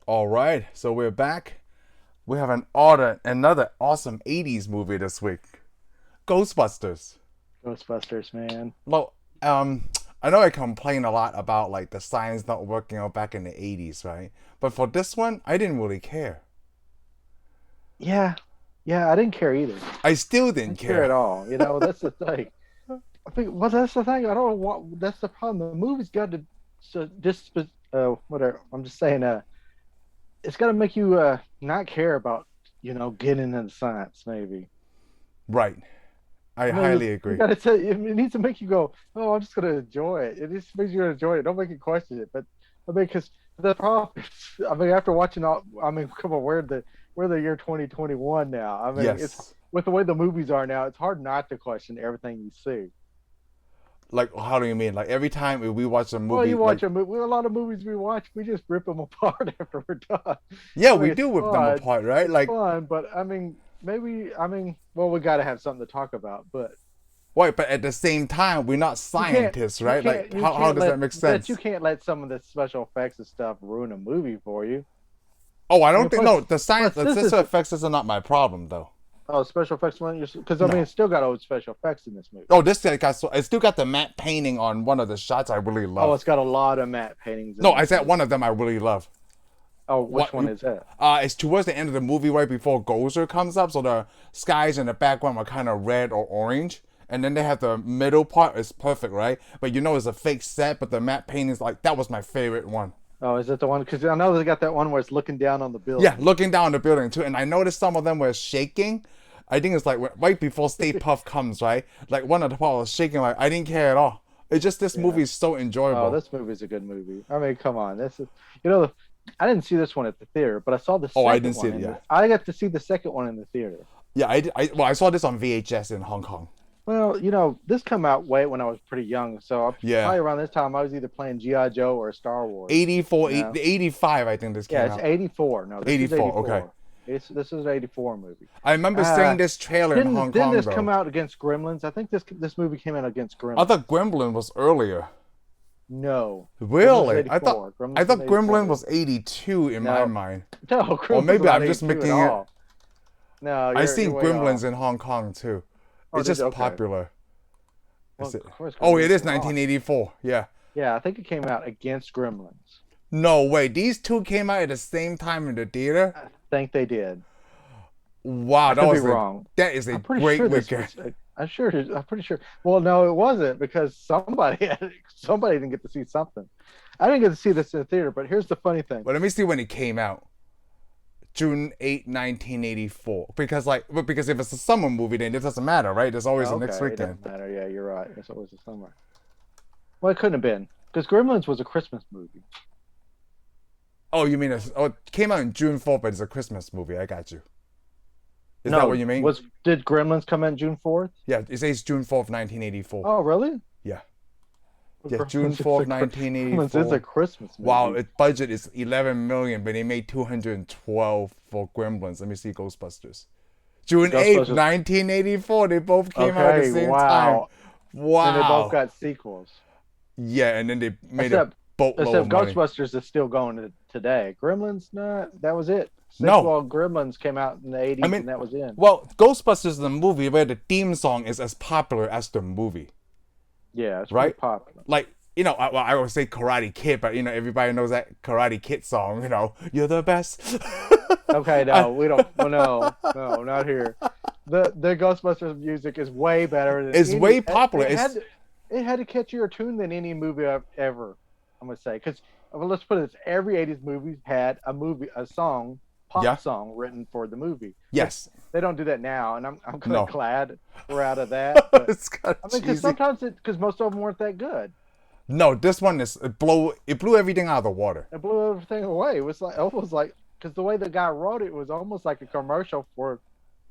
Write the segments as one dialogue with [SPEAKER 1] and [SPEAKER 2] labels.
[SPEAKER 1] All right, so we're back. We have another awesome 80s movie this week. Ghostbusters.
[SPEAKER 2] Ghostbusters, man.
[SPEAKER 1] Well, I know I complain a lot about like the science not working out back in the 80s, right? But for this one, I didn't really care.
[SPEAKER 2] Yeah, yeah, I didn't care either.
[SPEAKER 1] I still
[SPEAKER 2] I
[SPEAKER 1] didn't
[SPEAKER 2] didn't care at
[SPEAKER 1] care.
[SPEAKER 2] all. That's the thing. I think, well, that's the thing. I don't know what. That's the problem. The movie's got to, so this, whatever. I'm just saying, it's got to make you not care about, getting into science. Maybe.
[SPEAKER 1] Right. I
[SPEAKER 2] I mean,
[SPEAKER 1] highly
[SPEAKER 2] you
[SPEAKER 1] agree.
[SPEAKER 2] got to tell. It needs to make you go, oh, I'm just gonna enjoy it. It just makes you enjoy it. Don't make you question it. But I mean, because the problem, I mean, after watching all, I mean, come on, we're the year 2021 now. I mean, it's
[SPEAKER 1] Yes.
[SPEAKER 2] with the way the movies are now, it's hard not to question everything you see.
[SPEAKER 1] Like, how do you mean? Like, every time we watch a
[SPEAKER 2] Well,
[SPEAKER 1] movie,
[SPEAKER 2] you
[SPEAKER 1] like,
[SPEAKER 2] watch a movie, a lot of movies we watch, we just rip them apart after we're done.
[SPEAKER 1] yeah,
[SPEAKER 2] I mean,
[SPEAKER 1] we
[SPEAKER 2] it's
[SPEAKER 1] do rip them
[SPEAKER 2] fun.
[SPEAKER 1] apart, right?
[SPEAKER 2] It's
[SPEAKER 1] Like,
[SPEAKER 2] fun, but I mean, well, we got to have something to talk about, but
[SPEAKER 1] right, but at the same time, we're not
[SPEAKER 2] you can't,
[SPEAKER 1] scientists,
[SPEAKER 2] you
[SPEAKER 1] right? Like,
[SPEAKER 2] can't, you
[SPEAKER 1] how
[SPEAKER 2] can't
[SPEAKER 1] does that make
[SPEAKER 2] you
[SPEAKER 1] sense?
[SPEAKER 2] can't let some of the special effects and stuff ruin a movie for you.
[SPEAKER 1] Oh, I
[SPEAKER 2] I
[SPEAKER 1] don't
[SPEAKER 2] mean,
[SPEAKER 1] think, no,
[SPEAKER 2] plus
[SPEAKER 1] the
[SPEAKER 2] this
[SPEAKER 1] special
[SPEAKER 2] is
[SPEAKER 1] effects is not my problem, though.
[SPEAKER 2] special effects one, because I mean,
[SPEAKER 1] No.
[SPEAKER 2] it's still got old special effects in this movie.
[SPEAKER 1] Oh, this guy got so I still got the matte painting on one of the shots I really
[SPEAKER 2] Oh,
[SPEAKER 1] love.
[SPEAKER 2] it's got a lot of matte paintings
[SPEAKER 1] No,
[SPEAKER 2] in
[SPEAKER 1] I
[SPEAKER 2] this
[SPEAKER 1] said
[SPEAKER 2] movie.
[SPEAKER 1] one of them I really love.
[SPEAKER 2] Oh,
[SPEAKER 1] What?
[SPEAKER 2] which one is that?
[SPEAKER 1] It's towards the end of the movie, right before Gozer comes up, so the skies in the background are kind of red or orange, and then they have the middle part is perfect, right? But you know it's a fake set, but the matte paintings like that was my favorite one.
[SPEAKER 2] Oh, is it the one? Because I know they got that one where it's looking down on the
[SPEAKER 1] Yeah,
[SPEAKER 2] building.
[SPEAKER 1] looking down the building too, and I noticed some of them were shaking. I think it's like right before Stay Puff comes, right? Like one of the part was shaking. Like I didn't care at all. It's just this
[SPEAKER 2] Yeah.
[SPEAKER 1] movie is so
[SPEAKER 2] Oh,
[SPEAKER 1] enjoyable.
[SPEAKER 2] this movie's a good movie. I mean, come on. This is, you know, I didn't see this one at the theater, but I saw the
[SPEAKER 1] Oh, I
[SPEAKER 2] second
[SPEAKER 1] didn't see
[SPEAKER 2] one
[SPEAKER 1] it. Yeah,
[SPEAKER 2] I got to see the second one in the theater.
[SPEAKER 1] yeah. Well, I saw this on VHS in Hong Kong.
[SPEAKER 2] Well, this come out way when I was pretty young, so
[SPEAKER 1] Yeah,
[SPEAKER 2] probably around this time I was either playing GI Joe or Star Wars.
[SPEAKER 1] 84,
[SPEAKER 2] You know?
[SPEAKER 1] 85. I think this
[SPEAKER 2] Yeah,
[SPEAKER 1] came
[SPEAKER 2] it's
[SPEAKER 1] out.
[SPEAKER 2] 84. No, this is
[SPEAKER 1] 84. Okay.
[SPEAKER 2] 84. This is an 84 movie.
[SPEAKER 1] I remember seeing
[SPEAKER 2] Uh
[SPEAKER 1] this trailer in Hong
[SPEAKER 2] didn't
[SPEAKER 1] Kong
[SPEAKER 2] this come
[SPEAKER 1] though.
[SPEAKER 2] out against Gremlins? I think this movie came out against
[SPEAKER 1] I
[SPEAKER 2] Gremlins.
[SPEAKER 1] thought Gremlin was earlier.
[SPEAKER 2] No, Gremlins is
[SPEAKER 1] Really?
[SPEAKER 2] 84.
[SPEAKER 1] I
[SPEAKER 2] Gremlins is an
[SPEAKER 1] thought
[SPEAKER 2] 84
[SPEAKER 1] Gremlin
[SPEAKER 2] movie.
[SPEAKER 1] was 82 in my
[SPEAKER 2] No,
[SPEAKER 1] mind.
[SPEAKER 2] no,
[SPEAKER 1] Or
[SPEAKER 2] Gremlins was
[SPEAKER 1] maybe
[SPEAKER 2] not
[SPEAKER 1] I'm just
[SPEAKER 2] 82 at
[SPEAKER 1] making it.
[SPEAKER 2] all. No,
[SPEAKER 1] I
[SPEAKER 2] you're
[SPEAKER 1] seen
[SPEAKER 2] way
[SPEAKER 1] Gremlins
[SPEAKER 2] off.
[SPEAKER 1] in Hong Kong too.
[SPEAKER 2] Oh,
[SPEAKER 1] It's
[SPEAKER 2] did you?
[SPEAKER 1] just
[SPEAKER 2] Okay.
[SPEAKER 1] popular.
[SPEAKER 2] Well,
[SPEAKER 1] Is
[SPEAKER 2] of
[SPEAKER 1] it?
[SPEAKER 2] course,
[SPEAKER 1] Oh, it
[SPEAKER 2] Gremlins
[SPEAKER 1] is
[SPEAKER 2] is awesome.
[SPEAKER 1] 1984. Yeah.
[SPEAKER 2] Yeah, I think it came out against Gremlins.
[SPEAKER 1] No way. These two came out at the same time in the theater.
[SPEAKER 2] I think they did.
[SPEAKER 1] Wow,
[SPEAKER 2] I could be wrong.
[SPEAKER 1] that is a
[SPEAKER 2] I'm pretty
[SPEAKER 1] great
[SPEAKER 2] sure this
[SPEAKER 1] weekend.
[SPEAKER 2] was. I'm pretty sure. Well, no, it wasn't because somebody didn't get to see something. I didn't get to see this in the theater, but here's the funny thing.
[SPEAKER 1] But let me see when it came out. June 8, 1984. Because if it's a summer movie, then it doesn't matter, right? There's always
[SPEAKER 2] Oh,
[SPEAKER 1] the next
[SPEAKER 2] okay, it
[SPEAKER 1] weekend.
[SPEAKER 2] doesn't matter. Yeah, you're right. It's always the summer. Well, it couldn't have been because Gremlins was a Christmas movie.
[SPEAKER 1] Oh, you mean it came out in June 4th, but it's a Christmas movie. I got you. Is that what
[SPEAKER 2] No,
[SPEAKER 1] you mean?
[SPEAKER 2] was did Gremlins come out June 4th?
[SPEAKER 1] Yeah, it says June 4th, 1984.
[SPEAKER 2] Oh, really?
[SPEAKER 1] Yeah.
[SPEAKER 2] Well,
[SPEAKER 1] Yeah, June
[SPEAKER 2] Gremlins is
[SPEAKER 1] 4th,
[SPEAKER 2] Gremlins is a
[SPEAKER 1] 1984.
[SPEAKER 2] Christmas
[SPEAKER 1] Wow,
[SPEAKER 2] movie.
[SPEAKER 1] its budget is 11 million, but they made 212 for Gremlins. Let me see Ghostbusters. June 8th,
[SPEAKER 2] Ghostbusters.
[SPEAKER 1] 1984. They both came out at the
[SPEAKER 2] Okay,
[SPEAKER 1] same time.
[SPEAKER 2] wow. And they both
[SPEAKER 1] Wow.
[SPEAKER 2] got sequels.
[SPEAKER 1] Yeah, and then they made a
[SPEAKER 2] Except
[SPEAKER 1] boatload of money.
[SPEAKER 2] Ghostbusters is still going today. Gremlins, not that was it.
[SPEAKER 1] No.
[SPEAKER 2] Well, Gremlins came out in the 80s
[SPEAKER 1] I mean,
[SPEAKER 2] and that was in.
[SPEAKER 1] well, Ghostbusters is a movie where the theme song is as popular as the movie,
[SPEAKER 2] Yeah, it's pretty
[SPEAKER 1] right?
[SPEAKER 2] popular.
[SPEAKER 1] Like, I would say Karate Kid, but, everybody knows that Karate Kid song, you're the best.
[SPEAKER 2] Okay, no, we don't. Well, no, not here. The Ghostbusters music is way better than
[SPEAKER 1] It's
[SPEAKER 2] any.
[SPEAKER 1] way popular.
[SPEAKER 2] It had a catchier tune than any movie I've ever. I'm gonna say because let's put it this: every '80s movie had a song,
[SPEAKER 1] Yeah.
[SPEAKER 2] pop song written for the movie.
[SPEAKER 1] Yes.
[SPEAKER 2] They don't do that now, and I'm kind
[SPEAKER 1] No.
[SPEAKER 2] of glad we're out of that. But
[SPEAKER 1] It's kind
[SPEAKER 2] I
[SPEAKER 1] of
[SPEAKER 2] mean, because
[SPEAKER 1] cheesy.
[SPEAKER 2] sometimes because most of them weren't that good.
[SPEAKER 1] No, this one it blew everything out of the water.
[SPEAKER 2] It blew everything away. It was almost like because the way the guy wrote it was almost like a commercial for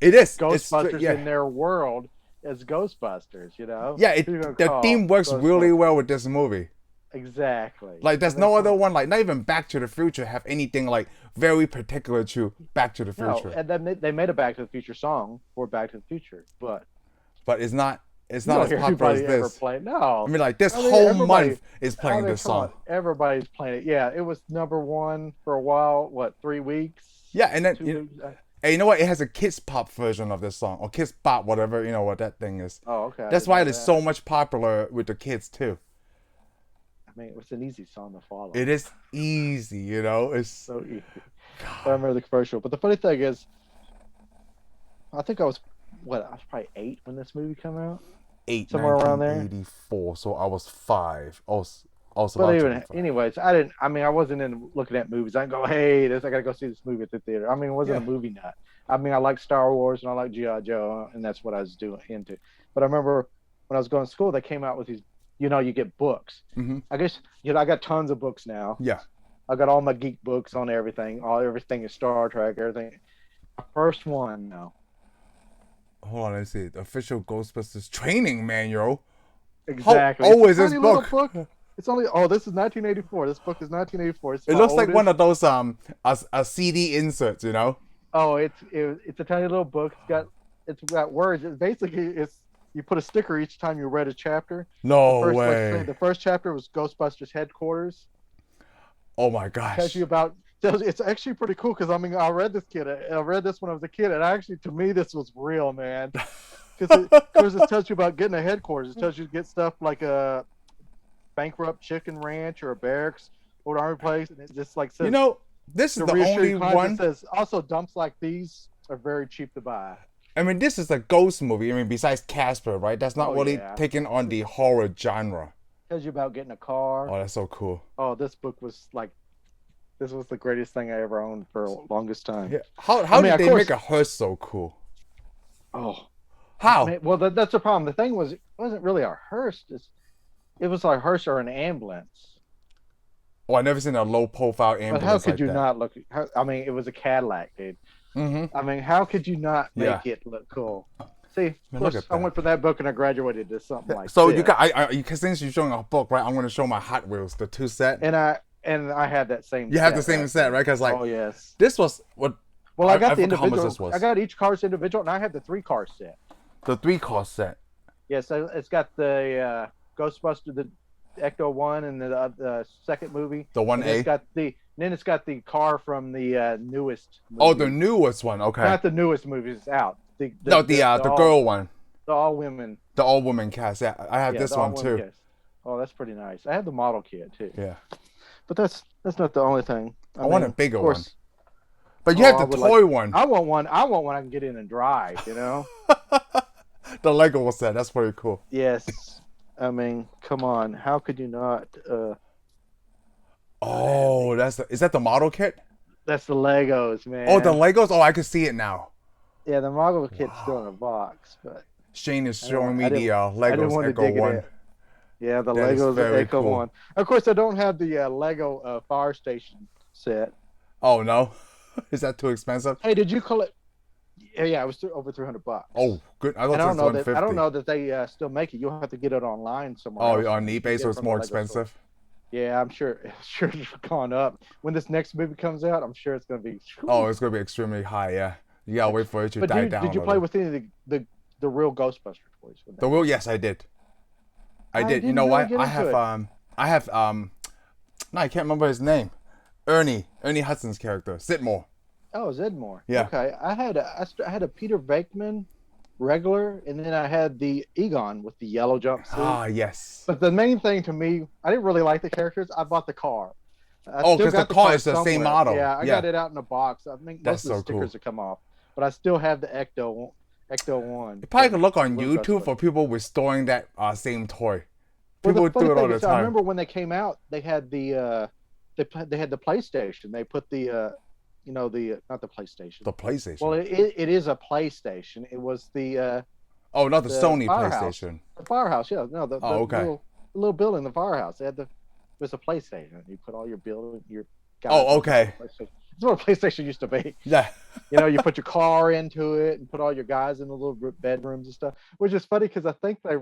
[SPEAKER 1] It is.
[SPEAKER 2] Ghostbusters
[SPEAKER 1] yeah.
[SPEAKER 2] in their world as Ghostbusters.
[SPEAKER 1] Yeah,
[SPEAKER 2] Who you gonna
[SPEAKER 1] the
[SPEAKER 2] call
[SPEAKER 1] theme works really
[SPEAKER 2] Ghostbusters?
[SPEAKER 1] well with this movie.
[SPEAKER 2] Exactly.
[SPEAKER 1] Like, there's
[SPEAKER 2] I mean,
[SPEAKER 1] no other one, like, not even Back to the Future have anything, like, very particular to Back to the
[SPEAKER 2] no,
[SPEAKER 1] Future.
[SPEAKER 2] and then they made a Back to the Future song for Back to the Future, but
[SPEAKER 1] But it's not It's
[SPEAKER 2] You
[SPEAKER 1] not
[SPEAKER 2] don't
[SPEAKER 1] as
[SPEAKER 2] hear
[SPEAKER 1] popular as
[SPEAKER 2] anybody ever
[SPEAKER 1] this.
[SPEAKER 2] play.
[SPEAKER 1] I
[SPEAKER 2] No.
[SPEAKER 1] mean, like this
[SPEAKER 2] I mean,
[SPEAKER 1] whole
[SPEAKER 2] everybody.
[SPEAKER 1] month is
[SPEAKER 2] I
[SPEAKER 1] playing
[SPEAKER 2] mean,
[SPEAKER 1] this
[SPEAKER 2] come on.
[SPEAKER 1] song.
[SPEAKER 2] Everybody's playing it. Yeah, it was number one for a while. What, 3 weeks?
[SPEAKER 1] Yeah, and then
[SPEAKER 2] 2 weeks?
[SPEAKER 1] and you know what? It has a kids pop version of this song, or kids pop, whatever you know what that thing is.
[SPEAKER 2] Oh, okay. I
[SPEAKER 1] That's
[SPEAKER 2] didn't
[SPEAKER 1] why
[SPEAKER 2] know
[SPEAKER 1] it's
[SPEAKER 2] that.
[SPEAKER 1] so much popular with the kids too.
[SPEAKER 2] I mean, it's an easy song to follow.
[SPEAKER 1] It is easy, you know. It's
[SPEAKER 2] So easy. I
[SPEAKER 1] God,
[SPEAKER 2] remember the commercial. But the funny thing is, I think I was probably 8 when this movie came out.
[SPEAKER 1] eight,
[SPEAKER 2] Somewhere around there.
[SPEAKER 1] 1984. So I was 5. I was
[SPEAKER 2] But
[SPEAKER 1] about to
[SPEAKER 2] even,
[SPEAKER 1] be 5.
[SPEAKER 2] anyways, I didn't. I mean, I wasn't in looking at movies. I didn't go, hey, I gotta go see this movie at the theater. I mean, I wasn't a movie nut. I mean, I like Star Wars and I like G.I. Joe, and that's what I was doing into. But I remember when I was going to school, they came out with these. You get books.
[SPEAKER 1] Mm-hmm.
[SPEAKER 2] I guess I got tons of books now.
[SPEAKER 1] Yeah.
[SPEAKER 2] I got all my geek books on everything. Everything is Star Trek. Everything. My first one now.
[SPEAKER 1] Hold on, let's see. The official Ghostbusters training manual.
[SPEAKER 2] Exactly.
[SPEAKER 1] How old is this book?
[SPEAKER 2] It's only this is 1984. This book is 1984.
[SPEAKER 1] It looks like one of those a CD inserts, you know.
[SPEAKER 2] Oh, it's a tiny little book. It's got words. It's you put a sticker each time you read a chapter.
[SPEAKER 1] No way.
[SPEAKER 2] The first chapter was Ghostbusters headquarters.
[SPEAKER 1] Oh my gosh.
[SPEAKER 2] Tells you about. It's actually pretty cool because I mean I read this when I was a kid, and actually to me this was real, man. Because it tells you about getting a headquarters. It tells you to get stuff like a bankrupt chicken ranch or a barracks or an army place, and it just like says.
[SPEAKER 1] This is the only one.
[SPEAKER 2] It says also dumps like these are very cheap to buy.
[SPEAKER 1] I mean, this is a ghost movie. I mean, besides Casper, right? That's not really taking on the horror genre.
[SPEAKER 2] Tells you about getting a car.
[SPEAKER 1] Oh, that's so cool.
[SPEAKER 2] Oh, this book was like, this was the greatest thing I ever owned for the longest time.
[SPEAKER 1] Yeah. How did they make a hearse so cool?
[SPEAKER 2] Oh.
[SPEAKER 1] How?
[SPEAKER 2] Man, well, that's the problem. The thing was, it wasn't really a hearse. It was like a hearse or an ambulance.
[SPEAKER 1] Oh, I never seen a low-profile ambulance.
[SPEAKER 2] But how could
[SPEAKER 1] like
[SPEAKER 2] you
[SPEAKER 1] that.
[SPEAKER 2] not look? I mean, it was a Cadillac, dude.
[SPEAKER 1] Mm-hmm.
[SPEAKER 2] I mean, how could you not make it look cool? See, of course, I went from that book and I graduated to something like
[SPEAKER 1] so
[SPEAKER 2] this.
[SPEAKER 1] Since you're showing a book, right? I'm going to show my Hot Wheels, the 2 set.
[SPEAKER 2] And I had that same.
[SPEAKER 1] You have the same set, right? Because
[SPEAKER 2] oh yes,
[SPEAKER 1] this was what.
[SPEAKER 2] Well, I got the individual.
[SPEAKER 1] This was.
[SPEAKER 2] I got each car's individual, and I had the 3-car set.
[SPEAKER 1] The 3-car set.
[SPEAKER 2] Yes, it's got the Ghostbusters, the Ecto 1, and the second movie.
[SPEAKER 1] The 1A.
[SPEAKER 2] Then it's got the car from the newest movie.
[SPEAKER 1] Oh, the newest one. Okay.
[SPEAKER 2] Not the newest movie. It's out.
[SPEAKER 1] The girl one.
[SPEAKER 2] The all-women.
[SPEAKER 1] The all-woman cast. Yeah, I have this one too.
[SPEAKER 2] Cast. Oh, that's pretty nice. I had the model kit too.
[SPEAKER 1] Yeah.
[SPEAKER 2] But that's not the only thing.
[SPEAKER 1] I want a bigger one. But you have the toy one.
[SPEAKER 2] I want one I can get in and drive, you know?
[SPEAKER 1] The Lego set. That's pretty cool.
[SPEAKER 2] Yes. I mean, come on. How could you not?
[SPEAKER 1] Oh, is that the model kit?
[SPEAKER 2] That's the Legos, man.
[SPEAKER 1] Oh, the Legos? Oh, I can see it now.
[SPEAKER 2] Yeah, the model kit's still in a box, but
[SPEAKER 1] Shane is showing me the Legos Echo 1.
[SPEAKER 2] Yeah, the Legos Echo 1. Of course, I don't have the Lego Fire Station set.
[SPEAKER 1] Oh, no? Is that too expensive?
[SPEAKER 2] Hey, did you collect? Yeah, it was over $300.
[SPEAKER 1] Oh, good. I thought it was $150.
[SPEAKER 2] I don't know that they still make it. You'll have to get it online somewhere.
[SPEAKER 1] Oh, on eBay, so it's more expensive?
[SPEAKER 2] Yeah, I'm sure it's gone up. When this next movie comes out, I'm sure it's going to be...
[SPEAKER 1] Oh, it's going to be extremely high, yeah. You got to wait for it to die down.
[SPEAKER 2] Did you play with any of the real Ghostbuster toys?
[SPEAKER 1] The real? Yes, I did. I did. You know what? I have no, I can't remember his name. Ernie Hudson's character, Sidmore.
[SPEAKER 2] Oh, Zedmore.
[SPEAKER 1] Yeah.
[SPEAKER 2] Okay, I had a Peter Venkman regular, and then I had the Egon with the yellow jumpsuit.
[SPEAKER 1] Ah, yes.
[SPEAKER 2] But the main thing to me, I didn't really like the characters. I bought the car.
[SPEAKER 1] Because the car is the same model.
[SPEAKER 2] Yeah, I got it out in a box. I think most of the stickers have come off, but I still have the Ecto 1.
[SPEAKER 1] You probably could look on YouTube for people restoring that same toy. People do it all the time.
[SPEAKER 2] I remember when they came out, they had the they had the PlayStation. They put the not the PlayStation.
[SPEAKER 1] The PlayStation.
[SPEAKER 2] Well, it is a PlayStation. It was the
[SPEAKER 1] not the Sony
[SPEAKER 2] Firehouse.
[SPEAKER 1] PlayStation.
[SPEAKER 2] The Firehouse, yeah. No, the little building, the Firehouse. They had it was a PlayStation. You put all your guys.
[SPEAKER 1] Oh, okay.
[SPEAKER 2] That's what a PlayStation used to be.
[SPEAKER 1] Yeah.
[SPEAKER 2] You put your car into it and put all your guys in the little bedrooms and stuff, which is funny because I think they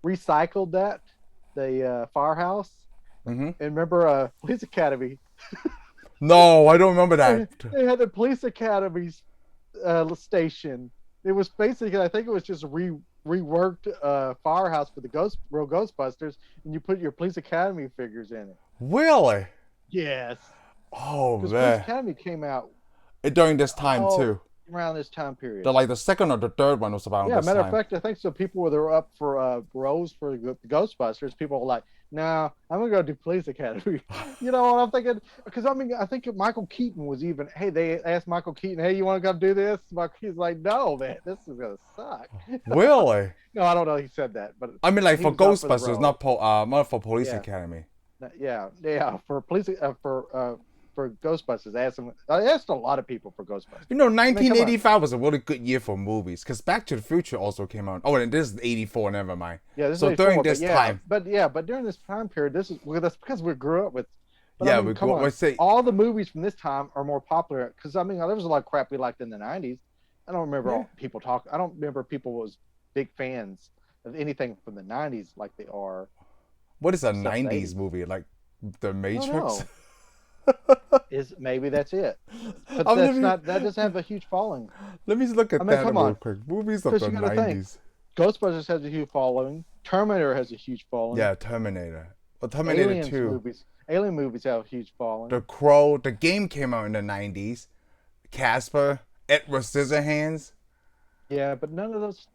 [SPEAKER 2] recycled the Firehouse.
[SPEAKER 1] Mm-hmm.
[SPEAKER 2] And remember Police Academy.
[SPEAKER 1] No, I don't remember that.
[SPEAKER 2] They had the Police Academy station. It was basically, I think it was just reworked Firehouse for the real Ghostbusters, and you put your Police Academy figures in it.
[SPEAKER 1] Really?
[SPEAKER 2] Yes,
[SPEAKER 1] Oh
[SPEAKER 2] because Police
[SPEAKER 1] man.
[SPEAKER 2] Academy came out
[SPEAKER 1] During this time too.
[SPEAKER 2] around this time period.
[SPEAKER 1] The second or the third one was about
[SPEAKER 2] Yeah,
[SPEAKER 1] this
[SPEAKER 2] matter of
[SPEAKER 1] time.
[SPEAKER 2] fact, I think so. People were up for roles for the Ghostbusters. People were like, "No, I'm gonna go do Police Academy." You know what I'm thinking? Because I mean, I think Michael Keaton was even. Hey, they asked Michael Keaton, "Hey, you want to come do this?" Michael Keaton's like, "No, man, this is gonna suck."
[SPEAKER 1] Really?
[SPEAKER 2] No, I don't know. He said that, but
[SPEAKER 1] I mean, like
[SPEAKER 2] he
[SPEAKER 1] for
[SPEAKER 2] was up for the
[SPEAKER 1] Ghostbusters,
[SPEAKER 2] role.
[SPEAKER 1] not for Police
[SPEAKER 2] Yeah.
[SPEAKER 1] Academy.
[SPEAKER 2] Yeah. For police, for Ghostbusters, I asked a lot of people for Ghostbusters.
[SPEAKER 1] You know,
[SPEAKER 2] I mean, come on.
[SPEAKER 1] 1985 was a really good year for movies because Back to the Future also came out. Oh, and this is 84. Never mind.
[SPEAKER 2] Yeah, this
[SPEAKER 1] So
[SPEAKER 2] is
[SPEAKER 1] during
[SPEAKER 2] 84,
[SPEAKER 1] this time,
[SPEAKER 2] but during this time period, that's because we grew up with. But
[SPEAKER 1] yeah,
[SPEAKER 2] I mean, come on,
[SPEAKER 1] let's say
[SPEAKER 2] all the movies from this time are more popular. Because I mean, there was a lot of crap we liked in the '90s. I don't remember all people talk. I don't remember people was big fans of anything from the '90s like they are.
[SPEAKER 1] what is a
[SPEAKER 2] Stuff
[SPEAKER 1] 90s
[SPEAKER 2] 80s.
[SPEAKER 1] movie like The Matrix?
[SPEAKER 2] know. Is maybe that's it, but
[SPEAKER 1] I'm
[SPEAKER 2] that's
[SPEAKER 1] gonna be-
[SPEAKER 2] not. That doesn't have a huge following.
[SPEAKER 1] Let me look at
[SPEAKER 2] I mean,
[SPEAKER 1] that
[SPEAKER 2] come
[SPEAKER 1] real
[SPEAKER 2] on.
[SPEAKER 1] quick. Movies of
[SPEAKER 2] 'Cause
[SPEAKER 1] the
[SPEAKER 2] you gotta think.
[SPEAKER 1] 90s.
[SPEAKER 2] Ghostbusters has a huge following. Terminator has a huge following.
[SPEAKER 1] Yeah, Terminator. Well, Terminator
[SPEAKER 2] Aliens
[SPEAKER 1] 2.
[SPEAKER 2] movies. Alien movies have a huge following.
[SPEAKER 1] The Crow. The game came out in the 90s. Casper. Edward Scissorhands.
[SPEAKER 2] Yeah, but none of those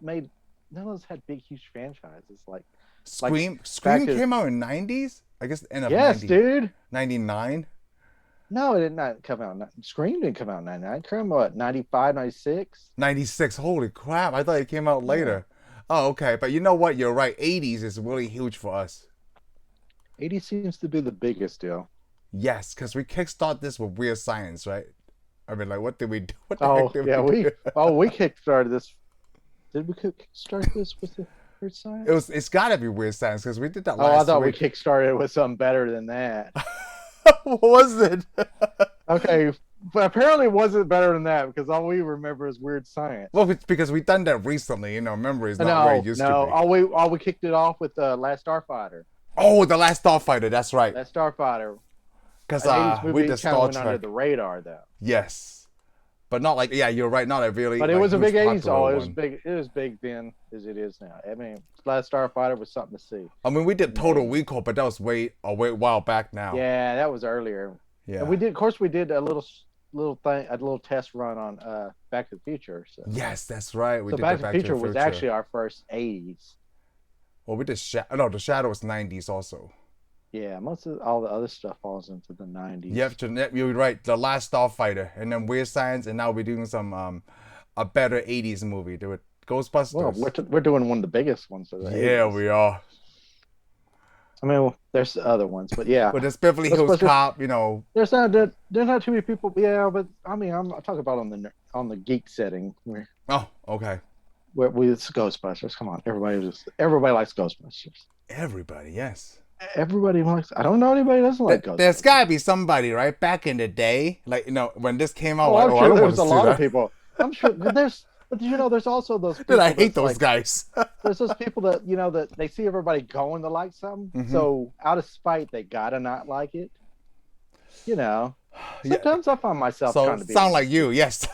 [SPEAKER 2] had big, huge franchises. Like
[SPEAKER 1] Scream.
[SPEAKER 2] back
[SPEAKER 1] Scream
[SPEAKER 2] to-
[SPEAKER 1] came out in 90s? I guess end of
[SPEAKER 2] yes,
[SPEAKER 1] 90,
[SPEAKER 2] dude.
[SPEAKER 1] 99?
[SPEAKER 2] No, it did not come out. Scream didn't come out in '99. It came out what, 95, 96?
[SPEAKER 1] 96. Holy crap. I thought it came out later. Oh, okay. But you know what? You're right. 80s is really huge for us.
[SPEAKER 2] 80 seems to be the biggest deal.
[SPEAKER 1] Yes, because we kickstart this with Weird Science, right? I mean, like, what did we do? What the
[SPEAKER 2] Oh
[SPEAKER 1] heck did
[SPEAKER 2] yeah,
[SPEAKER 1] we do?
[SPEAKER 2] we kickstarted this. Did we kickstart this with the Weird Science?
[SPEAKER 1] It's got to be Weird Science because we did that
[SPEAKER 2] Oh, I
[SPEAKER 1] last
[SPEAKER 2] thought we
[SPEAKER 1] week.
[SPEAKER 2] kickstarted it with something better than that.
[SPEAKER 1] What was it?
[SPEAKER 2] Okay, but apparently it wasn't better than that because all we remember is Weird Science.
[SPEAKER 1] Well, it's because we done that recently. You know, memory is not
[SPEAKER 2] No,
[SPEAKER 1] where it used to be.
[SPEAKER 2] all we kicked it off with Last Starfighter.
[SPEAKER 1] Oh, The Last Starfighter. That's right.
[SPEAKER 2] Last Starfighter.
[SPEAKER 1] Because
[SPEAKER 2] An 80s
[SPEAKER 1] we
[SPEAKER 2] movie
[SPEAKER 1] did
[SPEAKER 2] kind of
[SPEAKER 1] Star
[SPEAKER 2] went under
[SPEAKER 1] Trek.
[SPEAKER 2] the radar though.
[SPEAKER 1] Yes, but not like you're right. Not a really.
[SPEAKER 2] But it
[SPEAKER 1] like,
[SPEAKER 2] was a
[SPEAKER 1] huge
[SPEAKER 2] big '80s.
[SPEAKER 1] popular
[SPEAKER 2] Oh, it was
[SPEAKER 1] one.
[SPEAKER 2] big. It was big then as it is now. I mean, Last Starfighter was something to see.
[SPEAKER 1] I mean, we did Total Recall, but that was a while back now.
[SPEAKER 2] Yeah, that was earlier.
[SPEAKER 1] Yeah.
[SPEAKER 2] And we did, of course, we did a little thing, a little test run on Back to the Future. So,
[SPEAKER 1] Yes, that's right. We
[SPEAKER 2] so
[SPEAKER 1] did
[SPEAKER 2] Back
[SPEAKER 1] the
[SPEAKER 2] to the Future was actually our first '80s.
[SPEAKER 1] Well, we did The Shadow was 90s also.
[SPEAKER 2] Yeah, all the other stuff falls into the '90s.
[SPEAKER 1] Yep, you're right. The Last Starfighter, and then Weird Science, and now we're doing some a better '80s movie. Do it, Ghostbusters.
[SPEAKER 2] Well, we're doing one of the biggest ones of the
[SPEAKER 1] yeah,
[SPEAKER 2] 80s.
[SPEAKER 1] we are.
[SPEAKER 2] I mean, there's other ones, but yeah.
[SPEAKER 1] But there's Beverly Hills
[SPEAKER 2] Ghostbusters-
[SPEAKER 1] Cop, you know.
[SPEAKER 2] There's not too many people. Yeah, but I mean, I'm talking about on the geek setting where
[SPEAKER 1] Oh, okay.
[SPEAKER 2] it's Ghostbusters. Come on, everybody likes Ghostbusters.
[SPEAKER 1] Everybody, yes.
[SPEAKER 2] Everybody likes. I don't know anybody who doesn't like Ghostbusters.
[SPEAKER 1] There's gotta be somebody, right? Back in the day, like when this came out,
[SPEAKER 2] Oh,
[SPEAKER 1] like,
[SPEAKER 2] I'm
[SPEAKER 1] I
[SPEAKER 2] sure
[SPEAKER 1] don't
[SPEAKER 2] there's
[SPEAKER 1] want
[SPEAKER 2] a
[SPEAKER 1] to see
[SPEAKER 2] lot of
[SPEAKER 1] that.
[SPEAKER 2] people. I'm sure but there's also those people
[SPEAKER 1] Dude, I hate
[SPEAKER 2] that's
[SPEAKER 1] those
[SPEAKER 2] like,
[SPEAKER 1] guys.
[SPEAKER 2] There's those people that that they see everybody going to like something,
[SPEAKER 1] Mhm.
[SPEAKER 2] so out of spite they gotta not like it.
[SPEAKER 1] Yeah.
[SPEAKER 2] Sometimes I find myself trying
[SPEAKER 1] So
[SPEAKER 2] to be.
[SPEAKER 1] sound like you, yes.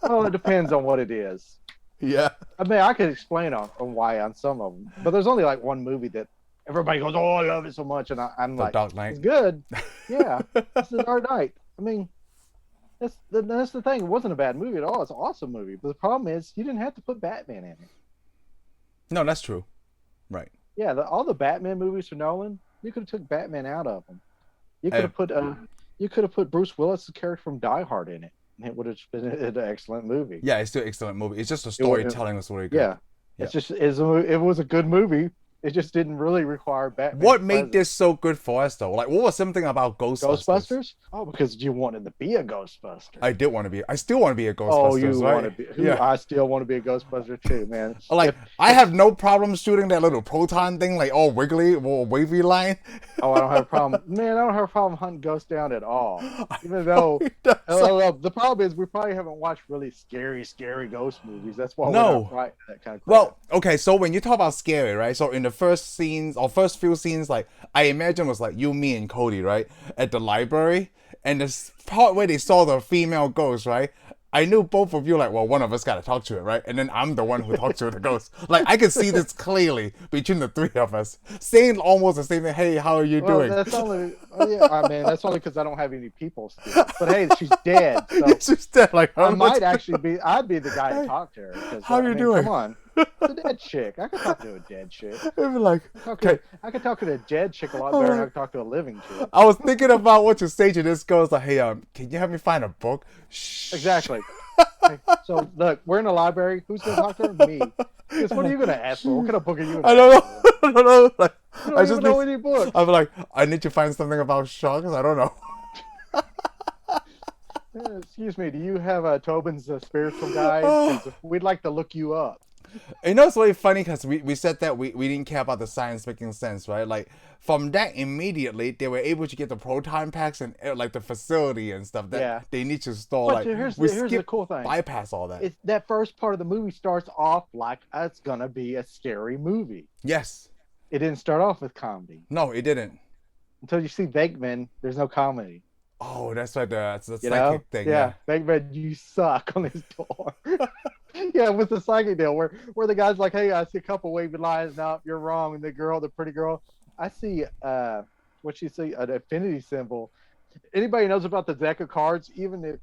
[SPEAKER 2] Well, it depends on what it is.
[SPEAKER 1] Yeah.
[SPEAKER 2] I mean, I could explain on why on some of them, but there's only like one movie that everybody goes, "Oh, I love it so much," and I'm
[SPEAKER 1] The
[SPEAKER 2] like,
[SPEAKER 1] Dark Knight.
[SPEAKER 2] "It's good." Yeah, it's The Dark Knight. I mean, that's the thing. It wasn't a bad movie at all. It's an awesome movie. But the problem is, you didn't have to put Batman in it.
[SPEAKER 1] No, that's true. Right.
[SPEAKER 2] Yeah, all the Batman movies for Nolan, you could have took Batman out of them. You could have put Bruce Willis' character from Die Hard in it, and it would have been an excellent movie.
[SPEAKER 1] Yeah, it's still an excellent movie. It's just the storytelling was really good.
[SPEAKER 2] Yeah, it was a good movie. It just didn't really require Batman.
[SPEAKER 1] What made this so good for us though? Like, what was something about Ghostbusters?
[SPEAKER 2] Ghostbusters? Oh, because you wanted to be a Ghostbuster.
[SPEAKER 1] I still want to be a Ghostbuster.
[SPEAKER 2] Oh, you
[SPEAKER 1] right?
[SPEAKER 2] want to be?
[SPEAKER 1] Yeah.
[SPEAKER 2] I still want to be a Ghostbuster too, man.
[SPEAKER 1] Like, I have no problem shooting that little proton thing, like all wiggly or wavy line.
[SPEAKER 2] Oh, I don't have a problem. Man, I don't have a problem hunting ghosts down at all. Even though the problem is we probably haven't watched really scary ghost movies. That's why we're not right that kind of crap.
[SPEAKER 1] Well, okay, so when you talk about scary, right? So in the first scenes or first few scenes, like I imagine was like you, me, and Cody, right, at the library, and this part where they saw the female ghost, right? I knew both of you like, well, one of us got to talk to it, right? And then I'm the one who talks to the ghost. Like, I can see this clearly between the three of us, saying almost the same thing. Hey, how are you
[SPEAKER 2] Well,
[SPEAKER 1] doing?
[SPEAKER 2] that's only. Oh yeah, I mean that's only because I don't have any people still. But hey, she's dead, so
[SPEAKER 1] Yes, she's dead. Like,
[SPEAKER 2] I might actually be. I'd be the guy to talk to her. Because,
[SPEAKER 1] How you doing?
[SPEAKER 2] Come on, it's a dead chick. I can talk to a dead chick.
[SPEAKER 1] I'd be like, okay.
[SPEAKER 2] I can talk to a dead chick a lot better than I can talk to a living chick.
[SPEAKER 1] I was thinking about what to say to this girl. It's like, hey, can you help me find a book? Shh.
[SPEAKER 2] Exactly. So look, we're in a library. Who's gonna talk to her? Me. Because what are you gonna ask for? What kind of book are you?
[SPEAKER 1] I don't know. I don't know. Like,
[SPEAKER 2] I don't even know any books.
[SPEAKER 1] I'm like, I need to find something about sharks. I don't know.
[SPEAKER 2] Excuse me. Do you have Tobin's spiritual guide? 'Cause we'd like to look you up.
[SPEAKER 1] You know, it's really funny because we said that we didn't care about the science making sense, right? Like, from that immediately, they were able to get the proton packs and like the facility and stuff that they need to store.
[SPEAKER 2] But
[SPEAKER 1] like,
[SPEAKER 2] here's
[SPEAKER 1] we
[SPEAKER 2] the cool thing.
[SPEAKER 1] bypass all that.
[SPEAKER 2] It's that first part of the movie starts off like it's gonna be a scary movie.
[SPEAKER 1] Yes.
[SPEAKER 2] It didn't start off with comedy.
[SPEAKER 1] No, it didn't.
[SPEAKER 2] Until you see Venkman, there's no comedy.
[SPEAKER 1] Oh, that's right. That's the
[SPEAKER 2] You
[SPEAKER 1] psychic thing. Yeah.
[SPEAKER 2] Venkman, you suck on his door. Yeah, with the psychic deal where the guy's like, hey, I see a couple waving lines. No, you're wrong. And the pretty girl, I see what you see, an affinity symbol. Anybody knows about the deck of cards, even if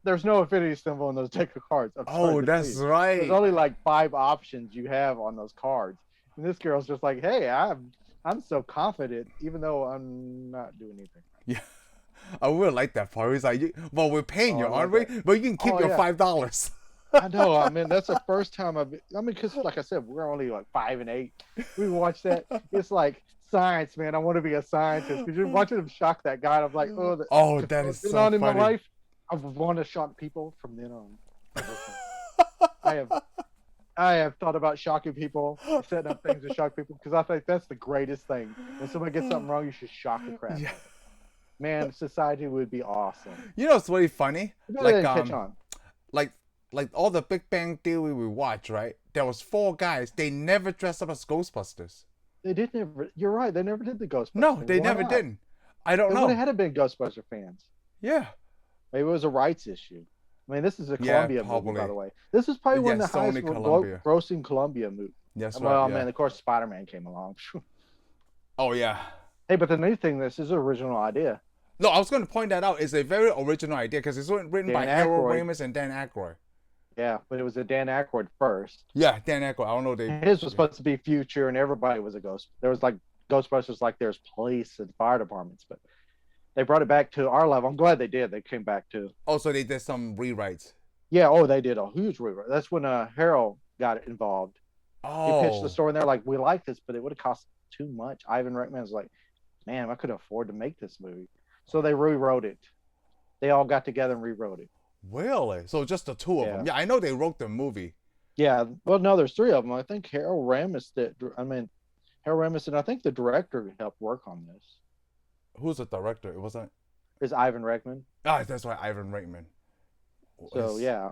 [SPEAKER 2] there's no affinity symbol in those deck of cards.
[SPEAKER 1] Oh, that's right.
[SPEAKER 2] There's only like 5 options you have on those cards. And this girl's just like, hey, I'm so confident, even though I'm not doing anything.
[SPEAKER 1] Yeah. I would like that part. He's like, well, we're paying you, aren't we? But you can keep your $5.
[SPEAKER 2] I know. I mean, that's the first time because like I said, we're only like 5 and 8. We watch that. It's like science, man. I want to be a scientist because you're watching them shock that guy. And I'm like,
[SPEAKER 1] that is so
[SPEAKER 2] on
[SPEAKER 1] funny.
[SPEAKER 2] In my life, I want to shock people from then on. I have thought about shocking people, setting up things to shock people because I think that's the greatest thing. When somebody gets something wrong, you should shock the crap. Yeah. Man, society would be awesome.
[SPEAKER 1] You know, it's really funny.
[SPEAKER 2] Like, catch on.
[SPEAKER 1] Like all the Big Bang Theory we watch, right? There was 4 guys. They never dressed up as Ghostbusters.
[SPEAKER 2] They did never. You're right. They never did the Ghostbusters.
[SPEAKER 1] No, they never didn't. I don't know.
[SPEAKER 2] They had been Ghostbuster fans.
[SPEAKER 1] Yeah.
[SPEAKER 2] Maybe it was a rights issue. I mean, this is a Columbia movie, by the way. This is probably one of the highest grossing Columbia movies.
[SPEAKER 1] Yes, right.
[SPEAKER 2] Well, man, of course, Spider-Man came along.
[SPEAKER 1] Oh, yeah.
[SPEAKER 2] Hey, but the new thing, this is an original idea.
[SPEAKER 1] No, I was going to point that out. It's a very original idea because it's written by Harold Ramis and Dan Aykroyd.
[SPEAKER 2] Yeah, but it was a Dan Aykroyd first.
[SPEAKER 1] Yeah, Dan Aykroyd. I don't know.
[SPEAKER 2] His was supposed to be future, and everybody was a ghost. There was like Ghostbusters, like there's police and fire departments, but they brought it back to our level. I'm glad they did. They came back to.
[SPEAKER 1] Oh, so they did some rewrites.
[SPEAKER 2] Yeah. Oh, they did a huge rewrite. That's when Harold got involved.
[SPEAKER 1] Oh.
[SPEAKER 2] He pitched the story, and they're like, "We like this, but it would have cost too much." Ivan Reitman was like, "Man, I couldn't afford to make this movie," so they rewrote it. They all got together and rewrote it.
[SPEAKER 1] Really? So just the 2 of them? Yeah, I know they wrote the movie.
[SPEAKER 2] Yeah. Well, no, there's 3 of them. I think Harold Ramis and I think the director helped work on this.
[SPEAKER 1] Who's the director? It wasn't.
[SPEAKER 2] Is Ivan Reitman?
[SPEAKER 1] Ah, that's right, Ivan Reitman.
[SPEAKER 2] So yeah.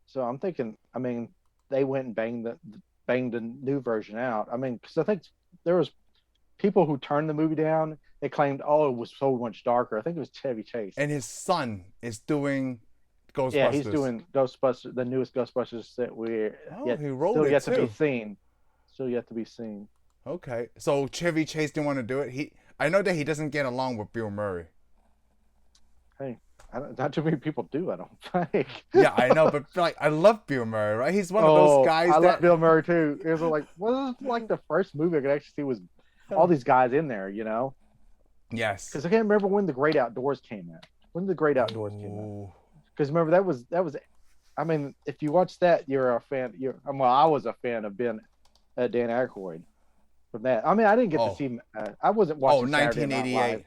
[SPEAKER 2] So I'm thinking. I mean, they went and banged the new version out. I mean, because I think there was people who turned the movie down. They claimed, it was so much darker. I think it was Chevy Chase.
[SPEAKER 1] And his son is doing Ghostbusters.
[SPEAKER 2] Yeah, he's doing Ghostbusters, the newest Ghostbusters that
[SPEAKER 1] he wrote it
[SPEAKER 2] to be seen. Still yet to be seen.
[SPEAKER 1] Okay, so Chevy Chase didn't want to do it. I know that he doesn't get along with Bill Murray.
[SPEAKER 2] Hey, not too many people do. I don't think.
[SPEAKER 1] Yeah, I know, but like I love Bill Murray, right? He's one of those guys.
[SPEAKER 2] I love Bill Murray too. It was like, like the first movie I could actually see was all these guys in there, you know.
[SPEAKER 1] Yes.
[SPEAKER 2] Because I can't remember when The Great Outdoors came out. When did The Great Outdoors came out? Because remember that was. I mean, if you watch that, you're a fan. I was a fan of Dan Aykroyd. From that, I mean, I didn't get to see. I wasn't watching.
[SPEAKER 1] 1988.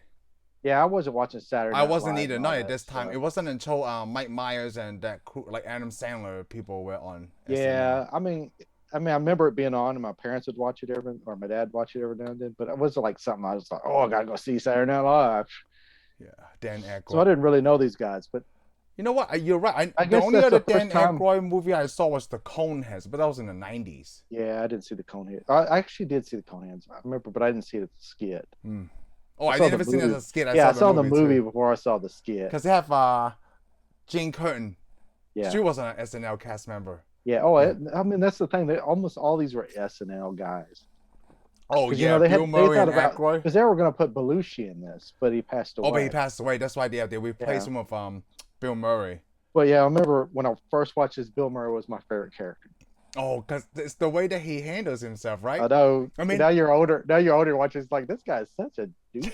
[SPEAKER 2] Yeah, I wasn't watching Saturday Night
[SPEAKER 1] I wasn't
[SPEAKER 2] Live
[SPEAKER 1] either. Not at this time.
[SPEAKER 2] So.
[SPEAKER 1] It wasn't until Mike Myers and that crew, like Adam Sandler people were on.
[SPEAKER 2] Yeah, I mean, I remember it being on, and my parents would watch it or my dad watch it every now and then. But it wasn't like something I was like, I gotta go see Saturday Night Live.
[SPEAKER 1] Yeah, Dan Aykroyd.
[SPEAKER 2] So I didn't really know these guys, but
[SPEAKER 1] you know what? You're right.
[SPEAKER 2] I
[SPEAKER 1] the
[SPEAKER 2] guess
[SPEAKER 1] only
[SPEAKER 2] that's
[SPEAKER 1] other
[SPEAKER 2] the first
[SPEAKER 1] Dan
[SPEAKER 2] time...
[SPEAKER 1] Aykroyd movie I saw was The Coneheads, but that was in the 90s.
[SPEAKER 2] Yeah, I didn't see The Coneheads. I actually did see The Coneheads. I remember, but I didn't see it as a skit.
[SPEAKER 1] Oh, I never seen it as a skit.
[SPEAKER 2] I saw the movie before I saw the skit.
[SPEAKER 1] Because they have Jane Curtin
[SPEAKER 2] Yeah.
[SPEAKER 1] She was an SNL cast member.
[SPEAKER 2] Yeah. Oh,
[SPEAKER 1] Yeah.
[SPEAKER 2] I mean, that's the thing. They almost all these were SNL guys
[SPEAKER 1] Oh
[SPEAKER 2] because
[SPEAKER 1] yeah, Bill
[SPEAKER 2] they
[SPEAKER 1] Murray
[SPEAKER 2] thought
[SPEAKER 1] and
[SPEAKER 2] about
[SPEAKER 1] Aykroyd.
[SPEAKER 2] because they were going to put Belushi in this, but he passed
[SPEAKER 1] Oh, but he
[SPEAKER 2] away.
[SPEAKER 1] passed away. That's why they replaced
[SPEAKER 2] Yeah.
[SPEAKER 1] him with Bill Murray.
[SPEAKER 2] But yeah, I remember when I first watched this, Bill Murray was my favorite character.
[SPEAKER 1] Oh, because it's the way that he handles himself, right?
[SPEAKER 2] I know.
[SPEAKER 1] I mean,
[SPEAKER 2] Now you're older. Now you're older. Watching, it's like this guy is such a douche.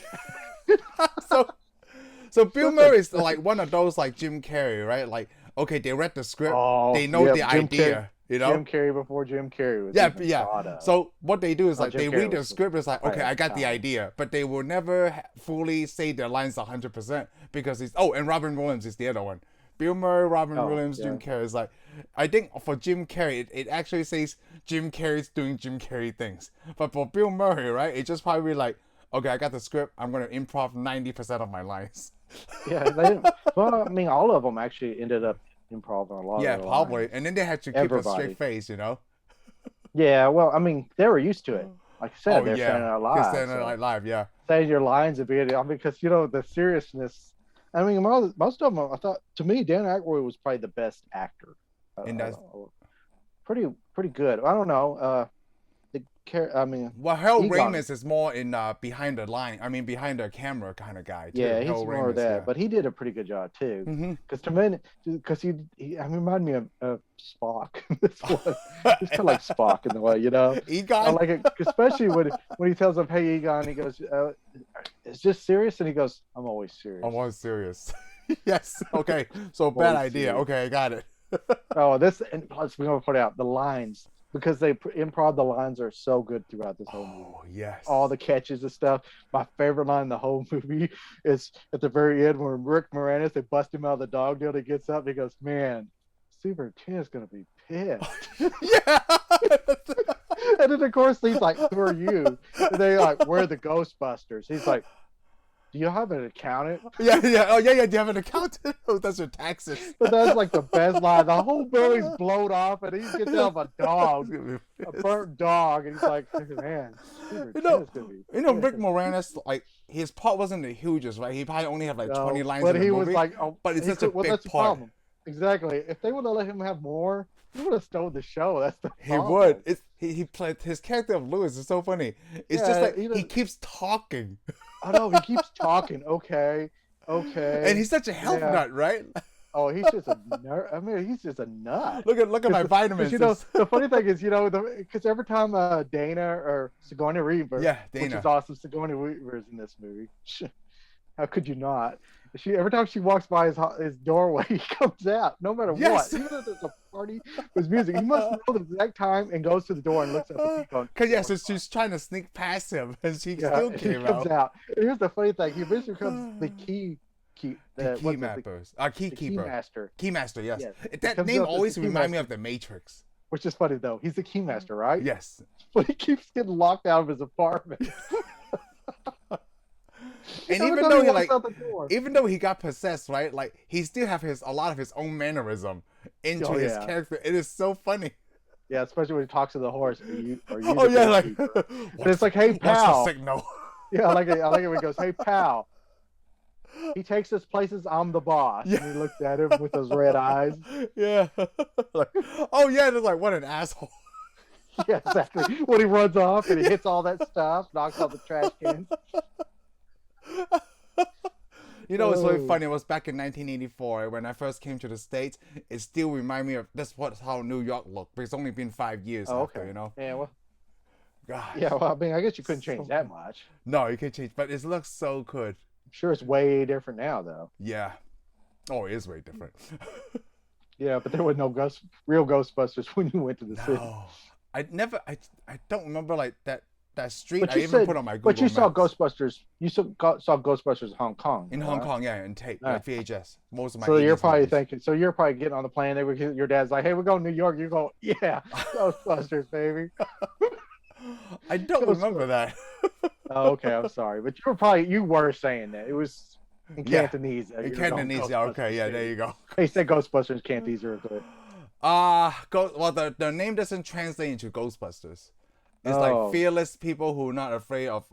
[SPEAKER 1] so Bill Murray is like one of those like Jim Carrey, right? Like, okay, they read the script, they know the idea, you know.
[SPEAKER 2] Jim Carrey before Jim Carrey was
[SPEAKER 1] yeah. So what they do is like they read the script. It's like, okay, I got the
[SPEAKER 2] time.
[SPEAKER 1] idea, but they will never fully say their lines 100% because it's and Robin Williams is the other one. Bill Murray, Robin Williams, Jim Carrey is like, I think for Jim Carrey, it actually says Jim Carrey's doing Jim Carrey things. But for Bill Murray, right, it's just probably like, okay, I got the script, I'm going to improv 90% of my lines.
[SPEAKER 2] Yeah, well, I mean, all of them actually ended up improving a lot.
[SPEAKER 1] Yeah,
[SPEAKER 2] of their
[SPEAKER 1] probably.
[SPEAKER 2] lines.
[SPEAKER 1] And then they had to keep a straight face, you know?
[SPEAKER 2] Yeah, well, I mean, they were used to it. Like I said, they're Saturday Night Live.
[SPEAKER 1] Saturday Night Live, yeah.
[SPEAKER 2] Saying your lines a bit, because, the seriousness. I mean, most of them, I thought, to me, Dan Aykroyd was probably the best actor. Pretty good. I don't know.
[SPEAKER 1] Harold Ramis is more in behind the line. I mean, behind the camera kind of guy. Too.
[SPEAKER 2] Yeah, he's more of that, yeah. But he did a pretty good job too. Because to me, because he reminded me of Spock. He's kind of like Spock in the way,
[SPEAKER 1] Egon.
[SPEAKER 2] I like it, especially when he tells him, "Hey, Egon," he goes, "It's just serious," and he goes, "I'm always serious."
[SPEAKER 1] I'm always serious. Yes. Okay. So bad idea. Serious. Okay, I got it.
[SPEAKER 2] And plus we're gonna put out the lines. Because they improv, the lines are so good throughout this whole movie.
[SPEAKER 1] Oh, yes.
[SPEAKER 2] All the catches and stuff. My favorite line in the whole movie is at the very end when Rick Moranis, they bust him out of the dog deal. He gets up and he goes, "Man, Superintendent's going to be pissed."
[SPEAKER 1] Yeah.
[SPEAKER 2] And then, of course, he's like, "Who are you?" And they're like, "We're the Ghostbusters." He's like, "Do you have an accountant?"
[SPEAKER 1] Yeah. Oh, yeah. Do you have an accountant? Oh, that's your taxes.
[SPEAKER 2] But that's like the best line. The whole building's blown off, and he gets out of a dog, a burnt dog, and he's like, "Man,
[SPEAKER 1] Rick Moranis, like his part wasn't the hugest, right? He probably only had like 20 lines in the movie. But he was like, but it's such a big part. Problem.
[SPEAKER 2] Exactly. If they would have let him have more, he would have stole the show. That's the problem.
[SPEAKER 1] He would. He played his character of Lewis is so funny. It's just like he keeps talking.
[SPEAKER 2] I know, he keeps talking. Okay.
[SPEAKER 1] And he's such a health nut, right?
[SPEAKER 2] Oh, he's just a nut. I mean, he's just a nut.
[SPEAKER 1] Look at my vitamins.
[SPEAKER 2] The funny thing is, because every time Dana or Sigourney Weaver, which is awesome, Sigourney Weaver is in this movie. How could you not? Every time she walks by his doorway, he comes out, no matter what. Even if there's a party with music, he must know the exact time and goes to the door and looks at the people.
[SPEAKER 1] Because so she's trying to sneak past him, and she still came out.
[SPEAKER 2] Comes out. And here's the funny thing: he eventually becomes the Keymaster,
[SPEAKER 1] yes. That name always reminds me of the Matrix.
[SPEAKER 2] Which is funny though. He's the Keymaster, right?
[SPEAKER 1] Yes.
[SPEAKER 2] But he keeps getting locked out of his apartment.
[SPEAKER 1] And even though he got possessed, right? Like he still have a lot of his own mannerism into his character. It is so funny.
[SPEAKER 2] Yeah, especially when he talks to the horse. And it's like, "Hey, pal."
[SPEAKER 1] What's the signal?
[SPEAKER 2] Yeah, I like it when he goes, "Hey, pal." He takes us places. I'm the boss. Yeah. And he looks at him with those red eyes.
[SPEAKER 1] Yeah. It's like, what an asshole.
[SPEAKER 2] Yeah, exactly. When he runs off and he hits all that stuff, knocks out the trash cans.
[SPEAKER 1] It's really funny. It was back in 1984 when I first came to the States. It still reminds me of how New York looked. But it's only been 5 years after,
[SPEAKER 2] Yeah, well.
[SPEAKER 1] Gosh.
[SPEAKER 2] Yeah, well, I mean, I guess you couldn't change that much.
[SPEAKER 1] No, you can't change. But it looks so good.
[SPEAKER 2] I'm sure it's way different now, though.
[SPEAKER 1] Yeah. Oh, it is way different.
[SPEAKER 2] Yeah, but there were no real Ghostbusters when you went to the city.
[SPEAKER 1] I don't remember like that street. I even put on my Google
[SPEAKER 2] But you saw Ghostbusters. You saw Ghostbusters in Hong Kong.
[SPEAKER 1] In Hong Kong, yeah, and tape, like VHS. Most of my.
[SPEAKER 2] So you're probably thinking. So you're probably getting on the plane. Your dad's like, "Hey, we're going to New York." You go, "Yeah, Ghostbusters, baby."
[SPEAKER 1] I don't remember that.
[SPEAKER 2] Oh, okay, I'm sorry, but you were saying that it was in Cantonese.
[SPEAKER 1] In Cantonese, okay, yeah, there you go.
[SPEAKER 2] They said Ghostbusters Cantonese are good.
[SPEAKER 1] Well, the name doesn't translate into Ghostbusters. It's like fearless people who are not afraid of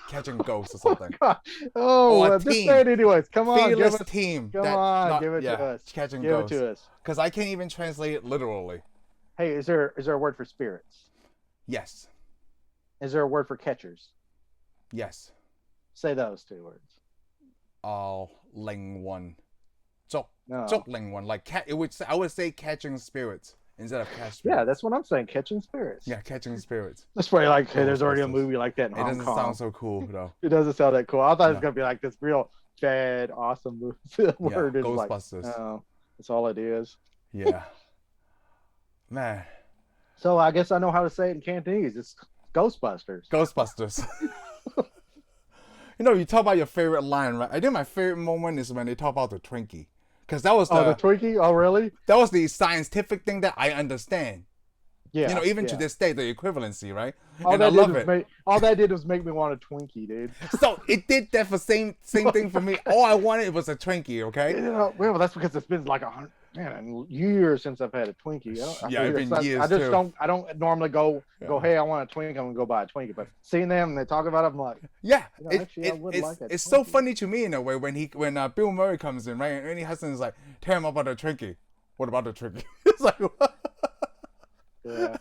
[SPEAKER 1] catching ghosts or something.
[SPEAKER 2] God.
[SPEAKER 1] Or a
[SPEAKER 2] Just
[SPEAKER 1] team.
[SPEAKER 2] say it anyways. Come on,
[SPEAKER 1] Fearless team.
[SPEAKER 2] Come
[SPEAKER 1] that's
[SPEAKER 2] on,
[SPEAKER 1] not,
[SPEAKER 2] give it to us.
[SPEAKER 1] Catching
[SPEAKER 2] Give
[SPEAKER 1] ghosts.
[SPEAKER 2] it to us.
[SPEAKER 1] Because I can't even translate it literally.
[SPEAKER 2] Hey, is there a word for spirits?
[SPEAKER 1] Yes.
[SPEAKER 2] Is there a word for catchers?
[SPEAKER 1] Yes.
[SPEAKER 2] Say those two words.
[SPEAKER 1] Ling one. Zok
[SPEAKER 2] No.
[SPEAKER 1] ling one. Like I would say catching spirits instead of catch spirits.
[SPEAKER 2] Yeah, that's what I'm saying. Catching spirits.
[SPEAKER 1] Yeah, catching spirits.
[SPEAKER 2] That's probably like, hey, there's already a movie like that in Hong Kong.
[SPEAKER 1] It doesn't sound so cool though.
[SPEAKER 2] It doesn't sound that cool. I thought it was gonna be like this real bad, awesome movie. Word is
[SPEAKER 1] Ghostbusters.
[SPEAKER 2] Like, oh, that's all it is.
[SPEAKER 1] Yeah. Man.
[SPEAKER 2] So I guess I know how to say it in Cantonese. It's Ghostbusters.
[SPEAKER 1] Ghostbusters. You talk about your favorite line, right? I think my favorite moment is when they talk about the Twinkie. Because that was
[SPEAKER 2] the Twinkie? Oh, really?
[SPEAKER 1] That was the scientific thing that I understand.
[SPEAKER 2] Yeah.
[SPEAKER 1] Even to this day, the equivalency, right?
[SPEAKER 2] All
[SPEAKER 1] and I love it.
[SPEAKER 2] All that did was make me want a Twinkie, dude.
[SPEAKER 1] So it did that for same thing for me. All I wanted was a Twinkie, okay?
[SPEAKER 2] Well, that's because it's been like years since I've had a Twinkie.
[SPEAKER 1] It's been years.
[SPEAKER 2] I don't normally go. Hey, I want a Twinkie. I'm gonna go buy a Twinkie. But seeing them and they talk about it, I'm like,
[SPEAKER 1] it's so funny to me in a way when Bill Murray comes in, right? And Ernie Hudson is like, tell him about the Twinkie. What about the Twinkie? It's like, what?
[SPEAKER 2] Yeah.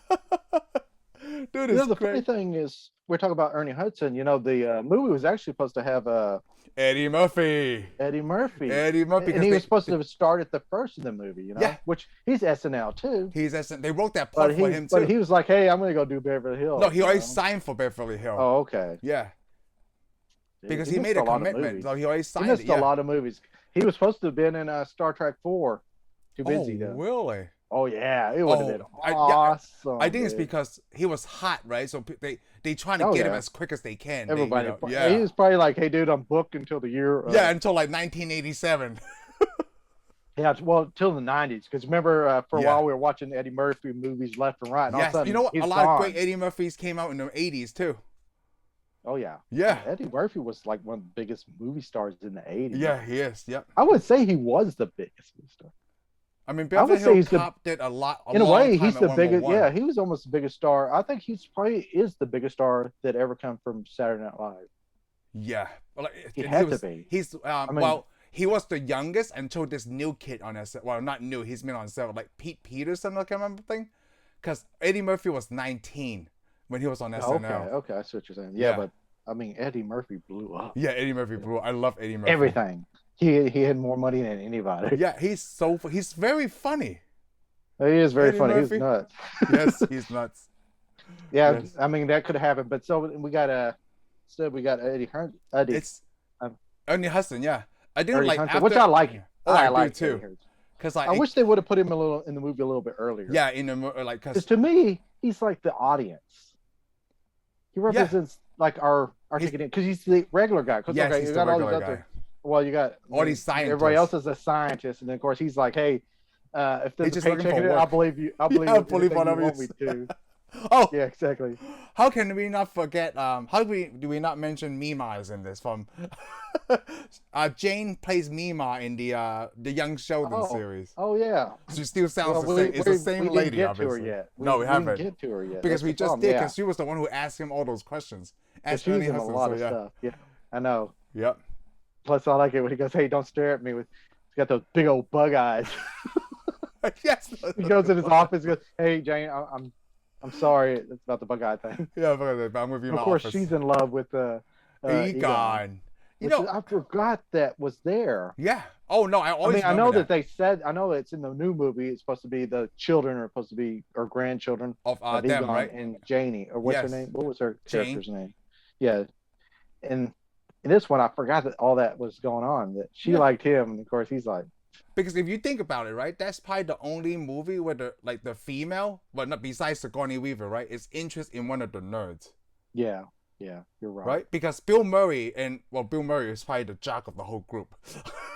[SPEAKER 1] Dude, it's
[SPEAKER 2] the
[SPEAKER 1] great.
[SPEAKER 2] funny thing is, we're talking about Ernie Hudson. The movie was actually supposed to have
[SPEAKER 1] Eddie Murphy.
[SPEAKER 2] And he was supposed to have started the first of the movie,
[SPEAKER 1] Yeah.
[SPEAKER 2] Which he's SNL too.
[SPEAKER 1] He's SNL. They wrote that part for him too.
[SPEAKER 2] But he was like, hey, I'm going to go do Beverly Hills.
[SPEAKER 1] No, he already signed for Beverly Hills.
[SPEAKER 2] Oh, okay.
[SPEAKER 1] Yeah.
[SPEAKER 2] Dude,
[SPEAKER 1] because he made a commitment. So he already signed
[SPEAKER 2] it. He missed a lot of movies. He was supposed to have been in Star Trek 4. Too busy though.
[SPEAKER 1] Really?
[SPEAKER 2] Oh yeah, it would have been awesome.
[SPEAKER 1] I think it's because he was hot, right? So they trying to get him as quick as they can.
[SPEAKER 2] Everybody, he was probably like, "Hey, dude, I'm booked until the year."
[SPEAKER 1] Until like 1987.
[SPEAKER 2] Yeah, well, till the 90s. Because remember, for a while we were watching Eddie Murphy movies left and right. And all of a sudden,
[SPEAKER 1] you know what? A lot of great Eddie Murphys came out in the 80s too.
[SPEAKER 2] Oh yeah.
[SPEAKER 1] Yeah.
[SPEAKER 2] Eddie Murphy was like one of the biggest movie stars in the 80s.
[SPEAKER 1] Yeah, he is. Yep.
[SPEAKER 2] I would say he was the biggest movie star.
[SPEAKER 1] I mean, Beverly Hills Cop did a lot.
[SPEAKER 2] In a way, he's the biggest. Yeah, he was almost the biggest star. I think he's probably is the biggest star that ever come from Saturday Night Live.
[SPEAKER 1] Yeah,
[SPEAKER 2] he had to be.
[SPEAKER 1] He's well, he was the youngest until this new kid on that set. Well, not new. He's been on set like Pete Peterson. I can't remember thing, because Eddie Murphy was 19 when he was on SNL.
[SPEAKER 2] Okay, I see what you're saying. Yeah, but I mean, Eddie Murphy blew up.
[SPEAKER 1] Yeah, Eddie Murphy blew up. I love Eddie Murphy.
[SPEAKER 2] Everything. He had more money than anybody.
[SPEAKER 1] Yeah, he's very funny.
[SPEAKER 2] He is very
[SPEAKER 1] Eddie
[SPEAKER 2] funny.
[SPEAKER 1] Murphy?
[SPEAKER 2] He's nuts.
[SPEAKER 1] Yes, he's nuts.
[SPEAKER 2] Yeah,
[SPEAKER 1] yes.
[SPEAKER 2] I mean that could happen. But so we got Eddie.
[SPEAKER 1] It's Ernie Hudson. Yeah, I didn't
[SPEAKER 2] Ernie
[SPEAKER 1] like
[SPEAKER 2] Hudson,
[SPEAKER 1] after,
[SPEAKER 2] which I like.
[SPEAKER 1] I like too. Because
[SPEAKER 2] I wish they would have put him in the movie a little bit earlier.
[SPEAKER 1] Yeah, in the like
[SPEAKER 2] because to me he's like the audience. He represents like our ticket because he's the regular guy.
[SPEAKER 1] Yes, okay, he's the regular guy.
[SPEAKER 2] Well, you got
[SPEAKER 1] all these scientists.
[SPEAKER 2] Everybody else is a scientist, and then of course he's like, "Hey, if there's a paycheck in it, I'll believe you. I'll believe whatever you want me to."
[SPEAKER 1] Oh,
[SPEAKER 2] yeah, exactly.
[SPEAKER 1] How can we not forget? How do we not mention Mima is in this? From Jane plays Mima in the Young Sheldon series.
[SPEAKER 2] Oh yeah.
[SPEAKER 1] She still sounds the same. It's the same lady.
[SPEAKER 2] Get to her yet.
[SPEAKER 1] No, we haven't.
[SPEAKER 2] Didn't get to her yet.
[SPEAKER 1] Because we just did. Because she was the one who asked him all those questions.
[SPEAKER 2] She's in a lot of stuff. Yeah, I know.
[SPEAKER 1] Yep.
[SPEAKER 2] Plus, I like it when he goes, "Hey, don't stare at me." He's got those big old bug eyes.
[SPEAKER 1] Yes.
[SPEAKER 2] He goes in his office. And goes, "Hey, Jane, I'm sorry. It's about the bug eye thing."
[SPEAKER 1] Yeah, but I'm with you.
[SPEAKER 2] Of course, she's in love with
[SPEAKER 1] Egon.
[SPEAKER 2] I forgot that was there.
[SPEAKER 1] Yeah. Oh no, I
[SPEAKER 2] know that they said. I know it's in the new movie. It's supposed to be the children are supposed to be or grandchildren
[SPEAKER 1] of
[SPEAKER 2] them,
[SPEAKER 1] Egon
[SPEAKER 2] right? And Janie, or what's her name? What was her character's name? Yeah, and in this one, I forgot that all that was going on. That she liked him, and of course, he's like.
[SPEAKER 1] Because if you think about it, right, that's probably the only movie where the female, but not besides Sigourney Weaver, right, is interest in one of the nerds.
[SPEAKER 2] Yeah, you're right.
[SPEAKER 1] Right, because Bill Murray is probably the jock of the whole group.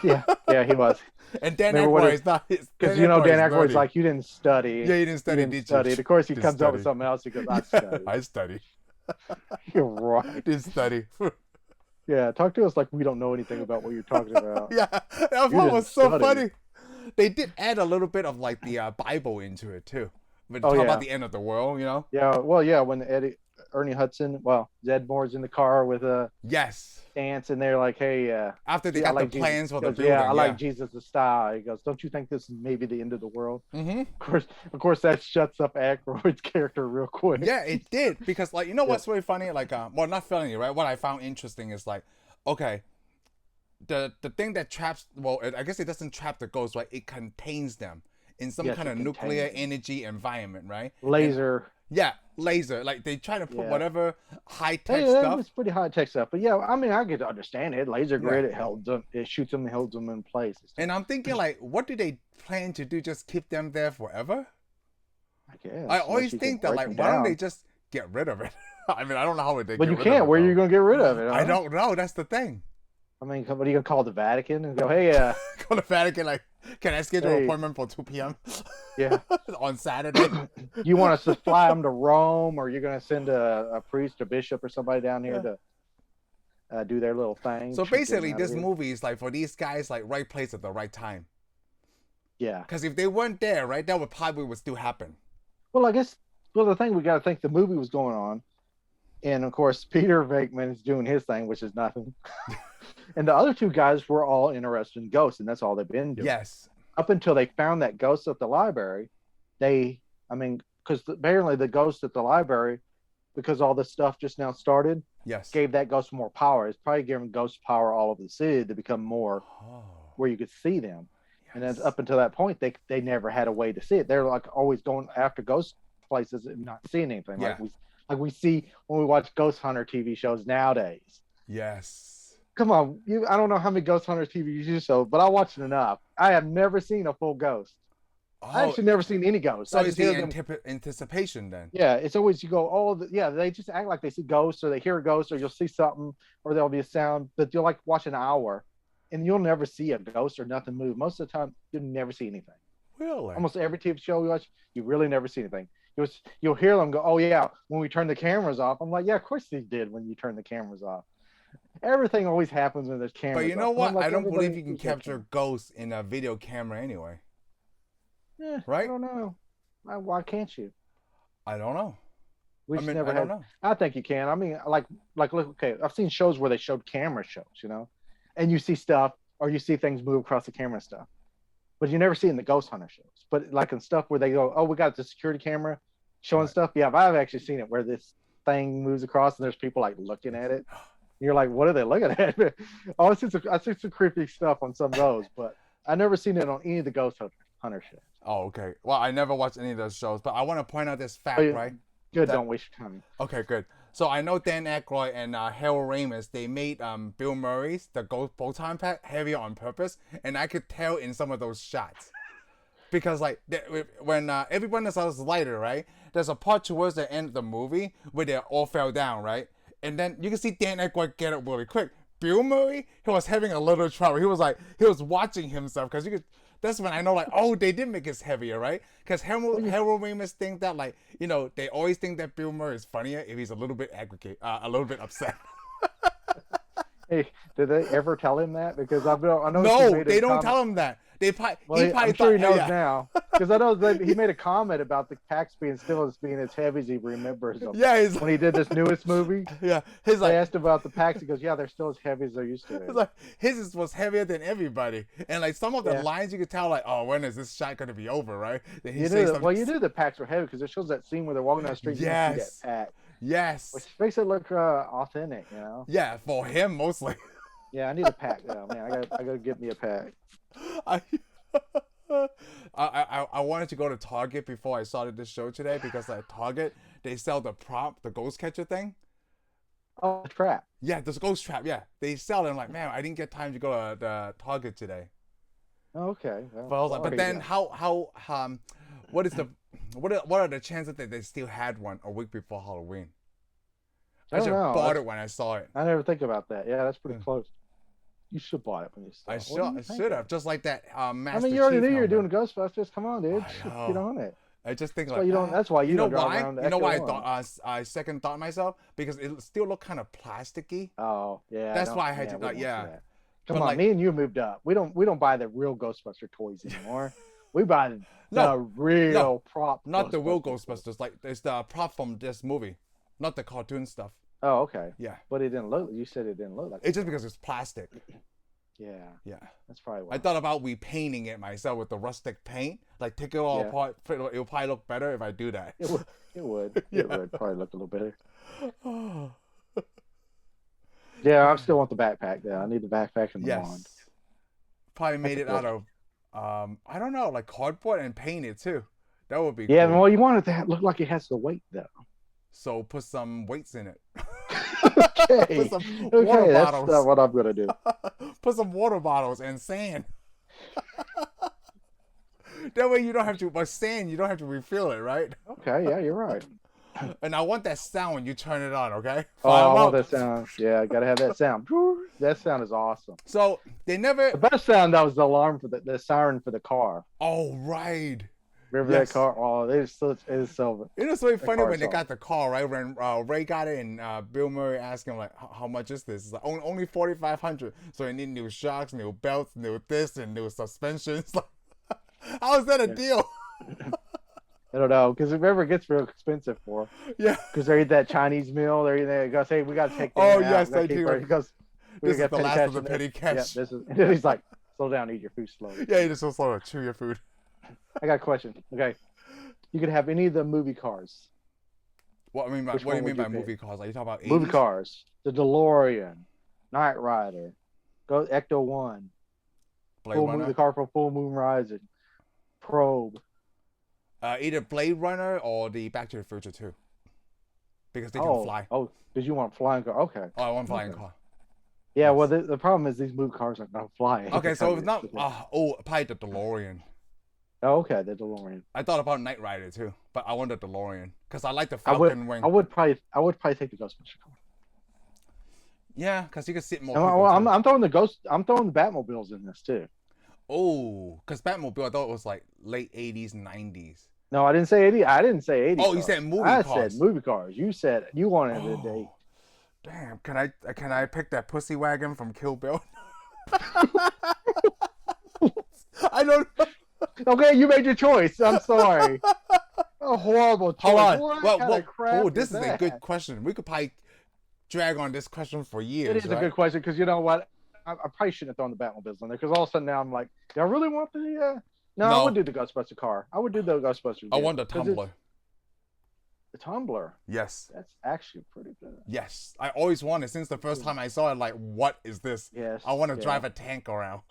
[SPEAKER 2] yeah, he was.
[SPEAKER 1] And Dan Aykroyd is not his.
[SPEAKER 2] Because Dan Aykroyd's like, you didn't study.
[SPEAKER 1] Yeah, you didn't study.
[SPEAKER 2] Did you? Of course, he comes up with something else. He goes, I studied.
[SPEAKER 1] I studied.
[SPEAKER 2] You're right.
[SPEAKER 1] Didn't study.
[SPEAKER 2] Yeah, talk to us like we don't know anything about what you're talking about.
[SPEAKER 1] Yeah, that one was so funny. They did add a little bit of like the Bible into it too. But
[SPEAKER 2] Oh
[SPEAKER 1] talk
[SPEAKER 2] yeah,
[SPEAKER 1] about the end of the world, you know?
[SPEAKER 2] yeah. Well, yeah. When Ernie Hudson, well, Zed Moore's in the car with
[SPEAKER 1] Yes.
[SPEAKER 2] Stantz, and they're like, "Hey,
[SPEAKER 1] After they
[SPEAKER 2] I
[SPEAKER 1] got the
[SPEAKER 2] like Jesus."
[SPEAKER 1] plans for
[SPEAKER 2] He
[SPEAKER 1] the
[SPEAKER 2] goes, "Yeah, I
[SPEAKER 1] building,
[SPEAKER 2] like
[SPEAKER 1] yeah.
[SPEAKER 2] Jesus' style." He goes, "Don't you think this is maybe the end of the world?"
[SPEAKER 1] Mm-hmm.
[SPEAKER 2] Of course, that shuts up Aykroyd's character real quick.
[SPEAKER 1] Yeah, it did because like you know
[SPEAKER 2] Yeah.
[SPEAKER 1] what's really funny? Like well not funny, right? What I found interesting is like, okay, the thing that traps I guess it doesn't trap the ghosts, right? It contains them in some
[SPEAKER 2] Yes,
[SPEAKER 1] kind
[SPEAKER 2] it
[SPEAKER 1] of nuclear
[SPEAKER 2] contains them.
[SPEAKER 1] energy environment, right? And
[SPEAKER 2] Laser.
[SPEAKER 1] yeah, laser. Like they try to put
[SPEAKER 2] Yeah.
[SPEAKER 1] whatever high
[SPEAKER 2] Hey,
[SPEAKER 1] tech
[SPEAKER 2] that
[SPEAKER 1] stuff.
[SPEAKER 2] was pretty high tech stuff, but yeah, I mean, I get to understand it. Laser
[SPEAKER 1] Yeah.
[SPEAKER 2] grid, it holds them, it shoots them, it holds them in place and stuff.
[SPEAKER 1] And I'm thinking like, what do they plan to do? Just keep them there forever?
[SPEAKER 2] I guess
[SPEAKER 1] I
[SPEAKER 2] unless
[SPEAKER 1] always
[SPEAKER 2] you can
[SPEAKER 1] think that
[SPEAKER 2] break
[SPEAKER 1] like,
[SPEAKER 2] them
[SPEAKER 1] why don't they
[SPEAKER 2] down,
[SPEAKER 1] just get rid of it? I mean, I don't know how they
[SPEAKER 2] but
[SPEAKER 1] get
[SPEAKER 2] you
[SPEAKER 1] rid of
[SPEAKER 2] can't.
[SPEAKER 1] it
[SPEAKER 2] Where are you
[SPEAKER 1] though.
[SPEAKER 2] gonna get rid of it?
[SPEAKER 1] I
[SPEAKER 2] Huh?
[SPEAKER 1] don't know. That's the thing.
[SPEAKER 2] I mean, what are you gonna call the Vatican and go, hey,
[SPEAKER 1] Go to Vatican, like, can I schedule an
[SPEAKER 2] hey,
[SPEAKER 1] appointment for 2 p.m.
[SPEAKER 2] yeah,
[SPEAKER 1] on Saturday?
[SPEAKER 2] you want us to fly them to Rome, or you're gonna send a priest, a bishop, or somebody down here
[SPEAKER 1] Yeah.
[SPEAKER 2] to do their little thing?
[SPEAKER 1] So
[SPEAKER 2] Get them
[SPEAKER 1] basically,
[SPEAKER 2] out of
[SPEAKER 1] this
[SPEAKER 2] here.
[SPEAKER 1] movie is like for these guys, like right place at the right time.
[SPEAKER 2] Yeah.
[SPEAKER 1] Because if they weren't there, right, that would probably would still happen.
[SPEAKER 2] Well, I guess. Well, the thing we got to think the movie was going on, and of course Peter Venkman is doing his thing, which is nothing. And the other two guys were all interested in ghosts, and that's all they've been doing.
[SPEAKER 1] Yes.
[SPEAKER 2] Up until they found that ghost at the library, because apparently the ghost at the library, because all this stuff just now started,
[SPEAKER 1] Yes.
[SPEAKER 2] gave that ghost more power. It's probably giving ghosts power all over the city to become more
[SPEAKER 1] Oh.
[SPEAKER 2] where you could see them.
[SPEAKER 1] Yes.
[SPEAKER 2] And then up until that point, they never had a way to see it. They're like always going after ghost places and not seeing anything.
[SPEAKER 1] Yeah.
[SPEAKER 2] Like we see when we watch ghost hunter TV shows nowadays.
[SPEAKER 1] Yes.
[SPEAKER 2] Come on, I don't know how many ghost hunter TV shows, but I watched enough. I have never seen a full ghost. I
[SPEAKER 1] Oh,
[SPEAKER 2] actually never seen any ghosts.
[SPEAKER 1] so
[SPEAKER 2] I
[SPEAKER 1] it's
[SPEAKER 2] just hear
[SPEAKER 1] the
[SPEAKER 2] them.
[SPEAKER 1] anticipation then.
[SPEAKER 2] Yeah, it's always you go, they just act like they see ghosts or they hear a ghost or you'll see something or there'll be a sound, but you'll like watch an hour and you'll never see a ghost or nothing move. Most of the time, you'll never see anything.
[SPEAKER 1] Really?
[SPEAKER 2] Almost every TV show we watch, you really never see anything. You'll hear them go, oh yeah, when we turn the cameras off. I'm like, yeah, of course they did when you turn the cameras off. Everything always happens when there's cameras.
[SPEAKER 1] But you know
[SPEAKER 2] off.
[SPEAKER 1] what?
[SPEAKER 2] Like,
[SPEAKER 1] I don't believe you
[SPEAKER 2] everybody
[SPEAKER 1] can
[SPEAKER 2] uses that
[SPEAKER 1] capture
[SPEAKER 2] camera.
[SPEAKER 1] ghosts in a video camera anyway.
[SPEAKER 2] Yeah,
[SPEAKER 1] Right?
[SPEAKER 2] I don't know. Why can't you?
[SPEAKER 1] I don't know.
[SPEAKER 2] We
[SPEAKER 1] I
[SPEAKER 2] just
[SPEAKER 1] mean,
[SPEAKER 2] never
[SPEAKER 1] I don't
[SPEAKER 2] had.
[SPEAKER 1] know.
[SPEAKER 2] I think you can. I mean, like, look, okay. I've seen shows where they showed camera shows, and you see stuff or you see things move across the camera and stuff, but you never see it in the ghost hunter shows. But like in stuff where they go, oh, we got the security camera showing
[SPEAKER 1] Right.
[SPEAKER 2] stuff. Yeah, I've actually seen it where this thing moves across and there's people like looking at it. You're like, what are they looking at? I see some creepy stuff on some of those, but I never seen it on any of the ghost hunter shows.
[SPEAKER 1] Oh, okay. Well, I never watched any of those shows, but I want to point out this fact,
[SPEAKER 2] Oh, yeah.
[SPEAKER 1] right?
[SPEAKER 2] Good,
[SPEAKER 1] That-
[SPEAKER 2] don't waste your time.
[SPEAKER 1] Okay, good. So I know Dan Aykroyd and Harold Ramis, they made Bill Murray's the Ghost Botan pack heavier on purpose, and I could tell in some of those shots. Because like when everyone is lighter, right? There's a part towards the end of the movie where they all fell down, right? And then you can see Dan Aykroyd get up really quick. Bill Murray, he was having a little trouble. He was watching himself because you could. That's when I know, like, oh, they did make it heavier, right? Because Harold Ramis think that, like, they always think that Bill Murray is funnier if he's a little bit a little bit upset.
[SPEAKER 2] Hey, did they ever tell him that? Because I know
[SPEAKER 1] No, they don't tell him that. He probably
[SPEAKER 2] I'm sure he knows
[SPEAKER 1] yeah.
[SPEAKER 2] now because I know that he made a comment about the packs being as heavy as he remembers them.
[SPEAKER 1] Yeah, he's
[SPEAKER 2] When he did this newest movie,
[SPEAKER 1] yeah. He's
[SPEAKER 2] I
[SPEAKER 1] like,
[SPEAKER 2] asked about the packs. He goes, "Yeah, they're still as heavy as they used to be."
[SPEAKER 1] it's like his was heavier than everybody, and like some of the
[SPEAKER 2] Yeah.
[SPEAKER 1] lines you could tell, like, oh, when is this shot gonna be over, right? Then he
[SPEAKER 2] You
[SPEAKER 1] says
[SPEAKER 2] knew
[SPEAKER 1] something.
[SPEAKER 2] you knew the packs were heavy because it shows that scene where they're walking down the street. And you
[SPEAKER 1] Yes.
[SPEAKER 2] see that pack,
[SPEAKER 1] Yes.
[SPEAKER 2] which makes it look authentic.
[SPEAKER 1] Yeah, for him mostly.
[SPEAKER 2] Yeah, I need a pack though, man. I gotta get me a pack.
[SPEAKER 1] I, I wanted to go to Target before I started this show today because at Target they sell the prop, the ghost catcher thing.
[SPEAKER 2] Oh, trap.
[SPEAKER 1] Yeah, this ghost trap. Yeah, they sell it. I'm like, man, I didn't get time to go to the Target today.
[SPEAKER 2] Oh, okay. Well,
[SPEAKER 1] But I was like, but
[SPEAKER 2] sorry,
[SPEAKER 1] then
[SPEAKER 2] yeah.
[SPEAKER 1] what are the chances that they still had one a week before Halloween? I
[SPEAKER 2] don't
[SPEAKER 1] should
[SPEAKER 2] know.
[SPEAKER 1] have bought it when I saw it.
[SPEAKER 2] I never think about that. Yeah, that's pretty close. You should have bought it when you saw
[SPEAKER 1] I
[SPEAKER 2] it.
[SPEAKER 1] should have, just like that Master
[SPEAKER 2] I mean, you already
[SPEAKER 1] Chief
[SPEAKER 2] knew you were doing
[SPEAKER 1] helmet.
[SPEAKER 2] Ghostbusters. Come on, dude.
[SPEAKER 1] I know.
[SPEAKER 2] Get on it.
[SPEAKER 1] I just think
[SPEAKER 2] That's
[SPEAKER 1] like
[SPEAKER 2] why you don't. That's why you
[SPEAKER 1] know
[SPEAKER 2] don't drive
[SPEAKER 1] why?
[SPEAKER 2] around the
[SPEAKER 1] You know why I
[SPEAKER 2] Echo One.
[SPEAKER 1] thought I second thought myself because it still looked kind of plasticky.
[SPEAKER 2] Oh yeah.
[SPEAKER 1] That's why I had to
[SPEAKER 2] we won't do
[SPEAKER 1] yeah.
[SPEAKER 2] that. Come
[SPEAKER 1] But,
[SPEAKER 2] on,
[SPEAKER 1] like-
[SPEAKER 2] me and you moved up. We don't buy the real Ghostbuster toys anymore. we buy
[SPEAKER 1] No,
[SPEAKER 2] the real
[SPEAKER 1] no,
[SPEAKER 2] prop.
[SPEAKER 1] not the real
[SPEAKER 2] Ghostbusters.
[SPEAKER 1] Ghostbusters. Like it's the prop from this movie, not the cartoon stuff.
[SPEAKER 2] Oh, okay.
[SPEAKER 1] Yeah,
[SPEAKER 2] But it didn't look. You said it didn't look like.
[SPEAKER 1] it's just because it's plastic.
[SPEAKER 2] Yeah.
[SPEAKER 1] Yeah.
[SPEAKER 2] That's probably why.
[SPEAKER 1] I thought about repainting it myself with the rustic paint. Like take it all apart. It'll probably look better if I do that.
[SPEAKER 2] It would. It would.
[SPEAKER 1] Yeah.
[SPEAKER 2] It would probably look a little better. Yeah, I still want the backpack there. I need the backpack and the wand.
[SPEAKER 1] Yes. Probably made it out of, I don't know, like cardboard and painted too. That would be
[SPEAKER 2] Yeah,
[SPEAKER 1] cool.
[SPEAKER 2] well, you want it to look like it has the weight though.
[SPEAKER 1] So put some weights in it.
[SPEAKER 2] Okay.
[SPEAKER 1] Put some
[SPEAKER 2] Okay,
[SPEAKER 1] water
[SPEAKER 2] that's
[SPEAKER 1] bottles.
[SPEAKER 2] not what I'm gonna do.
[SPEAKER 1] Put some water bottles and sand. That way you don't have to, but sand, you don't have to refill it, right?
[SPEAKER 2] Okay, yeah, you're right.
[SPEAKER 1] And I want that sound when you turn it on, okay?
[SPEAKER 2] Oh, I want that sound. Yeah, gotta have that sound. That sound is awesome.
[SPEAKER 1] So they never.
[SPEAKER 2] The best sound that was the alarm for the siren for the car.
[SPEAKER 1] Oh, right.
[SPEAKER 2] Remember that car? Oh, it is so.
[SPEAKER 1] It was really funny
[SPEAKER 2] car
[SPEAKER 1] when they
[SPEAKER 2] song.
[SPEAKER 1] got the car, right? When Ray got it and Bill Murray asked him, like, how much is this? It's like, only $4,500. So they need new shocks, new belts, new this, and new suspensions. Like, how is that a deal?
[SPEAKER 2] I don't know, because remember it gets real expensive for.
[SPEAKER 1] Yeah.
[SPEAKER 2] Because they eat that Chinese meal. They go say we got to take.
[SPEAKER 1] Oh,
[SPEAKER 2] out.
[SPEAKER 1] yes,
[SPEAKER 2] We gotta
[SPEAKER 1] they
[SPEAKER 2] keep
[SPEAKER 1] do.
[SPEAKER 2] her." He goes, "We
[SPEAKER 1] This is
[SPEAKER 2] got
[SPEAKER 1] the
[SPEAKER 2] petty
[SPEAKER 1] last
[SPEAKER 2] cash
[SPEAKER 1] of the
[SPEAKER 2] in
[SPEAKER 1] petty
[SPEAKER 2] there."
[SPEAKER 1] cash.
[SPEAKER 2] Yeah, this is. And he's like, "Slow down, eat your food slowly."
[SPEAKER 1] Yeah, you just so slow to chew your food.
[SPEAKER 2] I got a question. Okay, you could have any of the movie cars.
[SPEAKER 1] What do you
[SPEAKER 2] Which
[SPEAKER 1] mean
[SPEAKER 2] one would
[SPEAKER 1] by
[SPEAKER 2] you pick?
[SPEAKER 1] movie cars? Are you talking about 80s?
[SPEAKER 2] Movie cars, the DeLorean, Knight Rider, Go Ecto One,
[SPEAKER 1] Blade Runner?
[SPEAKER 2] the car from Full Moon Rising, Probe.
[SPEAKER 1] Either Blade Runner or the Back to the Future 2. Because they can fly.
[SPEAKER 2] Oh, did you want a flying car? Okay.
[SPEAKER 1] Oh, I want flying car.
[SPEAKER 2] Yeah,
[SPEAKER 1] Yes.
[SPEAKER 2] well, the problem is these movie cars are not flying.
[SPEAKER 1] Okay, so it's not. Probably the DeLorean.
[SPEAKER 2] Oh, okay, the DeLorean.
[SPEAKER 1] I thought about Knight Rider too, but I want the DeLorean because I like the
[SPEAKER 2] I would,
[SPEAKER 1] Falcon wing.
[SPEAKER 2] I would probably take the Ghostbusters car.
[SPEAKER 1] Yeah, because you can sit more.
[SPEAKER 2] No,
[SPEAKER 1] people,
[SPEAKER 2] well,
[SPEAKER 1] too.
[SPEAKER 2] I'm throwing the Batmobiles in this too.
[SPEAKER 1] Oh, because Batmobile, I thought it was like late 80s, 90s.
[SPEAKER 2] No, I didn't say 80. I didn't say 80.
[SPEAKER 1] Oh, you said movie
[SPEAKER 2] I
[SPEAKER 1] cars.
[SPEAKER 2] said movie cars. You said you wanted a date.
[SPEAKER 1] Damn, can I pick that pussy wagon from Kill Bill? I don't know.
[SPEAKER 2] Okay, you made your choice. I'm sorry. A horrible choice.
[SPEAKER 1] Hold on.
[SPEAKER 2] What kind of crap
[SPEAKER 1] Oh, this is a
[SPEAKER 2] that?
[SPEAKER 1] good question. We could probably drag on this question for years.
[SPEAKER 2] It is
[SPEAKER 1] right?
[SPEAKER 2] a good question because you know what? I probably shouldn't have thrown the Batmobiles on there because all of a sudden now I'm like, do I really want the? No, I would do the Ghostbuster car. I would do the Ghostbusters.
[SPEAKER 1] I want the Tumbler.
[SPEAKER 2] The Tumbler.
[SPEAKER 1] Yes.
[SPEAKER 2] That's actually pretty good.
[SPEAKER 1] Yes. I always wanted since the first time I saw it. Like, what is this?
[SPEAKER 2] Yes.
[SPEAKER 1] I want to drive a tank around.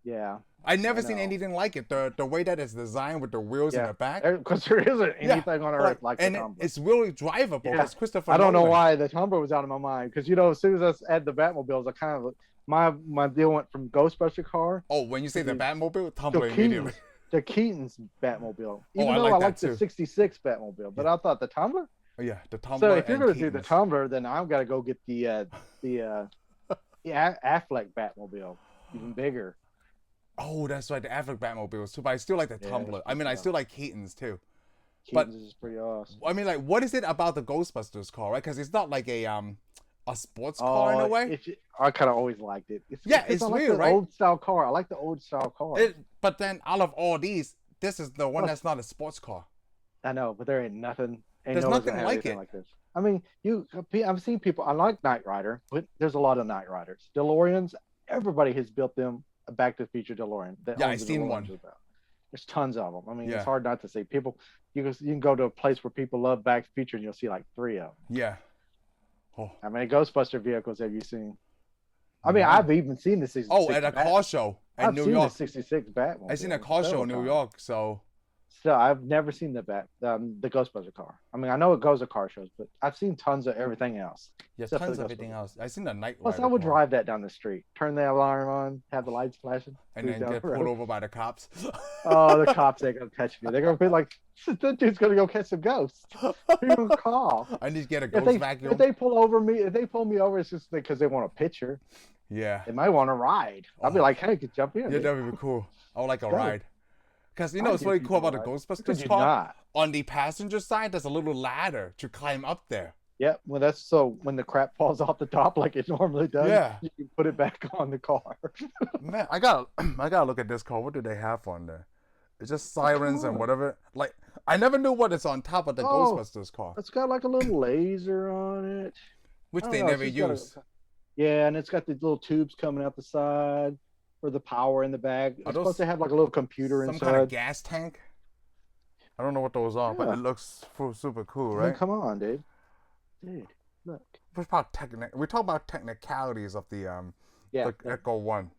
[SPEAKER 2] Yeah.
[SPEAKER 1] I've never seen anything like it. The way that it's designed with the wheels in the back.
[SPEAKER 2] Because there isn't anything on Earth like the
[SPEAKER 1] and
[SPEAKER 2] Tumbler.
[SPEAKER 1] it's really drivable.
[SPEAKER 2] Yeah.
[SPEAKER 1] It's Christopher
[SPEAKER 2] I don't know
[SPEAKER 1] Nolan.
[SPEAKER 2] why the Tumbler was out of my mind because as soon as I add the Batmobiles, I kind of my deal went from Ghostbuster car.
[SPEAKER 1] Oh, when you say the Batmobile, Tumbler
[SPEAKER 2] to
[SPEAKER 1] immediately.
[SPEAKER 2] The Keaton's Batmobile. Even
[SPEAKER 1] I
[SPEAKER 2] though
[SPEAKER 1] like
[SPEAKER 2] I
[SPEAKER 1] that
[SPEAKER 2] like the
[SPEAKER 1] too.
[SPEAKER 2] 66 Batmobile, but I thought the Tumbler.
[SPEAKER 1] Oh, yeah, the Tumbler.
[SPEAKER 2] So if you're
[SPEAKER 1] and
[SPEAKER 2] going to do the
[SPEAKER 1] Keaton's.
[SPEAKER 2] Tumbler, then I've got to go get the Affleck Batmobile, even bigger.
[SPEAKER 1] Oh, that's right, the Affleck Batmobiles too. But I still like the Tumbler. I mean, I still like Keaton's too.
[SPEAKER 2] Keaton's is pretty awesome.
[SPEAKER 1] I mean, like, what is it about the Ghostbusters car, right? Because it's not like a sports car in a way.
[SPEAKER 2] I kind of always liked it. It's
[SPEAKER 1] It's
[SPEAKER 2] I like
[SPEAKER 1] weird,
[SPEAKER 2] the
[SPEAKER 1] right?
[SPEAKER 2] Old style car. I like the old style car.
[SPEAKER 1] But then out of all these, this is the one that's not a sports car.
[SPEAKER 2] I know, but there ain't nothing.
[SPEAKER 1] There's nothing like it.
[SPEAKER 2] Like this. I mean, I've seen people. I like Knight Rider, but there's a lot of Knight Riders. DeLoreans. Everybody has built them a Back to the Future DeLorean.
[SPEAKER 1] I've seen one.
[SPEAKER 2] There's tons of them. I mean,
[SPEAKER 1] Yeah.
[SPEAKER 2] it's hard not to see people. You can go to a place where people love Back to the Future, and you'll see like 3 of them.
[SPEAKER 1] Yeah. Oh.
[SPEAKER 2] How many Ghostbuster vehicles have you seen? I mean, I've even seen the 66.
[SPEAKER 1] Oh, at a car show in New York.
[SPEAKER 2] The 66 Batmobile.
[SPEAKER 1] I've seen a car show in New York, so.
[SPEAKER 2] So I've never seen the Ghostbuster car. I mean, I know it goes to car shows, but I've seen tons of everything else.
[SPEAKER 1] Yeah,
[SPEAKER 2] except for
[SPEAKER 1] tons
[SPEAKER 2] the
[SPEAKER 1] of everything
[SPEAKER 2] Ghostbusters.
[SPEAKER 1] else. I've seen the Knight Rider.
[SPEAKER 2] Plus, I would
[SPEAKER 1] car.
[SPEAKER 2] drive that down the street, turn the alarm on, have the lights flashing,
[SPEAKER 1] And
[SPEAKER 2] cruise
[SPEAKER 1] then
[SPEAKER 2] down
[SPEAKER 1] get
[SPEAKER 2] the
[SPEAKER 1] pulled
[SPEAKER 2] road.
[SPEAKER 1] over by the cops.
[SPEAKER 2] Oh, the cops ain't gonna catch me. They're gonna be like, "That dude's gonna go catch some ghosts." Who you gonna call?
[SPEAKER 1] I need to get a
[SPEAKER 2] If
[SPEAKER 1] ghost vacuum.
[SPEAKER 2] if they pull me over, it's just because they want a picture.
[SPEAKER 1] Yeah.
[SPEAKER 2] They might want to ride. I'll be like, "Hey, could jump in?"
[SPEAKER 1] Yeah, that would be cool. I would like a
[SPEAKER 2] Go.
[SPEAKER 1] ride. Because, you know, what's really cool about the
[SPEAKER 2] Could
[SPEAKER 1] Ghostbusters
[SPEAKER 2] you
[SPEAKER 1] car?
[SPEAKER 2] not?
[SPEAKER 1] On the passenger side, there's a little ladder to climb up there.
[SPEAKER 2] Yeah, well, that's so when the crap falls off the top like it normally does,
[SPEAKER 1] Yeah.
[SPEAKER 2] you can put it back on the car.
[SPEAKER 1] Man, I gotta look at this car. What do they have on there? It's just sirens and whatever. Like, I never knew what is on top of the Ghostbusters car.
[SPEAKER 2] It's got like a little laser on it.
[SPEAKER 1] Which they never use.
[SPEAKER 2] Yeah, and it's got these little tubes coming out the side for the power in the back. It's supposed to have like a little computer inside. Some kind of
[SPEAKER 1] gas tank? I don't know what those are, but it looks super cool, right?
[SPEAKER 2] Come on, dude. Dude, look.
[SPEAKER 1] We talk about technicalities of the Echo 1.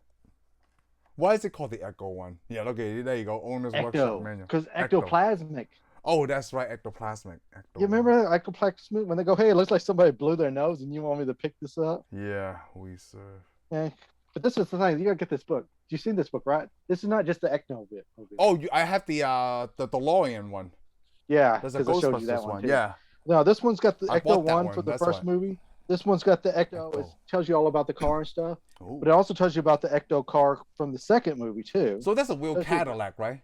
[SPEAKER 1] Why is it called the Echo 1? Yeah, okay, there you go. Owner's Workshop menu.
[SPEAKER 2] Because ectoplasmic.
[SPEAKER 1] Oh, that's right, ectoplasmic.
[SPEAKER 2] You remember ectoplasmic when they go, hey, it looks like somebody blew their nose and you want me to pick this up?
[SPEAKER 1] Yeah, we serve.
[SPEAKER 2] Yeah. But this is the thing, you gotta get this book. You've seen this book, right? This is not just the Ecto bit.
[SPEAKER 1] Oh, I have the DeLorean one.
[SPEAKER 2] Yeah,
[SPEAKER 1] there's a Ghostbusters one. Yeah.
[SPEAKER 2] No, this one's got the Ecto one for the first movie. This one's got the Ecto. It tells you all about the car and stuff. Ooh. But it also tells you about the Ecto car from the second movie too.
[SPEAKER 1] So that's a real Cadillac, right?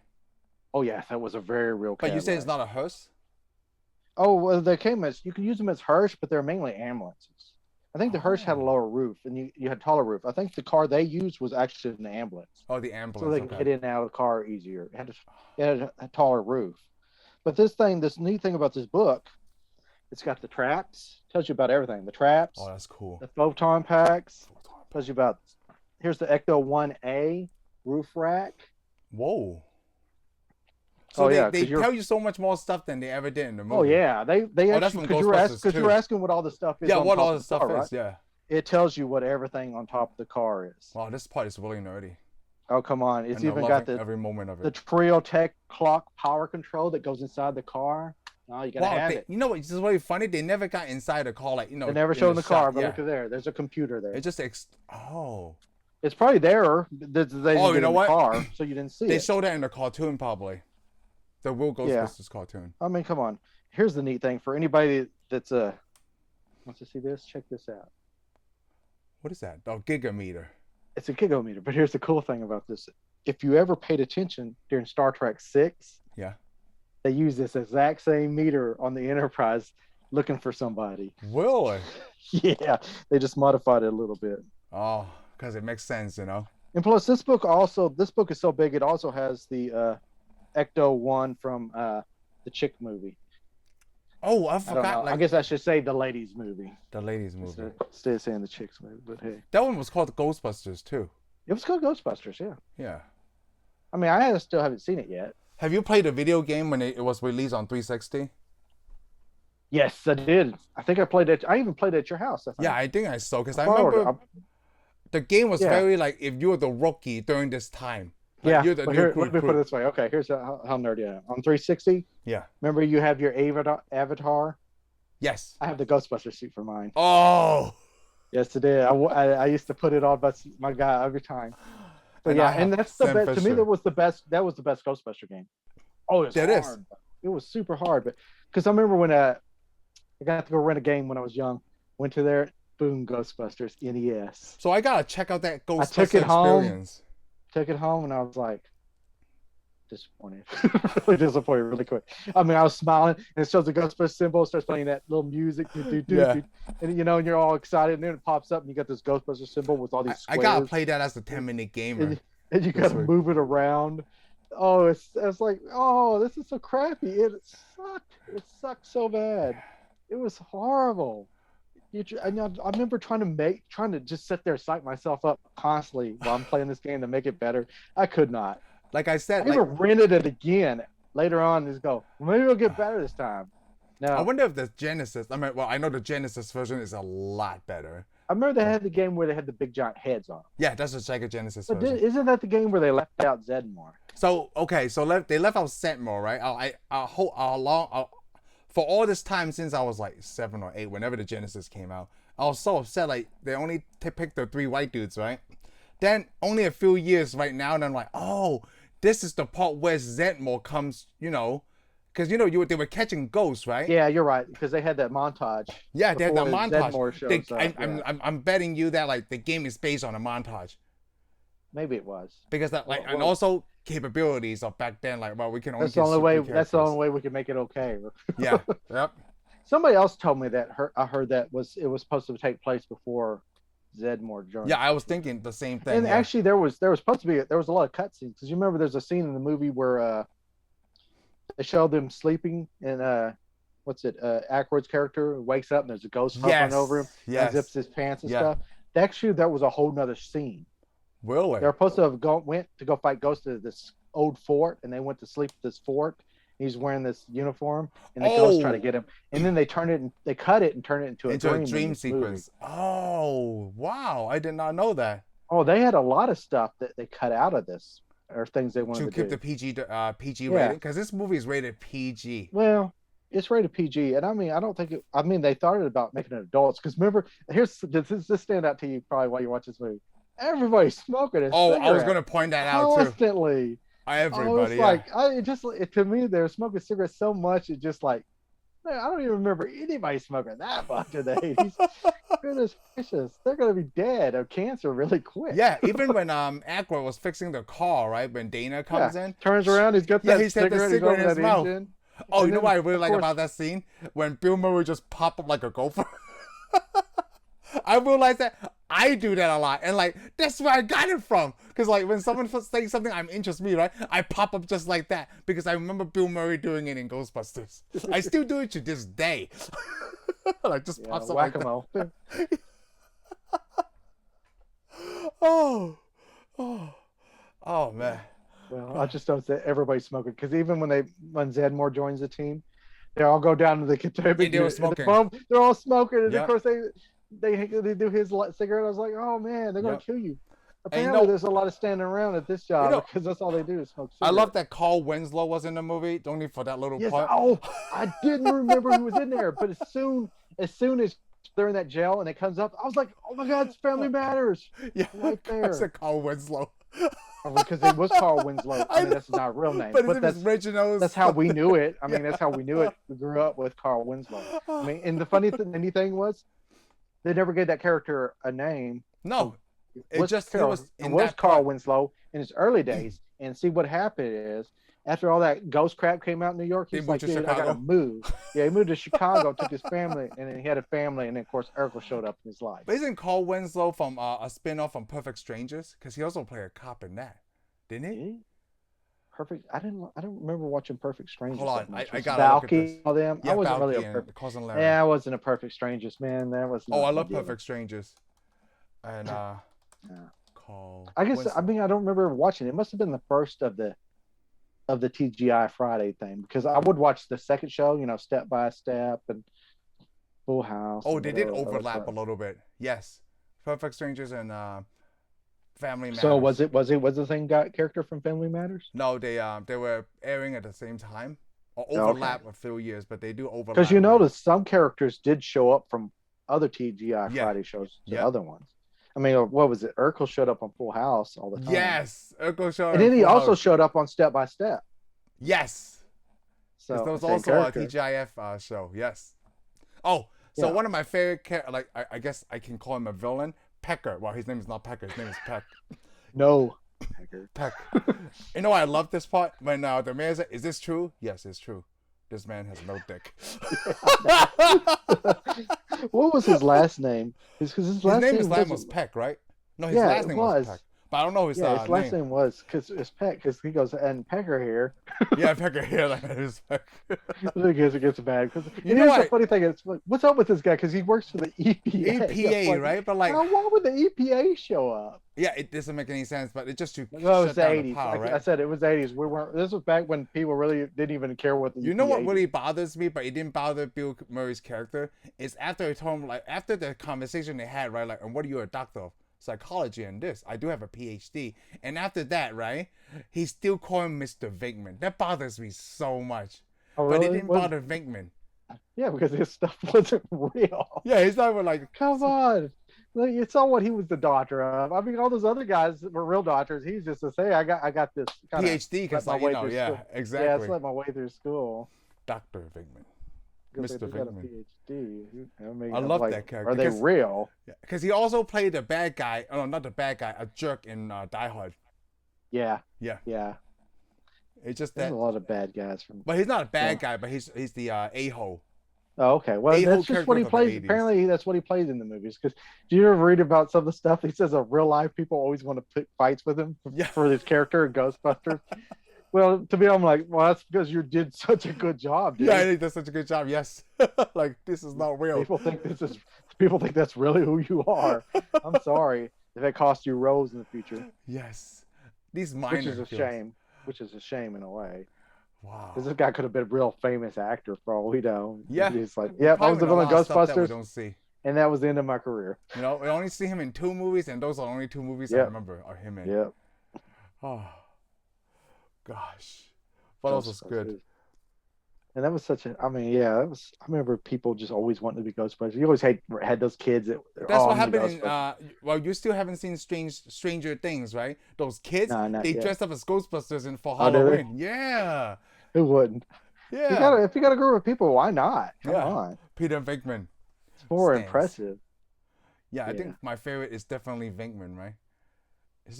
[SPEAKER 2] Oh yeah, that was a very real Cadillac.
[SPEAKER 1] But you say it's not a hearse?
[SPEAKER 2] Oh well, they came as you can use them as hearse, but they're mainly ambulances. I think the hearse had a lower roof, and you had taller roof. I think the car they used was actually an ambulance.
[SPEAKER 1] Oh, the ambulance.
[SPEAKER 2] So they can get in and out of the car easier. It had a taller roof. But this neat thing about this book, it's got the traps. Tells you about everything. The traps.
[SPEAKER 1] Oh, that's cool.
[SPEAKER 2] The photon packs. Tells you about. Here's the Ecto 1A roof rack.
[SPEAKER 1] Whoa. So they tell you so much more stuff than they ever did in the movie.
[SPEAKER 2] Oh yeah, they actually because you're asking what all the stuff is.
[SPEAKER 1] Yeah, what all the stuff is. Right? Yeah.
[SPEAKER 2] It tells you what everything on top of the car is.
[SPEAKER 1] Wow, this part is really nerdy.
[SPEAKER 2] Oh come on! It's even got
[SPEAKER 1] every moment of it.
[SPEAKER 2] The Trio Tech clock power control that goes inside the car. Oh, you gotta have it.
[SPEAKER 1] You know what? It's just really funny. They never got inside the car, like
[SPEAKER 2] They never showed the car, but look at there. There's a computer there.
[SPEAKER 1] It just It's
[SPEAKER 2] probably there. They
[SPEAKER 1] you know what?
[SPEAKER 2] Car, so you didn't see it.
[SPEAKER 1] They showed that in the cartoon, probably. The Will Ghostbusters cartoon.
[SPEAKER 2] I mean, come on. Here's the neat thing for anybody that's wants to see this. Check this out.
[SPEAKER 1] What is that? Oh, gigameter.
[SPEAKER 2] It's a gigameter. But here's the cool thing about this: if you ever paid attention during Star Trek 6, they use this exact same meter on the Enterprise, looking for somebody.
[SPEAKER 1] Really?
[SPEAKER 2] Yeah, they just modified it a little bit.
[SPEAKER 1] Oh, because it makes sense, you know.
[SPEAKER 2] And plus, this book is so big. It also has the Ecto 1 from the Chick movie.
[SPEAKER 1] Oh, I forgot.
[SPEAKER 2] I guess I should say the ladies movie.
[SPEAKER 1] The ladies movie.
[SPEAKER 2] Instead of saying the Chicks movie, but hey.
[SPEAKER 1] That one was called Ghostbusters too.
[SPEAKER 2] It was called Ghostbusters, yeah.
[SPEAKER 1] Yeah.
[SPEAKER 2] I mean, I still haven't seen it yet.
[SPEAKER 1] Have you played a video game when it was released on 360?
[SPEAKER 2] Yes, I did. I think I played it. I even played it at your house.
[SPEAKER 1] I think I saw because I remember the game was very like if you were the rookie during this time. Like
[SPEAKER 2] you're the let me put it this way. Okay, here's how nerdy I am. On 360, remember you have your avatar?
[SPEAKER 1] Yes.
[SPEAKER 2] I have the Ghostbuster suit for mine.
[SPEAKER 1] Oh.
[SPEAKER 2] Yes, it did. I used to put it on my guy every time. But and that's the best. To me, that was the best Ghostbuster game. Oh, it was hard. It was super hard, but because I remember when I got to go rent a game when I was young, went to there, boom, Ghostbusters NES.
[SPEAKER 1] So I gotta check out that Ghostbusters experience.
[SPEAKER 2] Took it home and I was like disappointed. Really disappointed really quick. I mean, I was smiling and it shows the Ghostbusters symbol, starts playing that little music, and and you're all excited, and then it pops up and you got this Ghostbusters symbol with all these squares.
[SPEAKER 1] I gotta play that as a 10-minute gamer.
[SPEAKER 2] And you gotta move it around. Oh, it's like, oh, this is so crappy. It sucked. It sucked so bad. It was horrible. I remember trying to just sit there, psych myself up constantly while I'm playing this game to make it better. I could not.
[SPEAKER 1] Like I said,
[SPEAKER 2] I never rented it again later on. Just go, maybe it'll get better this time. No.
[SPEAKER 1] I wonder if the Genesis. I know the Genesis version is a lot better.
[SPEAKER 2] I remember they had the game where they had the big giant heads on them.
[SPEAKER 1] Yeah, that's the Sega Genesis
[SPEAKER 2] version.
[SPEAKER 1] But
[SPEAKER 2] isn't that the game where they left out Zedmore?
[SPEAKER 1] So they left out Zedmore, right? For all this time since I was like 7 or 8, whenever the Genesis came out, I was so upset. Like they only picked the 3 white dudes, right? Then only a few years right now, and I'm like, oh, this is the part where Zedmore comes, because they were catching ghosts, right?
[SPEAKER 2] Yeah, you're right, because they had that montage.
[SPEAKER 1] Yeah, they had that montage.
[SPEAKER 2] Zedmore shows up,
[SPEAKER 1] I'm betting you that like the game is based on a montage.
[SPEAKER 2] Maybe it was
[SPEAKER 1] because and also capabilities of back then, like we can only.
[SPEAKER 2] That's the only way. That's the only way we can make it okay.
[SPEAKER 1] Yeah. Yep.
[SPEAKER 2] Somebody else told me that I heard that it was supposed to take place before Zedmore joined.
[SPEAKER 1] Yeah, I was thinking the same thing.
[SPEAKER 2] And
[SPEAKER 1] yeah.
[SPEAKER 2] actually, there was supposed to be there was a lot of cutscenes because you remember there's a scene in the movie where they showed them sleeping and what's it? Aykroyd's character wakes up and there's a ghost hovering over him,
[SPEAKER 1] Yes.
[SPEAKER 2] unzips his pants and
[SPEAKER 1] Yeah.
[SPEAKER 2] stuff. Actually, that was a whole nother scene.
[SPEAKER 1] Really?
[SPEAKER 2] They were supposed to have went to go fight ghosts to this old fort, and they went to sleep at this fort. He's wearing this uniform, and the ghosts try to get him. And then they cut it and turn it into a dream
[SPEAKER 1] sequence.
[SPEAKER 2] Movie.
[SPEAKER 1] Oh, wow! I did not know that.
[SPEAKER 2] Oh, they had a lot of stuff that they cut out of this, or things they wanted to
[SPEAKER 1] keep
[SPEAKER 2] do.
[SPEAKER 1] the PG rating, because this movie is rated PG.
[SPEAKER 2] Well, it's rated PG, and I mean, I don't think it. I mean, they thought about making it adults because remember, this stand out to you probably while you watch this movie. Everybody's smoking a cigarette.
[SPEAKER 1] I was going to point that out too.
[SPEAKER 2] Constantly.
[SPEAKER 1] Everybody.
[SPEAKER 2] To me, they're smoking cigarettes so much. It just like, man, I don't even remember anybody smoking that much in the 80s. Goodness gracious, they're gonna be dead of cancer really quick.
[SPEAKER 1] Yeah, even when Aykroyd was fixing the car, right? When Dana comes in,
[SPEAKER 2] turns around, he's got that cigarette
[SPEAKER 1] in his mouth.
[SPEAKER 2] Engine.
[SPEAKER 1] Oh, you know what I really like about that scene? When Bill Murray just pop up like a gopher. I realized that I do that a lot, and like that's where I got it from. Because like when someone saying something I'm interested in, right, I pop up just like that because I remember Bill Murray doing it in Ghostbusters. I still do it to this day. Like just pops up like that. Oh man.
[SPEAKER 2] Well, I just don't say everybody's smoking because even when Zedmore joins the team, they all go down to the container.
[SPEAKER 1] They were smoking.
[SPEAKER 2] They're all smoking, and of course they do his cigarette. I was like, oh man, they're gonna kill you. Apparently, there's a lot of standing around at this job because that's all they do is smoke cigarettes.
[SPEAKER 1] I love that Carl Winslow was in the movie, only for that little part.
[SPEAKER 2] Oh, I didn't remember who was in there, but as soon as they're in that jail and it comes up, I was like, oh my God, it's Family Matters.
[SPEAKER 1] Yeah,
[SPEAKER 2] right there.
[SPEAKER 1] I said Carl Winslow.
[SPEAKER 2] Because it was Carl Winslow. I mean, that's not a real name.
[SPEAKER 1] But that's Reginald.
[SPEAKER 2] That's how we knew it. I mean, that's how we knew it. We grew up with Carl Winslow. I mean, and the funny thing was, they never gave that character a name.
[SPEAKER 1] No, it
[SPEAKER 2] was Carl Winslow in his early days. And see what happened is, after all that ghost crap came out in New York, he's like, dude, I gotta move. Yeah, he moved to Chicago, took his family, and then he had a family, and then of course Urkel showed up in his life.
[SPEAKER 1] But isn't Carl Winslow from a spin-off from Perfect Strangers? Because he also played a cop in that, didn't he?
[SPEAKER 2] Perfect. I don't remember watching Perfect Strangers.
[SPEAKER 1] Hold on, I got
[SPEAKER 2] Valky, all them.
[SPEAKER 1] Yeah,
[SPEAKER 2] I wasn't
[SPEAKER 1] Valky
[SPEAKER 2] really a Perfect.
[SPEAKER 1] Cousin Larry.
[SPEAKER 2] Yeah, I wasn't a Perfect Strangers, man. That was.
[SPEAKER 1] I love Perfect Strangers, and Carl.
[SPEAKER 2] I guess
[SPEAKER 1] Winslow.
[SPEAKER 2] I mean I don't remember watching it. It must have been the first of the TGI Friday thing because I would watch the second show, Step by Step and Full House.
[SPEAKER 1] Oh, they did overlap a little bit. Yes, Perfect Strangers and Family Matters.
[SPEAKER 2] So was the same character from Family Matters?
[SPEAKER 1] No, they were airing at the same time or overlap a few years, but they do overlap.
[SPEAKER 2] Because you notice some characters did show up from other TGI Friday shows to other ones. I mean, what was it? Urkel showed up on Full House all the time.
[SPEAKER 1] Yes, Urkel showed up.
[SPEAKER 2] And then he also showed up on Step by Step.
[SPEAKER 1] Yes. So there was also a TGIF show. Yes. Oh, so one of my favorite characters, I guess I can call him a villain, Pecker. Well, his name is not Pecker. His name is Peck.
[SPEAKER 2] No.
[SPEAKER 1] Peck. You know, I love this part when the mayor said, "Is this true?" Yes, it's true. This man has no dick.
[SPEAKER 2] What was his last name? His last
[SPEAKER 1] name was Peck, right? No, his last name was Peck. But I don't know his name.
[SPEAKER 2] His last name was because it's Peck. Because he goes and Pecker here.
[SPEAKER 1] Yeah, Pecker here. Like his Peck.
[SPEAKER 2] I guess it gets bad. Here's the funny thing: it's like, what's up with this guy? Because he works for the EPA.
[SPEAKER 1] EPA, right? But like,
[SPEAKER 2] why would the EPA show up?
[SPEAKER 1] Yeah, it doesn't make any sense. But it just to
[SPEAKER 2] it was the 80s.
[SPEAKER 1] Power, right?
[SPEAKER 2] I said it was the 80s. This was back when people really didn't even care what the.
[SPEAKER 1] You know what really bothers me, but it didn't bother Bill Murray's character, is after I told him, after the conversation they had, right? Like, and what are you a doctor of? Psychology and this. I do have a PhD. And after that, right, he's still calling Mr. Venkman. That bothers me so much.
[SPEAKER 2] Oh, really?
[SPEAKER 1] But it didn't bother Venkman.
[SPEAKER 2] Yeah, because his stuff wasn't real.
[SPEAKER 1] Yeah, he's not like,
[SPEAKER 2] come on. You saw what he was the doctor of. I mean, all those other guys were real doctors. He's just to say, I got this
[SPEAKER 1] PhD because, exactly.
[SPEAKER 2] Yeah, I slept my way through school.
[SPEAKER 1] Dr. Venkman. Mr. Venkman.
[SPEAKER 2] PhD. I mean,
[SPEAKER 1] I love that character.
[SPEAKER 2] Are they real?
[SPEAKER 1] Yeah, because he also played the bad guy. Oh, no, not the bad guy. A jerk in Die Hard.
[SPEAKER 2] Yeah.
[SPEAKER 1] Yeah.
[SPEAKER 2] Yeah.
[SPEAKER 1] It's just
[SPEAKER 2] There's a lot of bad guys from.
[SPEAKER 1] But he's not a bad guy. But he's the a-hole.
[SPEAKER 2] Oh, okay. Well,
[SPEAKER 1] A-hole
[SPEAKER 2] that's just what he
[SPEAKER 1] characters of the
[SPEAKER 2] plays.
[SPEAKER 1] 80s.
[SPEAKER 2] Apparently, that's what he plays in the movies. Because do you ever read about some of the stuff he says? Real life people always want to pick fights with him
[SPEAKER 1] Yeah.
[SPEAKER 2] for his character in Ghostbusters. Well, to me, I'm like, well, that's because you did such a good job, dude.
[SPEAKER 1] Yeah, I think that's such a good job. Yes. Like, this is not real.
[SPEAKER 2] People think that's really who you are. I'm sorry if it costs you roles in the future.
[SPEAKER 1] Yes. These minor
[SPEAKER 2] Which is a
[SPEAKER 1] feels.
[SPEAKER 2] shame. Which is a shame in a way.
[SPEAKER 1] Wow.
[SPEAKER 2] Because this guy could have been a real famous actor for all we know.
[SPEAKER 1] Yeah.
[SPEAKER 2] He's like, yeah, I was the villain in
[SPEAKER 1] Ghostbusters. That we
[SPEAKER 2] Ghostbusters,
[SPEAKER 1] don't see.
[SPEAKER 2] and that was the end of my career.
[SPEAKER 1] You know, we only see him in 2 movies, and those are the only 2 movies I remember are him in.
[SPEAKER 2] Yep.
[SPEAKER 1] Oh, gosh. But that was good.
[SPEAKER 2] And that was such a, I mean, yeah, that was, I remember people just always wanting to be Ghostbusters. You always had those kids that,
[SPEAKER 1] that's what happened in, well, you still haven't seen Stranger Things, right? Those kids, they dressed up as Ghostbusters for Halloween. Yeah.
[SPEAKER 2] Who wouldn't?
[SPEAKER 1] Yeah.
[SPEAKER 2] If you got a group of people, why not? Come on.
[SPEAKER 1] Peter Venkman.
[SPEAKER 2] It's more impressive.
[SPEAKER 1] Yeah, I think my favorite is definitely Venkman, right?
[SPEAKER 2] My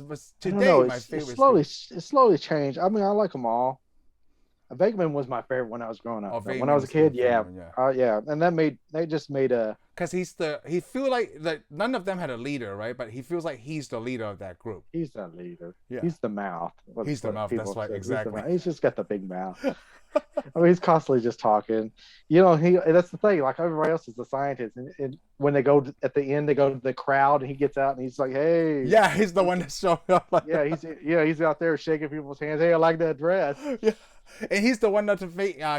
[SPEAKER 2] favorite. It slowly changed. I mean, I like them all. Venkman was my favorite when I was growing up. When I was a kid, yeah, and they just made a.
[SPEAKER 1] Because he feel like none of them had a leader, right? But he feels like he's the leader of that group.
[SPEAKER 2] He's the leader.
[SPEAKER 1] Yeah.
[SPEAKER 2] He's the mouth.
[SPEAKER 1] He's the mouth. That's right. Exactly.
[SPEAKER 2] He's just got the big mouth. I mean, he's constantly just talking. You know, that's the thing. Like everybody else is the scientist, and when they go at the end, they go to the crowd, and he gets out, and he's like, "Hey."
[SPEAKER 1] Yeah, he's the one that's showing up. Like
[SPEAKER 2] he's out there shaking people's hands. Hey, I like that dress.
[SPEAKER 1] Yeah. And he's the one that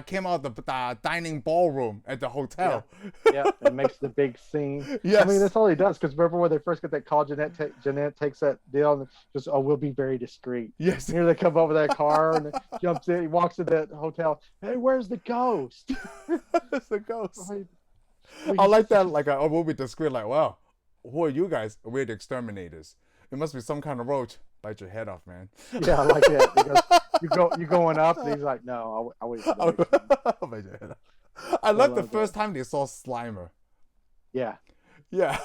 [SPEAKER 1] came out of the dining ballroom at the hotel.
[SPEAKER 2] Yeah, and makes the big scene.
[SPEAKER 1] Yes.
[SPEAKER 2] I mean, that's all he does. Because remember when they first get that call, Jeanette takes that deal and goes, "Oh, we'll be very discreet."
[SPEAKER 1] Yes.
[SPEAKER 2] And here they come over that car and jumps in. He walks into that hotel. Hey, where's the ghost?
[SPEAKER 1] It's the ghost. I like that. Like, we'll be discreet. Like, wow, who are you guys? We're the exterminators. It must be some kind of roach. Bite your head off, man.
[SPEAKER 2] Yeah, I like that. Because you going up, and he's like, "No, I'll wait."
[SPEAKER 1] I'll bite your head off. I love the first time they saw Slimer.
[SPEAKER 2] Yeah.
[SPEAKER 1] Yeah.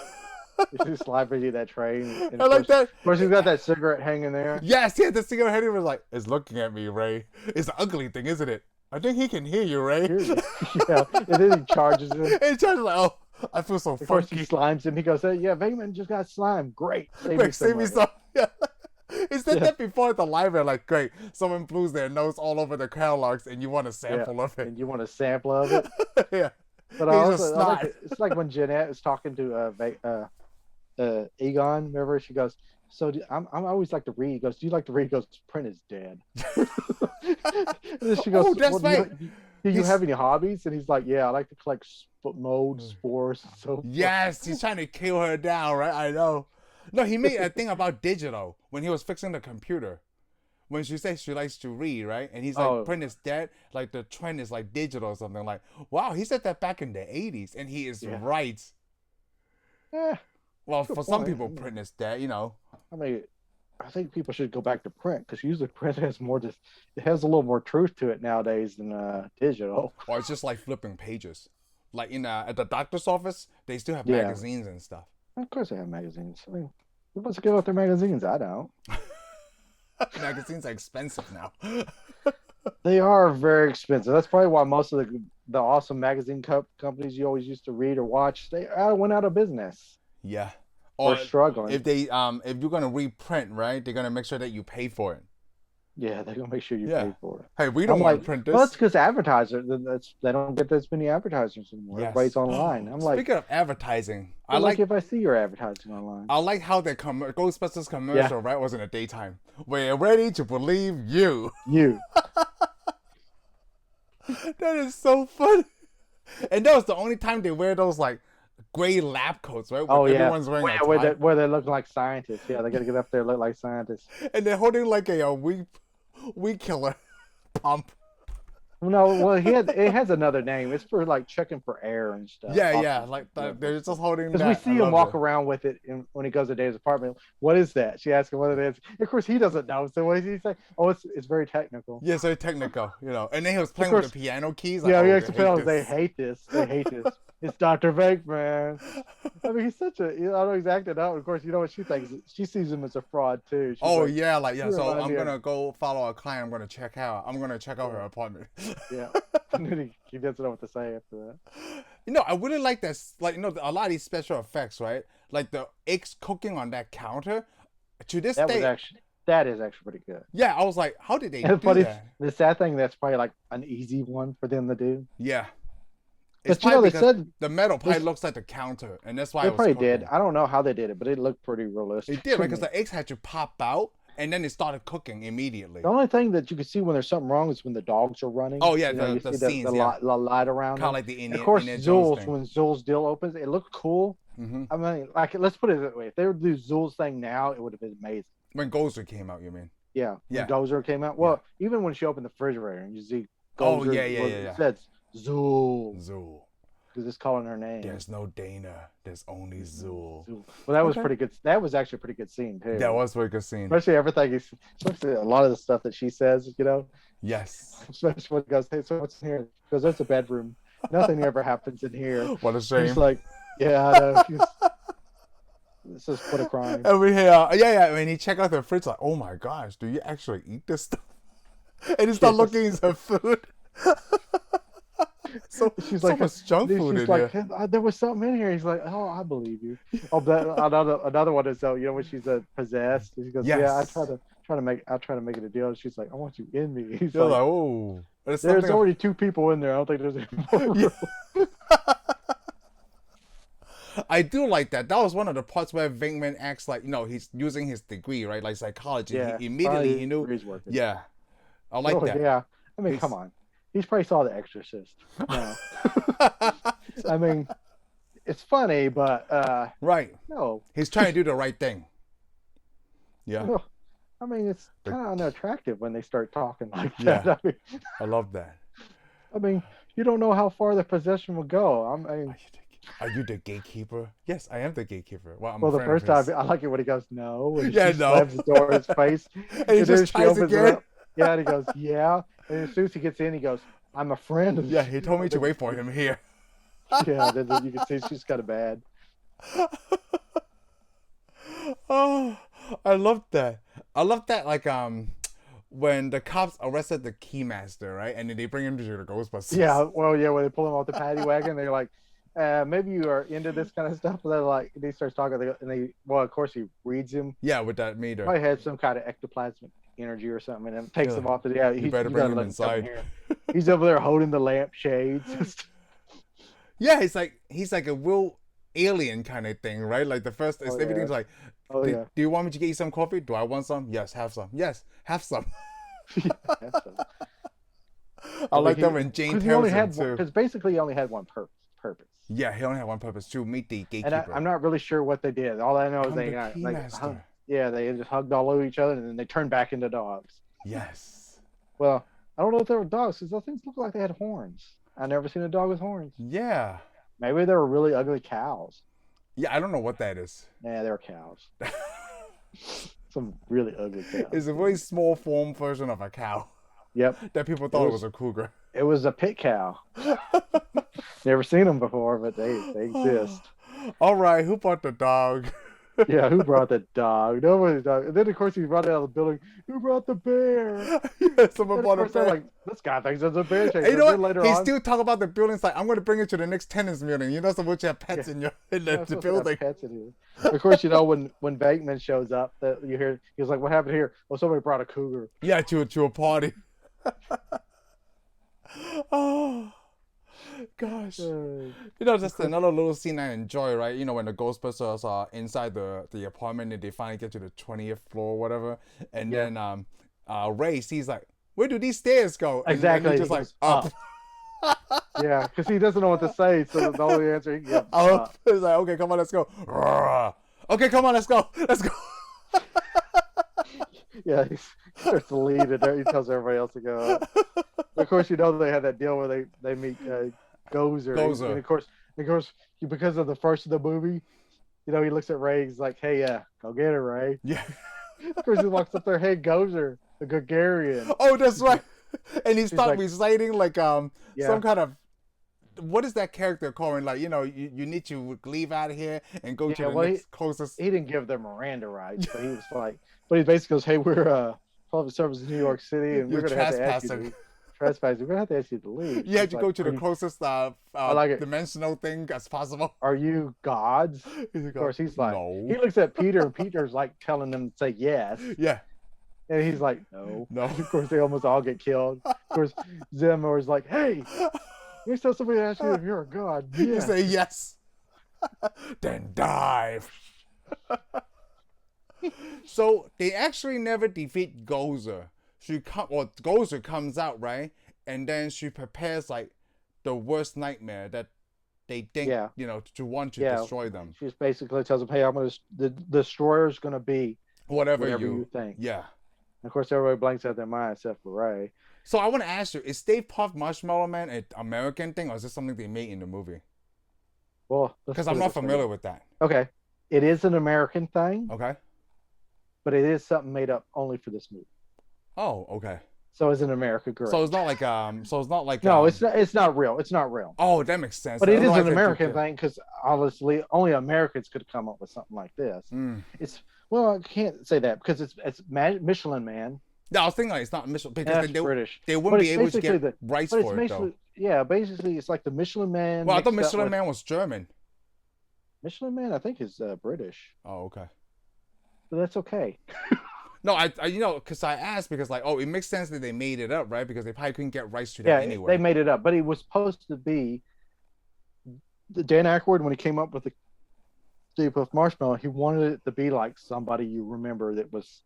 [SPEAKER 2] He's sliding that train. And
[SPEAKER 1] I like that.
[SPEAKER 2] Of course, he's got that cigarette hanging there.
[SPEAKER 1] Yes, he had the cigarette hanging. Was like, "It's looking at me, Ray. It's an ugly thing, isn't it? I think he can hear you, Ray."
[SPEAKER 2] Yeah, and then he charges him.
[SPEAKER 1] And he charges like, "Oh, I feel so funky."
[SPEAKER 2] Of course, he slimes him. He goes, "Hey, yeah, Venkman just got slime. Great.
[SPEAKER 1] Save me some." Yeah. He said that before at the library, like, great, someone blues their nose all over the catalogs and you want a sample of it.
[SPEAKER 2] And you want a sample of it?
[SPEAKER 1] Yeah.
[SPEAKER 2] But it's like when Jeanette is talking to Egon, remember? She goes, "So I'm always like to read." He goes, "Do you like to read?" He goes, "Print is dead." And then she goes,
[SPEAKER 1] "Oh, that's right.
[SPEAKER 2] Do you have any hobbies?" And he's like, "Yeah, I like to collect mold, spores, and so forth."
[SPEAKER 1] Yes, he's trying to kill her down, right? I know. No, he made a thing about digital when he was fixing the computer. When she says she likes to read, right? And he's like, print is dead. Like, the trend is like digital or something. Like, wow, he said that back in the 80s. And he is right.
[SPEAKER 2] Yeah.
[SPEAKER 1] Well, for some people, print is dead, you know.
[SPEAKER 2] I mean, I think people should go back to print because usually print has it has a little more truth to it nowadays than digital.
[SPEAKER 1] Or it's just like flipping pages. Like at the doctor's office, they still have magazines and stuff.
[SPEAKER 2] Of course they have magazines. I mean, who wants to give out their magazines? I don't.
[SPEAKER 1] Magazines are expensive now.
[SPEAKER 2] They are very expensive. That's probably why most of the awesome magazine companies you always used to read or watch, they went out of business.
[SPEAKER 1] Yeah.
[SPEAKER 2] Or struggling.
[SPEAKER 1] If you're gonna reprint, right, they're gonna make sure that you pay for it.
[SPEAKER 2] Yeah, they're gonna make sure you pay for it.
[SPEAKER 1] Hey, we don't want to print this.
[SPEAKER 2] Well, that's because advertisers. They don't get as many advertisers anymore. Yes. Everybody's online.
[SPEAKER 1] Speaking of advertising,
[SPEAKER 2] I like if I see your advertising online.
[SPEAKER 1] I like how the Ghostbusters commercial, right, was in the daytime. We're ready to believe you.
[SPEAKER 2] You.
[SPEAKER 1] That is so funny. And that was the only time they wear those like gray lab coats, right?
[SPEAKER 2] Everyone's wearing where they look like scientists. Yeah, they gotta get up there and look like scientists.
[SPEAKER 1] And they're holding like a weed killer pump.
[SPEAKER 2] No, well, it has another name. It's for like checking for air and stuff.
[SPEAKER 1] Yeah, like they're just holding.
[SPEAKER 2] Because we see him walk around with it when he goes to Dave's apartment. What is that? She asks him what it is. Of course, he doesn't know. So what does he say? Oh, it's very technical.
[SPEAKER 1] Yeah, it's very technical. You know, and then he was playing with the piano keys.
[SPEAKER 2] Like, they hate this. They hate this. It's Dr. Venkman. I mean, he's such a. I know he's acting out. Of course, you know what she thinks. She sees him as a fraud too. She's
[SPEAKER 1] so I'm gonna go follow a client. I'm gonna check out her apartment.
[SPEAKER 2] Yeah. And then he doesn't know what to say after that.
[SPEAKER 1] I really like that. Like, a lot of these special effects, right? Like the eggs cooking on that counter. To this day,
[SPEAKER 2] That is actually pretty good.
[SPEAKER 1] yeah, I was like, how did they
[SPEAKER 2] And
[SPEAKER 1] do that?
[SPEAKER 2] the sad thing, that's probably like an easy one for them to do.
[SPEAKER 1] Yeah.
[SPEAKER 2] But they said
[SPEAKER 1] the metal probably looks like the counter, and that's why
[SPEAKER 2] they
[SPEAKER 1] it was
[SPEAKER 2] probably
[SPEAKER 1] cooking.
[SPEAKER 2] did. I don't know how they did it, but it looked pretty realistic.
[SPEAKER 1] It did, right? Because the eggs had to pop out, and then it started cooking immediately.
[SPEAKER 2] The only thing that you can see when there's something wrong is when the dogs are running.
[SPEAKER 1] Oh yeah,
[SPEAKER 2] you
[SPEAKER 1] the
[SPEAKER 2] see
[SPEAKER 1] scenes,
[SPEAKER 2] the light around.
[SPEAKER 1] Kind of like the Indiana,
[SPEAKER 2] of course,
[SPEAKER 1] Zool's
[SPEAKER 2] when Zool's deal opens, it looked cool.
[SPEAKER 1] Mm-hmm.
[SPEAKER 2] I mean, like, let's put it that way: if they were to do Zool's thing now, it would have been amazing.
[SPEAKER 1] When Gozer came out, you mean?
[SPEAKER 2] Yeah. When Gozer came out. Well, even when she opened the refrigerator and you see Gozer, it says Zool.
[SPEAKER 1] Zool.
[SPEAKER 2] Because it's calling her name.
[SPEAKER 1] There's no Dana. There's only Zool.
[SPEAKER 2] Well, that was pretty good. That was actually a pretty good scene too.
[SPEAKER 1] That was a pretty good scene.
[SPEAKER 2] Especially especially a lot of the stuff that she says.
[SPEAKER 1] Yes.
[SPEAKER 2] Especially when it goes, hey, so what's in here? Because there's a bedroom. Nothing ever happens in here.
[SPEAKER 1] What a shame.
[SPEAKER 2] She's like, yeah, I know. This is what a crime.
[SPEAKER 1] And we hear, when he check out the fridge, like, oh my gosh, do you actually eat this stuff? And he start looking at some food. She's so like, much junk food in here.
[SPEAKER 2] There was something in here. He's like, oh, I believe you. Oh, another one is when she's possessed. He goes, yeah, I try to make it a deal. And she's like, I want you in me. He's like,
[SPEAKER 1] oh,
[SPEAKER 2] there's already 2 people in there. I don't think there's any more.
[SPEAKER 1] I do like that. That was one of the parts where Venkman acts like, he's using his degree, right? Like psychology.
[SPEAKER 2] Yeah,
[SPEAKER 1] he immediately he knew. Yeah. I like that.
[SPEAKER 2] Yeah. I mean, come on. He's probably saw The Exorcist. No. I mean, it's funny, but
[SPEAKER 1] right.
[SPEAKER 2] No.
[SPEAKER 1] He's trying to do the right thing. Yeah.
[SPEAKER 2] No. I mean, it's kind of unattractive when they start talking like that.
[SPEAKER 1] Yeah. I love that.
[SPEAKER 2] I mean, you don't know how far the possession will go.
[SPEAKER 1] Are you the gatekeeper? Yes, I am the gatekeeper. Well,
[SPEAKER 2] the first time, I like it when he goes, no. When
[SPEAKER 1] she
[SPEAKER 2] slams the door in his face.
[SPEAKER 1] And he just tries again.
[SPEAKER 2] Yeah, and he goes, yeah. And as soon as he gets in, he goes, I'm a friend of
[SPEAKER 1] he told me to wait for him here.
[SPEAKER 2] Yeah, then you can see she's kind of bad.
[SPEAKER 1] Oh, I love that. Like, when the cops arrested the keymaster, right? And then they bring him to the Ghostbusters.
[SPEAKER 2] Yeah, well, yeah, when they pull him off the paddy wagon, they're like, maybe you are into this kind of stuff. But they're like, he starts talking, of course, he reads him.
[SPEAKER 1] Yeah, with that meter.
[SPEAKER 2] Probably had some kind of ectoplasmic energy or something, and then takes him off the.
[SPEAKER 1] You better bring him inside.
[SPEAKER 2] He's over there holding the lampshades.
[SPEAKER 1] Yeah, he's like a real alien kind of thing, right? Like the first, everything's like, do you want me to get you some coffee? Do I want some? Yes, have some. Yes, have some.
[SPEAKER 2] Have some.
[SPEAKER 1] I like that when Jane tells him too.
[SPEAKER 2] Because basically he only had one purpose.
[SPEAKER 1] Yeah, he only had one purpose, to meet the gatekeeper.
[SPEAKER 2] And I'm not really sure what they did. All I know is they just hugged all over each other, and then they turned back into dogs.
[SPEAKER 1] Yes.
[SPEAKER 2] Well, I don't know if they were dogs, because those things look like they had horns. I've never seen a dog with horns.
[SPEAKER 1] Yeah.
[SPEAKER 2] Maybe they were really ugly cows.
[SPEAKER 1] Yeah, I don't know what that is.
[SPEAKER 2] Yeah, they were cows. Some really ugly cows.
[SPEAKER 1] It's a very small form version of a cow.
[SPEAKER 2] Yep.
[SPEAKER 1] That people thought it was a cougar.
[SPEAKER 2] It was a pit cow. Never seen them before, but they exist.
[SPEAKER 1] All right, who bought the dog?
[SPEAKER 2] Yeah, who brought the dog? Nobody's dog. And then, of course, he brought it out of the building. Who brought the bear?
[SPEAKER 1] Yeah, someone brought a bear.
[SPEAKER 2] Like, this guy thinks it's a bear chaser.
[SPEAKER 1] You know what? He still talk about the buildings like, I'm going to bring it to the next tenants meeting. You know, so which have pets in the building.
[SPEAKER 2] Pets in here. Of course, when Venkman shows up, that you hear, he's like, what happened here? Well, somebody brought a cougar.
[SPEAKER 1] Yeah, to a party. Oh. Gosh. Just another little scene I enjoy, right? When the Ghostbusters are inside the apartment and they finally get to the 20th floor or whatever. And then Ray sees like, where do these stairs go?
[SPEAKER 2] Exactly.
[SPEAKER 1] And just like, up.
[SPEAKER 2] Yeah, because he doesn't know what to say. So the only answer he gets
[SPEAKER 1] up. He's like, okay, come on, let's go. Okay, come on, let's go. Let's go.
[SPEAKER 2] Yeah, he starts to lead and he tells everybody else to go up. Of course, they had that deal where they meet Gozer. And of course, because of the first of the movie, he looks at Ray. He's like, "Hey, go get her, Ray."
[SPEAKER 1] Yeah.
[SPEAKER 2] Of course, he walks up there. Hey, Gozer, the Gagarin.
[SPEAKER 1] Oh, that's right. And he starts reciting like some kind of. What is that character calling? Like, you need to leave out of here and go to the next closest.
[SPEAKER 2] He didn't give them Miranda rights, but he was like, but he basically goes, "Hey, we're public service in New York City, and we're going to have to ask you to trespassing. We're gonna have to ask you to leave.
[SPEAKER 1] You had
[SPEAKER 2] She's
[SPEAKER 1] to
[SPEAKER 2] like,
[SPEAKER 1] go to
[SPEAKER 2] "Are
[SPEAKER 1] the
[SPEAKER 2] you-
[SPEAKER 1] closest
[SPEAKER 2] like it.
[SPEAKER 1] dimensional thing as possible.
[SPEAKER 2] Are you gods?"
[SPEAKER 1] He's
[SPEAKER 2] Of course, he's like,
[SPEAKER 1] no.
[SPEAKER 2] he looks at Peter, and Peter's like telling him to say yes,
[SPEAKER 1] Yeah.
[SPEAKER 2] and he's like, no.
[SPEAKER 1] No.
[SPEAKER 2] Of course, they almost all get killed. Of course, Zemour's like, hey, next time somebody asks you if you're a god,
[SPEAKER 1] You
[SPEAKER 2] yeah.
[SPEAKER 1] say yes. Then dive. So they actually never defeat Gozer. Gozer comes out, right? And then she prepares like the worst nightmare that they think,
[SPEAKER 2] Yeah.
[SPEAKER 1] to want to
[SPEAKER 2] Yeah.
[SPEAKER 1] destroy them.
[SPEAKER 2] She just basically tells him, hey, the destroyer's gonna be
[SPEAKER 1] Whatever
[SPEAKER 2] whatever
[SPEAKER 1] you
[SPEAKER 2] you think.
[SPEAKER 1] Yeah.
[SPEAKER 2] And of course, everybody blanks out their mind except for Ray.
[SPEAKER 1] So I want to ask you, is Stay Puft Marshmallow Man an American thing, or is this something they made in the movie?
[SPEAKER 2] Well,
[SPEAKER 1] Because I'm not familiar with that.
[SPEAKER 2] Okay, it is an American thing,
[SPEAKER 1] Okay.
[SPEAKER 2] but it is something made up only for this movie.
[SPEAKER 1] Oh, okay.
[SPEAKER 2] So it's an American girl.
[SPEAKER 1] So it's not like
[SPEAKER 2] No, it's not. It's not real. It's not real.
[SPEAKER 1] Oh, that makes sense.
[SPEAKER 2] But it is
[SPEAKER 1] Otherwise
[SPEAKER 2] an
[SPEAKER 1] they
[SPEAKER 2] American
[SPEAKER 1] did
[SPEAKER 2] thing because honestly, only Americans could come up with something like this. It's well, I can't say that because it's Michelin Man.
[SPEAKER 1] Yeah, I was thinking like it's not Michelin because
[SPEAKER 2] That's British.
[SPEAKER 1] they wouldn't be able to
[SPEAKER 2] basically
[SPEAKER 1] get rights
[SPEAKER 2] But it's
[SPEAKER 1] for it though.
[SPEAKER 2] basically basically it's like the Michelin Man.
[SPEAKER 1] Well, I thought
[SPEAKER 2] mixed up
[SPEAKER 1] Michelin
[SPEAKER 2] with-
[SPEAKER 1] Man was German.
[SPEAKER 2] Michelin Man, I think, is British,
[SPEAKER 1] Oh, okay.
[SPEAKER 2] but that's okay.
[SPEAKER 1] No, I because I asked because like, oh, it makes sense that they made it up, right? Because they probably couldn't get rights to that
[SPEAKER 2] Yeah,
[SPEAKER 1] anyway.
[SPEAKER 2] they made it up, but it was supposed to be Dan Aykroyd when he came up with the Stay Puft Marshmallow. He wanted it to be like somebody you remember that was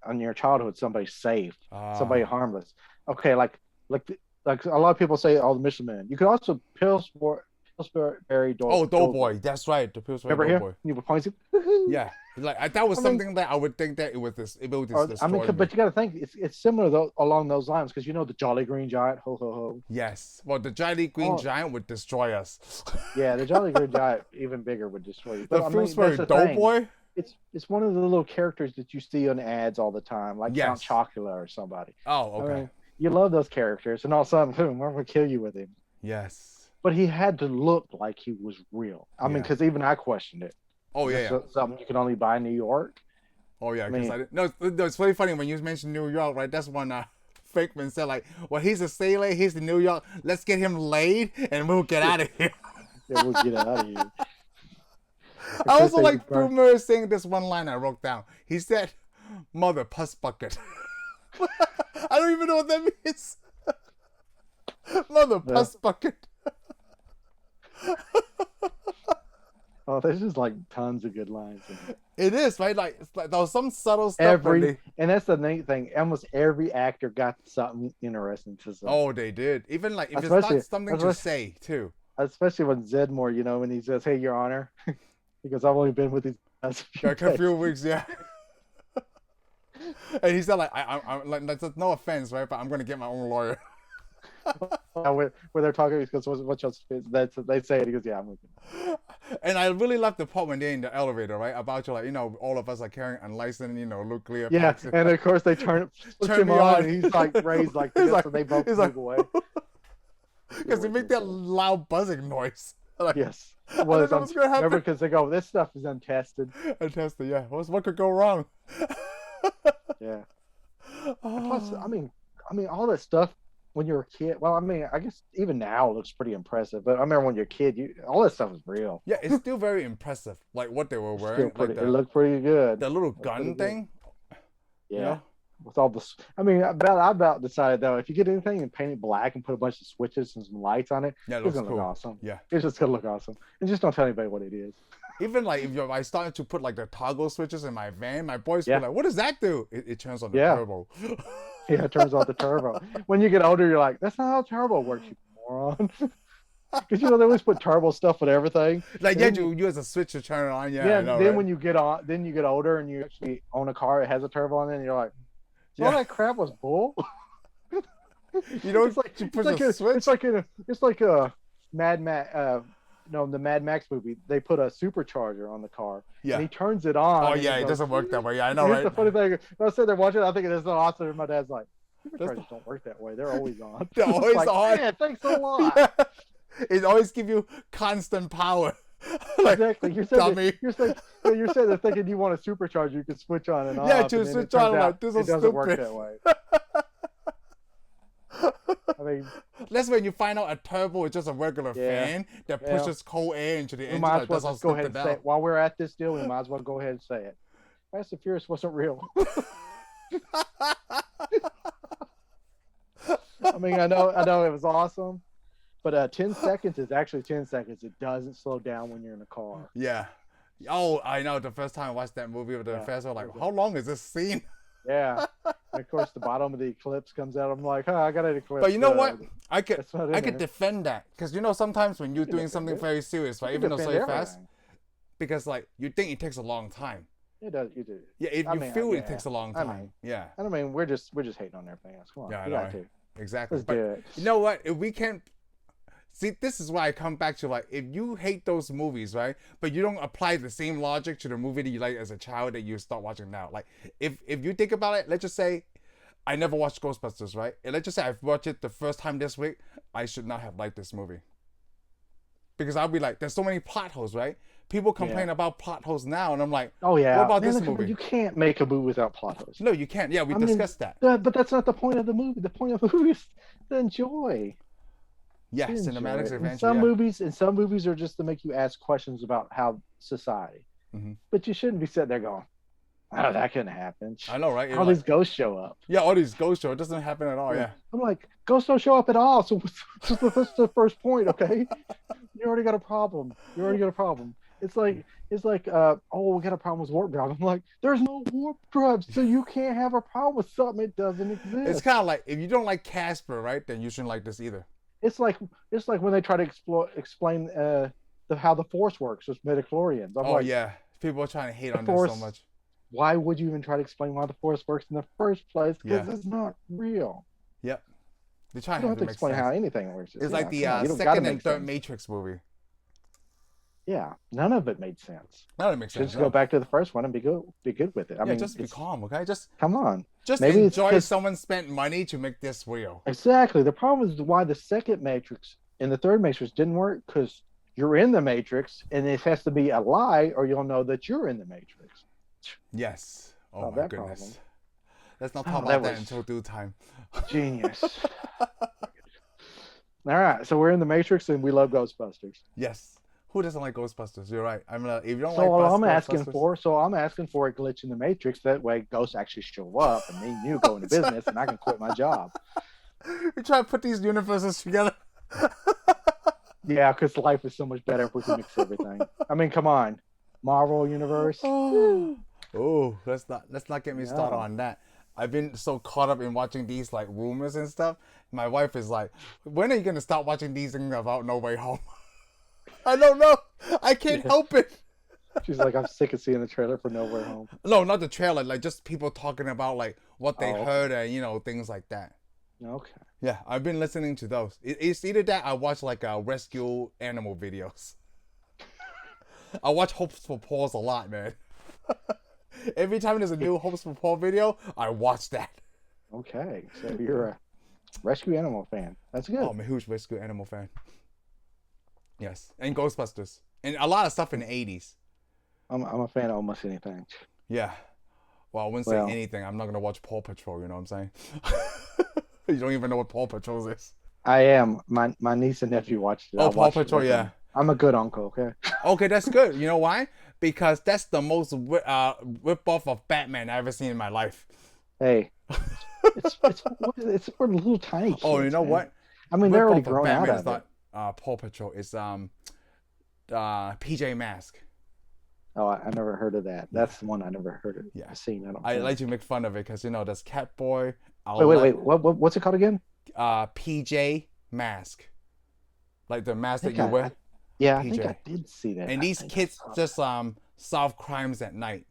[SPEAKER 2] in your childhood, somebody safe, somebody harmless. Okay, like a lot of people say, "Oh, the Michelin Man." You could also Pillsbury
[SPEAKER 1] Doughboy. That's right. The Pillsbury
[SPEAKER 2] Remember
[SPEAKER 1] Doughboy.
[SPEAKER 2] him? You were pointing.
[SPEAKER 1] Yeah, like that was something that I would think that it was able to destroy me.
[SPEAKER 2] But you got to think it's similar though, along those lines because the Jolly Green Giant, ho ho ho.
[SPEAKER 1] Yes. Well, the Jolly Green Giant would destroy us.
[SPEAKER 2] Yeah, the Jolly Green Giant, even bigger, would destroy you.
[SPEAKER 1] The Pillsbury Doughboy.
[SPEAKER 2] It's one of the little characters that you see on ads all the time, like Count Chocula or somebody.
[SPEAKER 1] Oh, okay.
[SPEAKER 2] I mean, you love those characters, and all of a sudden, boom, we're gonna kill you with him.
[SPEAKER 1] Yes.
[SPEAKER 2] But he had to look like he was real. I mean, because even I questioned it.
[SPEAKER 1] Oh yeah.
[SPEAKER 2] Something you can only buy in New York.
[SPEAKER 1] Oh yeah, because no, it's really funny when you mentioned New York, right? That's when Venkman said like, "Well, he's a sailor, he's in New York. Let's get him laid, and we'll get out of here."
[SPEAKER 2] Yeah, we'll get out of here.
[SPEAKER 1] I also like Boomer saying this one line I wrote down. He said, "Mother puss bucket." I don't even know what that means. Mother puss bucket.
[SPEAKER 2] Oh, there's just like tons of good lines in it.
[SPEAKER 1] It is, right? Like, it's like there was some subtle stuff.
[SPEAKER 2] And that's the neat thing. Almost every actor got something interesting to say.
[SPEAKER 1] Oh, they did. Even like if it's not something to say too.
[SPEAKER 2] Especially when Zedmore, when he says, "Hey, Your Honor," he goes, "I've only been with these guys
[SPEAKER 1] a few weeks, yeah." And he said, like, I'm like, that's no offense, right? But I'm gonna get my own lawyer.
[SPEAKER 2] Where they're talking, he goes, "What's your face?" They say it. He goes, "Yeah, I'm with you."
[SPEAKER 1] And I really love the part when they're in the elevator, right? About you, like, all of us are carrying unlicensed, nuclear.
[SPEAKER 2] Yeah, and of course they turn him on. And he's like raised like this, so they both move away.
[SPEAKER 1] Because they make that loud buzzing noise.
[SPEAKER 2] Like, yes. Well, remember, because they go, this stuff is untested.
[SPEAKER 1] Untested, yeah. What could go wrong?
[SPEAKER 2] Yeah. Plus, I mean, all that stuff when you're a kid. Well, I mean, I guess even now it looks pretty impressive. But I remember when you're a kid, all that stuff is real.
[SPEAKER 1] Yeah, it's still very impressive. Like what they were wearing.
[SPEAKER 2] It looked pretty good.
[SPEAKER 1] The little gun thing.
[SPEAKER 2] Yeah. With all this, I mean, I about decided though, if you get anything and paint it black and put a bunch of switches and some lights on it,
[SPEAKER 1] yeah,
[SPEAKER 2] it's gonna look awesome.
[SPEAKER 1] Yeah,
[SPEAKER 2] it's just gonna look awesome. And just don't tell anybody what it is.
[SPEAKER 1] Even like if I started to put like the toggle switches in my van, my boys were like, "What does that do?" It turns on the turbo.
[SPEAKER 2] Yeah, it turns on the turbo. When you get older, you're like, "That's not how turbo works, you moron." Because they always put turbo stuff with everything.
[SPEAKER 1] Like you use a switch to turn it on. Yeah.
[SPEAKER 2] Then right? When you get older and you actually own a car that has a turbo on it, and you're like, all that crap was bull.
[SPEAKER 1] It's like you push a switch.
[SPEAKER 2] It's like a Mad Max. The Mad Max movie. They put a supercharger on the car.
[SPEAKER 1] Yeah.
[SPEAKER 2] And he turns it on.
[SPEAKER 1] Oh yeah, it doesn't work that way. Yeah, I know, right?
[SPEAKER 2] Here's the funny thing. When I said they're watching, I think it's so awesome. And my dad's like, superchargers don't work that way. They're always on.
[SPEAKER 1] They're always on.
[SPEAKER 2] Man, thanks a lot.
[SPEAKER 1] Yeah. It always give you constant power.
[SPEAKER 2] Like, exactly. You're saying they're thinking you want a supercharger you can switch on and off.
[SPEAKER 1] Yeah, to switch on. Like, this is
[SPEAKER 2] it doesn't
[SPEAKER 1] stupid.
[SPEAKER 2] work that way. I mean,
[SPEAKER 1] That's when you find out a turbo is just a regular
[SPEAKER 2] Yeah.
[SPEAKER 1] fan that
[SPEAKER 2] Yeah.
[SPEAKER 1] pushes cold air into the
[SPEAKER 2] we
[SPEAKER 1] engine.
[SPEAKER 2] might
[SPEAKER 1] Like,
[SPEAKER 2] as well
[SPEAKER 1] that's how
[SPEAKER 2] just go ahead
[SPEAKER 1] stupid
[SPEAKER 2] and say
[SPEAKER 1] that.
[SPEAKER 2] it. While we're at this deal, we might as well go ahead and say it. Fast and Furious wasn't real. I mean, I know it was awesome, but 10 seconds is actually 10 seconds. It doesn't slow down when you're in a car.
[SPEAKER 1] Yeah. Oh, I know. The first time I watched that movie with the fast, I was like, how long is this scene?
[SPEAKER 2] Yeah. And of course, the bottom of the eclipse comes out. I'm like, I got an eclipse.
[SPEAKER 1] But you know what? I could
[SPEAKER 2] That's not in there.
[SPEAKER 1] defend that because you know sometimes when you're
[SPEAKER 2] can
[SPEAKER 1] doing
[SPEAKER 2] defend
[SPEAKER 1] something
[SPEAKER 2] it.
[SPEAKER 1] very serious, right?
[SPEAKER 2] You
[SPEAKER 1] Even
[SPEAKER 2] can
[SPEAKER 1] though so
[SPEAKER 2] defend
[SPEAKER 1] fast,
[SPEAKER 2] everything.
[SPEAKER 1] because like you think it takes a long time.
[SPEAKER 2] It does. You do.
[SPEAKER 1] Yeah, if
[SPEAKER 2] I
[SPEAKER 1] you
[SPEAKER 2] mean,
[SPEAKER 1] feel
[SPEAKER 2] yeah.
[SPEAKER 1] it takes a long
[SPEAKER 2] I
[SPEAKER 1] time.
[SPEAKER 2] mean,
[SPEAKER 1] Yeah.
[SPEAKER 2] I mean, we're just hating on everything else. Come on.
[SPEAKER 1] Yeah, I
[SPEAKER 2] We
[SPEAKER 1] know.
[SPEAKER 2] got to.
[SPEAKER 1] Exactly.
[SPEAKER 2] Let's
[SPEAKER 1] But
[SPEAKER 2] do it.
[SPEAKER 1] you know what? If we can't see, this is why I come back to like, if you hate those movies, right? But you don't apply the same logic to the movie that you like as a child that you start watching now. Like, if you think about it, let's just say, I never watched Ghostbusters, right? And let's just say I've watched it the first time this week, I should not have liked this movie. Because I'll be like, there's so many plot holes, right? People complain about plot holes now, and I'm like,
[SPEAKER 2] Oh yeah.
[SPEAKER 1] what about
[SPEAKER 2] Man,
[SPEAKER 1] this
[SPEAKER 2] look,
[SPEAKER 1] movie?
[SPEAKER 2] You can't make a movie without plot holes.
[SPEAKER 1] No, you can't. Yeah, we
[SPEAKER 2] I mean,
[SPEAKER 1] discussed that.
[SPEAKER 2] But that's not the point of the movie. The point of the movie is to enjoy.
[SPEAKER 1] Yeah,
[SPEAKER 2] To enjoy
[SPEAKER 1] cinematics
[SPEAKER 2] it.
[SPEAKER 1] adventure.
[SPEAKER 2] Some movies are just to make you ask questions about how society.
[SPEAKER 1] Mhm.
[SPEAKER 2] But you shouldn't be sitting there going, "Oh, that couldn't happen."
[SPEAKER 1] I know, right?
[SPEAKER 2] All these ghosts show up.
[SPEAKER 1] Yeah, all these ghost shows. It doesn't happen at all, yeah.
[SPEAKER 2] I'm like, ghosts don't show up at all. So that's the first point, okay? You already got a problem. It's like, oh, we got a problem with warp drive. I'm like, there's no warp drive, so you can't have a problem with something that doesn't exist.
[SPEAKER 1] It's kind of like, if you don't like Casper, right, then you shouldn't like this either.
[SPEAKER 2] It's like when they try to explain how the Force works with midichlorians. I'm like,
[SPEAKER 1] yeah. People are trying to hate on
[SPEAKER 2] Force,
[SPEAKER 1] this so much.
[SPEAKER 2] Why would you even try to explain why the Force works in the first place? Because it's not real.
[SPEAKER 1] Yep. They're trying
[SPEAKER 2] You don't have to
[SPEAKER 1] make
[SPEAKER 2] explain
[SPEAKER 1] sense.
[SPEAKER 2] how anything works.
[SPEAKER 1] It's like the
[SPEAKER 2] come on, you don't gotta
[SPEAKER 1] second and
[SPEAKER 2] make
[SPEAKER 1] third
[SPEAKER 2] sense.
[SPEAKER 1] Matrix movie.
[SPEAKER 2] Yeah, none of it made sense.
[SPEAKER 1] None of it makes sense.
[SPEAKER 2] Just go back to the first one and be good with it. I mean,
[SPEAKER 1] just be calm, okay? Just
[SPEAKER 2] come on.
[SPEAKER 1] maybe
[SPEAKER 2] it's
[SPEAKER 1] enjoy
[SPEAKER 2] 'cause-
[SPEAKER 1] someone spent money to make this real.
[SPEAKER 2] Exactly. The problem is why the second Matrix and the third Matrix didn't work, because you're in the Matrix and it has to be a lie or you'll know that you're in the Matrix.
[SPEAKER 1] Yes. Oh
[SPEAKER 2] Solve
[SPEAKER 1] my
[SPEAKER 2] that
[SPEAKER 1] goodness.
[SPEAKER 2] problem.
[SPEAKER 1] Let's not talk
[SPEAKER 2] Oh,
[SPEAKER 1] about
[SPEAKER 2] that
[SPEAKER 1] that
[SPEAKER 2] was-
[SPEAKER 1] until due time.
[SPEAKER 2] Genius. All right, so we're in the Matrix and we love Ghostbusters.
[SPEAKER 1] Yes. Who doesn't like Ghostbusters? You're right. If you don't
[SPEAKER 2] So
[SPEAKER 1] like
[SPEAKER 2] I'm asking
[SPEAKER 1] Ghostbusters-
[SPEAKER 2] for a glitch in the Matrix. That way, ghosts actually show up, and me and you go into business, and I can quit my job.
[SPEAKER 1] We try to put these universes together.
[SPEAKER 2] Yeah, because life is so much better if we can mix everything. I mean, come on, Marvel universe.
[SPEAKER 1] Oh, let's not get me started on that. I've been so caught up in watching these like rumors and stuff. My wife is like, "When are you gonna stop watching these things about No Way Home?" I don't know. I can't help it.
[SPEAKER 2] She's like, I'm sick of seeing the trailer for No Way Home.
[SPEAKER 1] No, not the trailer. Like just people talking about like what they
[SPEAKER 2] Oh.
[SPEAKER 1] heard and things like that.
[SPEAKER 2] Okay.
[SPEAKER 1] Yeah, I've been listening to those. It's either that I watch like rescue animal videos. I watch Hopes for Paws a lot, man. Every time there's a new Hopes for Paw video, I watch that.
[SPEAKER 2] Okay, so you're a rescue animal fan. That's good.
[SPEAKER 1] Oh, I'm a huge rescue animal fan. Yes, and Ghostbusters, and a lot of stuff in the '80s.
[SPEAKER 2] I'm a fan of almost anything.
[SPEAKER 1] Yeah. Well, I wouldn't say anything. I'm not gonna watch Paw Patrol. You know what I'm saying? You don't even know what Paw Patrol is.
[SPEAKER 2] I am. My niece and nephew watched it.
[SPEAKER 1] Oh,
[SPEAKER 2] I
[SPEAKER 1] Paw
[SPEAKER 2] watched it
[SPEAKER 1] Patrol,
[SPEAKER 2] with
[SPEAKER 1] yeah.
[SPEAKER 2] them. I'm a good uncle. Okay.
[SPEAKER 1] Okay, that's good. You know why? Because that's the most rip-off of Batman I've ever seen in my life.
[SPEAKER 2] Hey, it's for little tiny kids.
[SPEAKER 1] Oh, you know
[SPEAKER 2] man.
[SPEAKER 1] what?
[SPEAKER 2] I mean, they're already
[SPEAKER 1] Rip-off of
[SPEAKER 2] grown out
[SPEAKER 1] Batman
[SPEAKER 2] of
[SPEAKER 1] is not Paw Patrol. It's PJ Mask.
[SPEAKER 2] Oh, I never heard of that. That's the one I never heard of.
[SPEAKER 1] Yeah.
[SPEAKER 2] Seen. I don't.
[SPEAKER 1] I
[SPEAKER 2] think.
[SPEAKER 1] like to make fun of it because there's Catboy.
[SPEAKER 2] Wait. What's it called again?
[SPEAKER 1] PJ Mask. Like the mask that
[SPEAKER 2] think
[SPEAKER 1] you
[SPEAKER 2] I-
[SPEAKER 1] wear.
[SPEAKER 2] Yeah, I
[SPEAKER 1] PJ.
[SPEAKER 2] think I did see that.
[SPEAKER 1] And
[SPEAKER 2] I
[SPEAKER 1] these
[SPEAKER 2] think I
[SPEAKER 1] kids
[SPEAKER 2] saw it.
[SPEAKER 1] just solve crimes at night.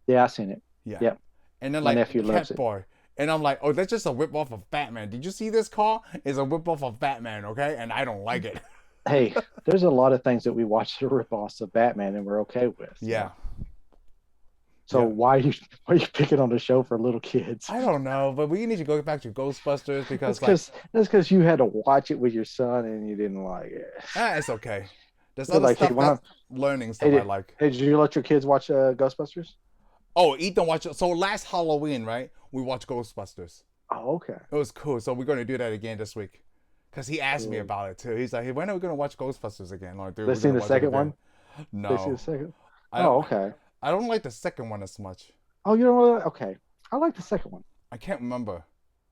[SPEAKER 2] Yeah, I seen it.
[SPEAKER 1] Yeah.
[SPEAKER 2] Yep.
[SPEAKER 1] And then
[SPEAKER 2] My
[SPEAKER 1] like
[SPEAKER 2] nephew loves it.
[SPEAKER 1] Catboy. And I'm like, oh, that's just a whip-off of Batman. Did you see this car? It's a whip-off of Batman, okay? And I don't like it.
[SPEAKER 2] Hey, there's a lot of things that we watch the rip-offs of Batman and we're okay with.
[SPEAKER 1] Yeah.
[SPEAKER 2] So
[SPEAKER 1] Yeah.
[SPEAKER 2] why are you picking on the show for little kids?
[SPEAKER 1] I don't know, but we need to go back to Ghostbusters because
[SPEAKER 2] That's because you had to watch it with your son and you didn't like it.
[SPEAKER 1] it's okay. There's
[SPEAKER 2] But
[SPEAKER 1] other
[SPEAKER 2] like, hey,
[SPEAKER 1] stuff
[SPEAKER 2] when
[SPEAKER 1] that's learning stuff
[SPEAKER 2] Hey,
[SPEAKER 1] I like.
[SPEAKER 2] Hey, did you let your kids watch Ghostbusters?
[SPEAKER 1] Oh, Ethan watched it. So last Halloween, right? We watched Ghostbusters.
[SPEAKER 2] Oh, okay.
[SPEAKER 1] It was cool. So we're gonna do that again this week. Cause he asked me
[SPEAKER 2] Cool.
[SPEAKER 1] about it too. He's like, "Hey, when are we gonna watch Ghostbusters again?" Like, dude,
[SPEAKER 2] They
[SPEAKER 1] we're
[SPEAKER 2] seen
[SPEAKER 1] gonna
[SPEAKER 2] the
[SPEAKER 1] watch it
[SPEAKER 2] second
[SPEAKER 1] again.
[SPEAKER 2] one? They see the
[SPEAKER 1] No,
[SPEAKER 2] second?
[SPEAKER 1] I
[SPEAKER 2] Oh,
[SPEAKER 1] don't.
[SPEAKER 2] okay.
[SPEAKER 1] I don't like the second one as much.
[SPEAKER 2] Oh, you know what? Okay. I like the second one.
[SPEAKER 1] I can't remember.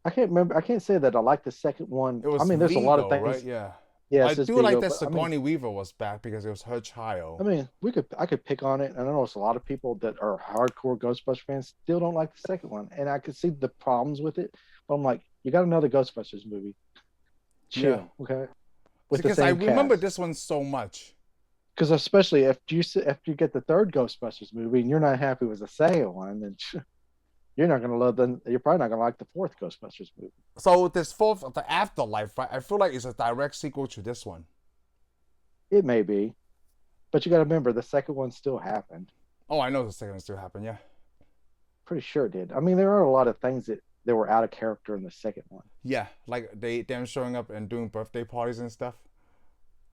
[SPEAKER 2] I can't remember. I can't say that I like the second one.
[SPEAKER 1] It
[SPEAKER 2] I
[SPEAKER 1] was
[SPEAKER 2] mean, there's a lot of
[SPEAKER 1] Vigo, right?
[SPEAKER 2] things.
[SPEAKER 1] Yeah. I
[SPEAKER 2] Yes, it's
[SPEAKER 1] do like
[SPEAKER 2] Vigo,
[SPEAKER 1] that
[SPEAKER 2] but I mean,
[SPEAKER 1] Sigourney Weaver was back because it was her child.
[SPEAKER 2] I could pick on it, and I know it's a lot of people that are hardcore Ghostbusters fans still don't like the second one, and I could see the problems with it. But I'm like, you got another Ghostbusters movie,
[SPEAKER 1] Yeah.
[SPEAKER 2] chill, okay, with the
[SPEAKER 1] Because I
[SPEAKER 2] same
[SPEAKER 1] remember
[SPEAKER 2] cast.
[SPEAKER 1] this one so much.
[SPEAKER 2] Because especially after you get the third Ghostbusters movie and you're not happy with the second one, then you're not gonna love them. You're probably not gonna like the fourth Ghostbusters movie.
[SPEAKER 1] So this fourth, the Afterlife, right? I feel like it's a direct sequel to this one.
[SPEAKER 2] It may be, but you got to remember the second one still happened.
[SPEAKER 1] Oh, I know the second one still happened. Yeah.
[SPEAKER 2] Pretty sure it did. I mean, there are a lot of things that were out of character in the second one.
[SPEAKER 1] Yeah, like them showing up and doing birthday parties and stuff.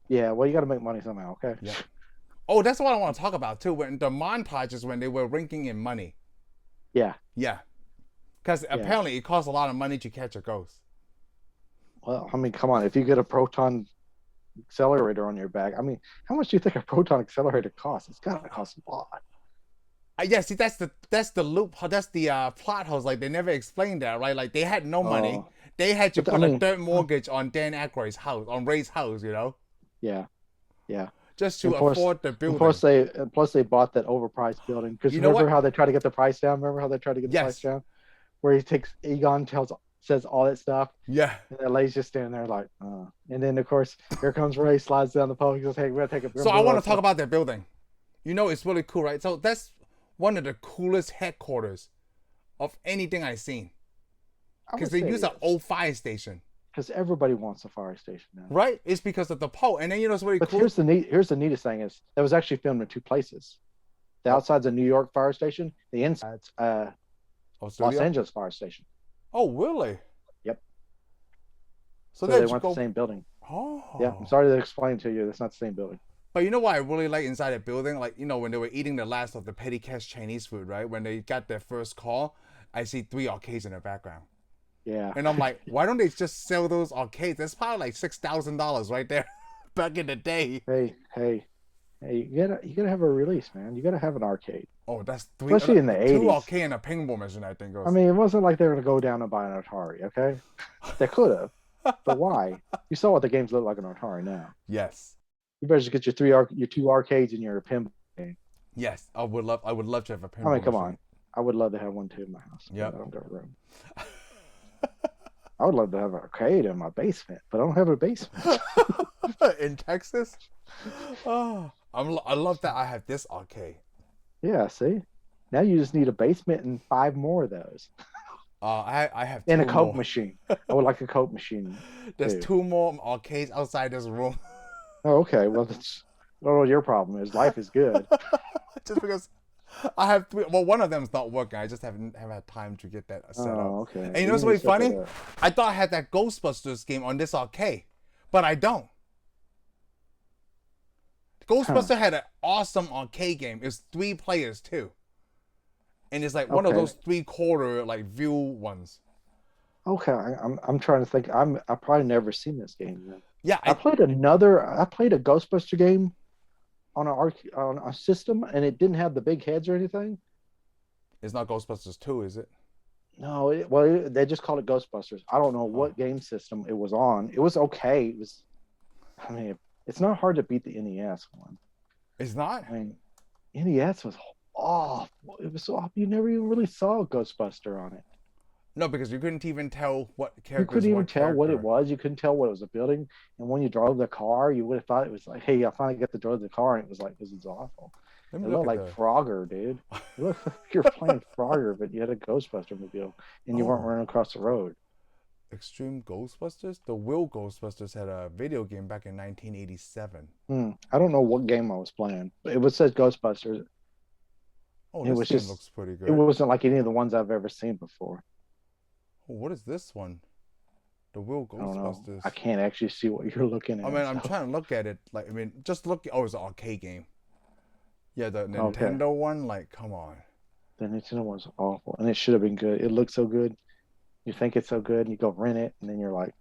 [SPEAKER 2] Yeah, well, you got to make money somehow, okay?
[SPEAKER 1] Yeah. Oh, that's what I want to talk about too. When the montages when they were ranking in money.
[SPEAKER 2] Yeah.
[SPEAKER 1] Yeah. Because apparently it costs a lot of money to catch a ghost.
[SPEAKER 2] Well, I mean, come on. If you get a proton accelerator on your back, I mean, how much do you think a proton accelerator costs? It's got to cost a lot.
[SPEAKER 1] Yeah, see, that's the loop. That's the plot holes. Like they never explained that, right? Like they had no money. They had to put a third mortgage on Dan Aykroyd's house, on Ray's house. You know.
[SPEAKER 2] Yeah. Yeah.
[SPEAKER 1] Just to afford the building.
[SPEAKER 2] Plus they bought that overpriced building. Because
[SPEAKER 1] you know
[SPEAKER 2] remember
[SPEAKER 1] what?
[SPEAKER 2] how they try to get the price down? Remember how they tried to get the price down? Where he takes Egon says all that stuff.
[SPEAKER 1] Yeah.
[SPEAKER 2] And that lady's just standing there like, And then of course here comes Ray, slides down the pole. He goes, "Hey, we're gonna take a."
[SPEAKER 1] So I want to talk about that building. You know, it's really cool, right? So that's one of the coolest headquarters of anything I've seen. Because they use an old fire station.
[SPEAKER 2] Because everybody wants a fire station now.
[SPEAKER 1] Right? It's because of the pole. And then you know it's really cool.
[SPEAKER 2] Here's the neatest thing is that was actually filmed in two places. The outside's a New York fire station. The inside's Los Angeles fire station.
[SPEAKER 1] Oh, really?
[SPEAKER 2] Yep.
[SPEAKER 1] So
[SPEAKER 2] they went the same building.
[SPEAKER 1] Oh.
[SPEAKER 2] Yeah, I'm sorry to explain to you. That's not the same building.
[SPEAKER 1] But you know what I really like inside that building? Like, you know, when they were eating the last of the petty cash Chinese food, right? When they got their first call, I see 3 arcades in the background.
[SPEAKER 2] Yeah.
[SPEAKER 1] And I'm like, why don't they just sell those arcades? That's probably like $6,000 right there back in the day.
[SPEAKER 2] Hey, you gotta have a release, man. You gotta have an arcade.
[SPEAKER 1] Oh, that's 3.
[SPEAKER 2] Especially in the 80s.
[SPEAKER 1] 2 arcade and a pinball machine, I think.
[SPEAKER 2] I mean, it wasn't like they were gonna go down and buy an Atari, okay? They could have. But why? You saw what the games look like on Atari now.
[SPEAKER 1] Yes.
[SPEAKER 2] You better just get your 2 arcades and your pinball game.
[SPEAKER 1] Yes, I would love to have a pinball.
[SPEAKER 2] I mean, come on. I would love to have one too in my house.
[SPEAKER 1] Yeah.
[SPEAKER 2] I don't got room. I would love to have an arcade in my basement, but I don't have a basement.
[SPEAKER 1] In Texas? Oh, I love that I have this arcade.
[SPEAKER 2] Yeah, see? Now you just need a basement and 5 more of those.
[SPEAKER 1] I have 2
[SPEAKER 2] and a Coke
[SPEAKER 1] more.
[SPEAKER 2] machine. I would like a Coke machine.
[SPEAKER 1] There's
[SPEAKER 2] too.
[SPEAKER 1] 2 more arcades outside this room.
[SPEAKER 2] Oh, okay. Well, I don't know what your problem is. Life is good.
[SPEAKER 1] Just because I have 3. Well, one of them's not working. I just haven't had time to get that set up.
[SPEAKER 2] Okay.
[SPEAKER 1] And you know what's really funny? I thought I had that Ghostbusters game on this arcade, but I don't. Ghostbusters had an awesome arcade game. It's 3 players too, and it's like one of those 3/4 like view ones.
[SPEAKER 2] Okay, I'm trying to think. I've probably never seen this game then.
[SPEAKER 1] Yeah,
[SPEAKER 2] I played a Ghostbuster game on a system, and it didn't have the big heads or anything.
[SPEAKER 1] It's not Ghostbusters 2, is it?
[SPEAKER 2] No, they just called it Ghostbusters. I don't know what game system it was on. It was okay. I mean, it's not hard to beat the NES one.
[SPEAKER 1] It's not?
[SPEAKER 2] I mean, NES was awful. It was so awful. You never even really saw a Ghostbuster on it.
[SPEAKER 1] No, because you couldn't even tell what character.
[SPEAKER 2] You couldn't even tell what it was. You couldn't tell what it was a building. And when you drove the car, you would have thought it was like, hey, I finally got to drive the car. And it was like, this is awful. It looked like Frogger, dude. It looked like you're playing Frogger, but you had a Ghostbuster mobile and you weren't running across the road.
[SPEAKER 1] Extreme Ghostbusters? The Will Ghostbusters had a video game back in 1987.
[SPEAKER 2] I don't know what game I was playing, but it says Ghostbusters.
[SPEAKER 1] Oh, this game looks pretty good.
[SPEAKER 2] It wasn't like any of the ones I've ever seen before.
[SPEAKER 1] Oh, what is this one? The Will Ghostbusters.
[SPEAKER 2] I can't actually see what you're looking at.
[SPEAKER 1] I mean, I'm trying to look at it. Like, I mean, just look. Oh, it's an arcade game. Yeah, the Nintendo one. Like, come on.
[SPEAKER 2] The Nintendo one's awful, and it should have been good. It looked so good. You think it's so good, and you go rent it, and then you're like,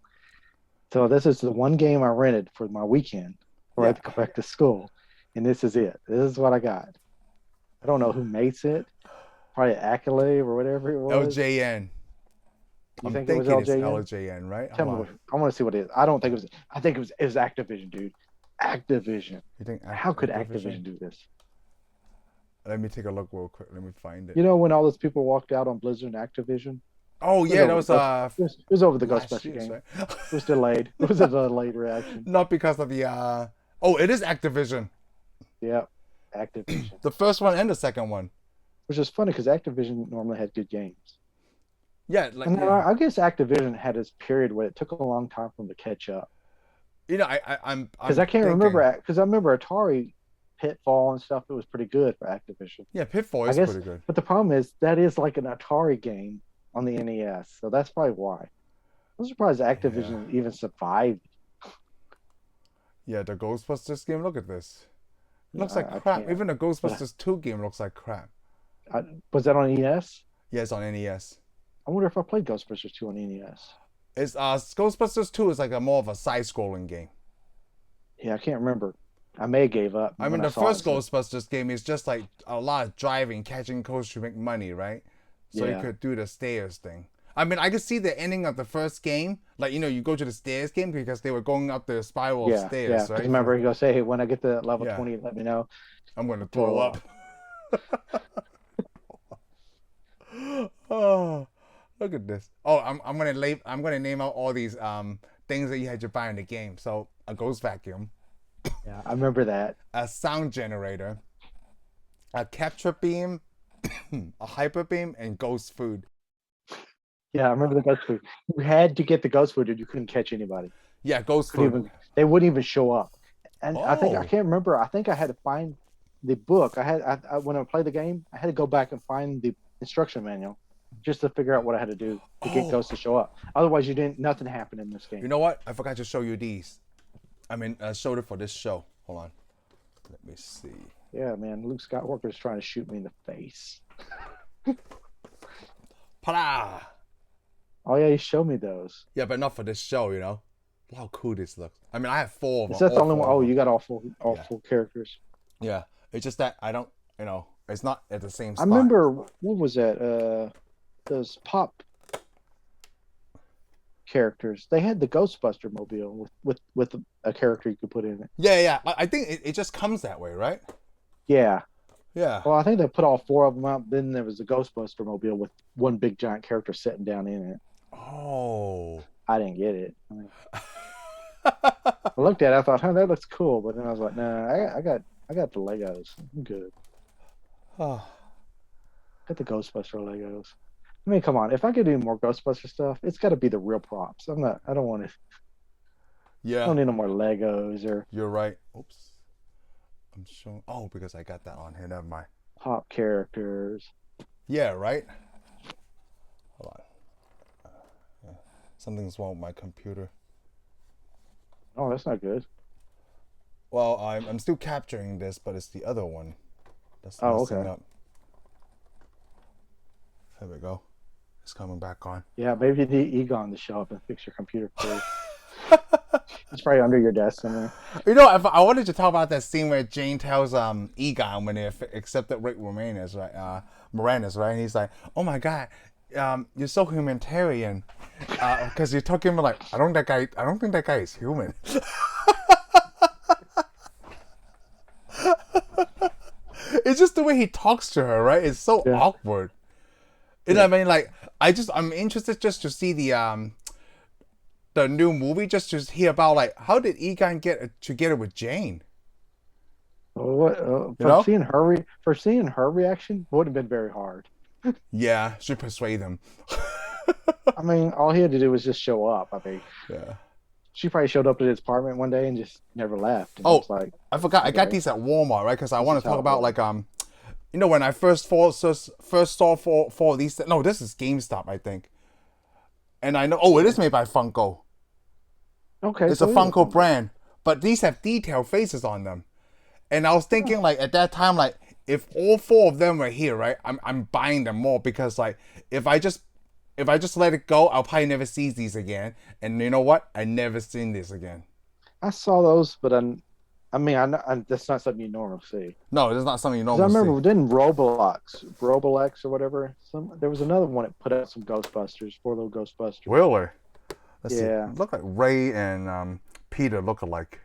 [SPEAKER 2] so this is the one game I rented for my weekend before I
[SPEAKER 1] Yeah.
[SPEAKER 2] had to go back to school, and this is it. This is what I got. I don't know who makes it. Probably Accolade or whatever it was.
[SPEAKER 1] LJN.
[SPEAKER 2] You
[SPEAKER 1] I'm
[SPEAKER 2] think it was
[SPEAKER 1] thinking it's
[SPEAKER 2] LJN?
[SPEAKER 1] LJN, right?
[SPEAKER 2] Tell
[SPEAKER 1] Hold
[SPEAKER 2] me
[SPEAKER 1] on.
[SPEAKER 2] what. I want to see what it is. I don't think it was. I think it was Activision, dude. Activision.
[SPEAKER 1] You think
[SPEAKER 2] How could
[SPEAKER 1] Activision?
[SPEAKER 2] Activision do this?
[SPEAKER 1] Let me take a look real quick. Let me find it.
[SPEAKER 2] You know when all those people walked out on Blizzard and Activision?
[SPEAKER 1] Oh
[SPEAKER 2] It was
[SPEAKER 1] yeah, that
[SPEAKER 2] over
[SPEAKER 1] was
[SPEAKER 2] the Ghost, it was over the
[SPEAKER 1] last
[SPEAKER 2] Ghostbuster
[SPEAKER 1] year's,
[SPEAKER 2] game.
[SPEAKER 1] right?
[SPEAKER 2] It was delayed. It was a delayed reaction.
[SPEAKER 1] Not because of the oh, it is Activision.
[SPEAKER 2] Yeah, Activision.
[SPEAKER 1] The first one and the second one.
[SPEAKER 2] Which is funny because Activision normally had good games.
[SPEAKER 1] Yeah, like
[SPEAKER 2] And I guess Activision had its period where it took a long time for them to catch up.
[SPEAKER 1] you know, I'm
[SPEAKER 2] Because I can't remember, because I remember Atari Pitfall and stuff. It was pretty good for Activision.
[SPEAKER 1] Yeah, Pitfall is
[SPEAKER 2] I guess,
[SPEAKER 1] pretty good.
[SPEAKER 2] but the problem is that is like an Atari game on the NES, so that's probably why. I'm surprised Activision even survived.
[SPEAKER 1] Yeah, the Ghostbusters game. Look at this. It looks like
[SPEAKER 2] I
[SPEAKER 1] crap.
[SPEAKER 2] can't.
[SPEAKER 1] Even the Ghostbusters 2 game looks like crap.
[SPEAKER 2] Was that on NES?
[SPEAKER 1] Yeah, it's on NES.
[SPEAKER 2] I wonder if I played Ghostbusters 2 on NES.
[SPEAKER 1] It's Ghostbusters 2 is like a more of a side-scrolling game.
[SPEAKER 2] Yeah, I can't remember. I may have gave up.
[SPEAKER 1] I mean,
[SPEAKER 2] when
[SPEAKER 1] the
[SPEAKER 2] saw
[SPEAKER 1] first
[SPEAKER 2] it, so-
[SPEAKER 1] Ghostbusters game is just like a lot of driving, catching coast to make money, right? So you
[SPEAKER 2] Yeah.
[SPEAKER 1] could do the stairs thing. I mean, I could see the ending of the first game. Like, you know, you go to the stairs game because they were going up the spiral of stairs,
[SPEAKER 2] yeah. 'Cause
[SPEAKER 1] right?
[SPEAKER 2] remember, he goes, "Hey, when I get to level
[SPEAKER 1] Yeah.
[SPEAKER 2] 20, let me know."
[SPEAKER 1] I'm going to throw
[SPEAKER 2] Blow
[SPEAKER 1] up. Oh, look at this. Oh, I'm gonna name out all these things that you had to buy in the game. So a ghost vacuum,
[SPEAKER 2] Yeah, I remember that.
[SPEAKER 1] a sound generator, a capture beam, a hyper beam, and ghost food.
[SPEAKER 2] Yeah, I remember the ghost food. You had to get the ghost food, or you couldn't catch anybody.
[SPEAKER 1] Yeah, ghost
[SPEAKER 2] Couldn't
[SPEAKER 1] food.
[SPEAKER 2] even, they wouldn't even show up. And I think I
[SPEAKER 1] Oh.
[SPEAKER 2] can't remember. I think I had to find the book. I when I played the game, I had to go back and find the instruction manual just to figure out what I had to do to get
[SPEAKER 1] Oh.
[SPEAKER 2] ghosts to show up. Otherwise, nothing happened in this game.
[SPEAKER 1] You know what? I forgot to show you these. I mean, I showed it for this show. Hold on. Let me see.
[SPEAKER 2] Yeah, man, Luke Skywalker is trying to shoot me in the face.
[SPEAKER 1] Pala!
[SPEAKER 2] Oh yeah, he showed me those.
[SPEAKER 1] Yeah, but not for this show, you know. Look how cool this looks. I mean, I have 4 of them.
[SPEAKER 2] Is that the
[SPEAKER 1] all
[SPEAKER 2] only
[SPEAKER 1] 4
[SPEAKER 2] one?
[SPEAKER 1] of
[SPEAKER 2] Oh,
[SPEAKER 1] them.
[SPEAKER 2] you got all full
[SPEAKER 1] Yeah.
[SPEAKER 2] full characters.
[SPEAKER 1] Yeah, it's just that I don't, you know, it's not at the same
[SPEAKER 2] I
[SPEAKER 1] spot.
[SPEAKER 2] remember what was that? Those pop characters. They had the Ghostbuster mobile with a character you could put in it.
[SPEAKER 1] Yeah. I think it just comes that way, right?
[SPEAKER 2] Yeah.
[SPEAKER 1] Yeah.
[SPEAKER 2] Well, I think they put all 4 of them out. Then there was the Ghostbuster mobile with one big giant character sitting down in it.
[SPEAKER 1] Oh.
[SPEAKER 2] I didn't get it. I mean, I looked at it. I thought, "Huh, that looks cool," but then I was like, "Nah, I got the Legos. I'm good.
[SPEAKER 1] Oh.
[SPEAKER 2] Got the Ghostbuster Legos." I mean, come on. If I could do more Ghostbuster stuff, it's got to be the real props. I don't want to. I
[SPEAKER 1] Yeah,
[SPEAKER 2] don't need no more Legos or
[SPEAKER 1] you're right. Oops. I'm showing. Oh, because I got that on here. Never mind.
[SPEAKER 2] pop characters.
[SPEAKER 1] Yeah, right? Hold on. Yeah. Something's wrong with my computer.
[SPEAKER 2] Oh, that's not good.
[SPEAKER 1] Well, I'm still capturing this, but it's the other one that's
[SPEAKER 2] Oh,
[SPEAKER 1] messing
[SPEAKER 2] okay.
[SPEAKER 1] up. There we go. It's coming back on.
[SPEAKER 2] Yeah, maybe you need Egon to show up and fix your computer for you. It's probably under your desk somewhere.
[SPEAKER 1] You know, I wanted to talk about that scene where Jane tells Egon when they accepted Rick Moranis, right? Moranis, right? And he's like, "Oh my God, you're so humanitarian," because you took him like, I don't think that guy is human. It's just the way he talks to her, right? It's so
[SPEAKER 2] Yeah.
[SPEAKER 1] awkward. You know what I mean? Like, I'm interested just to see the new movie, just to hear about like how did Egon get together with Jane?
[SPEAKER 2] Well, what,
[SPEAKER 1] know?
[SPEAKER 2] for seeing her reaction would have been very hard.
[SPEAKER 1] Yeah, she persuade him.
[SPEAKER 2] I mean, all he had to do was just show up. I mean,
[SPEAKER 1] Yeah.
[SPEAKER 2] she probably showed up at his apartment one day and just never left. And
[SPEAKER 1] Oh,
[SPEAKER 2] it's like,
[SPEAKER 1] I forgot. I got
[SPEAKER 2] Okay.
[SPEAKER 1] these at Walmart, right? Because I want
[SPEAKER 2] is
[SPEAKER 1] to talk
[SPEAKER 2] how it
[SPEAKER 1] about
[SPEAKER 2] works.
[SPEAKER 1] like you know, when I first saw four of these. No, this is GameStop, I think. And I know. Oh, it is made by Funko.
[SPEAKER 2] okay,
[SPEAKER 1] It's
[SPEAKER 2] so
[SPEAKER 1] a
[SPEAKER 2] it is
[SPEAKER 1] Funko brand, but these have detailed faces on them. And I was thinking, like at that time, like if all 4 of them were here, right? I'm buying them more because like if if I just let it go, I'll probably never see these again. And you know what? I never seen this again.
[SPEAKER 2] I saw those, but that's not something you normally see.
[SPEAKER 1] No, it's not something you
[SPEAKER 2] 'Cause I
[SPEAKER 1] normally
[SPEAKER 2] remember,
[SPEAKER 1] see.
[SPEAKER 2] didn't Roblox or whatever? There was another one that put out some Ghostbusters, four little Ghostbusters.
[SPEAKER 1] Really? Let's see.
[SPEAKER 2] Yeah.
[SPEAKER 1] Look like Ray and Peter look alike.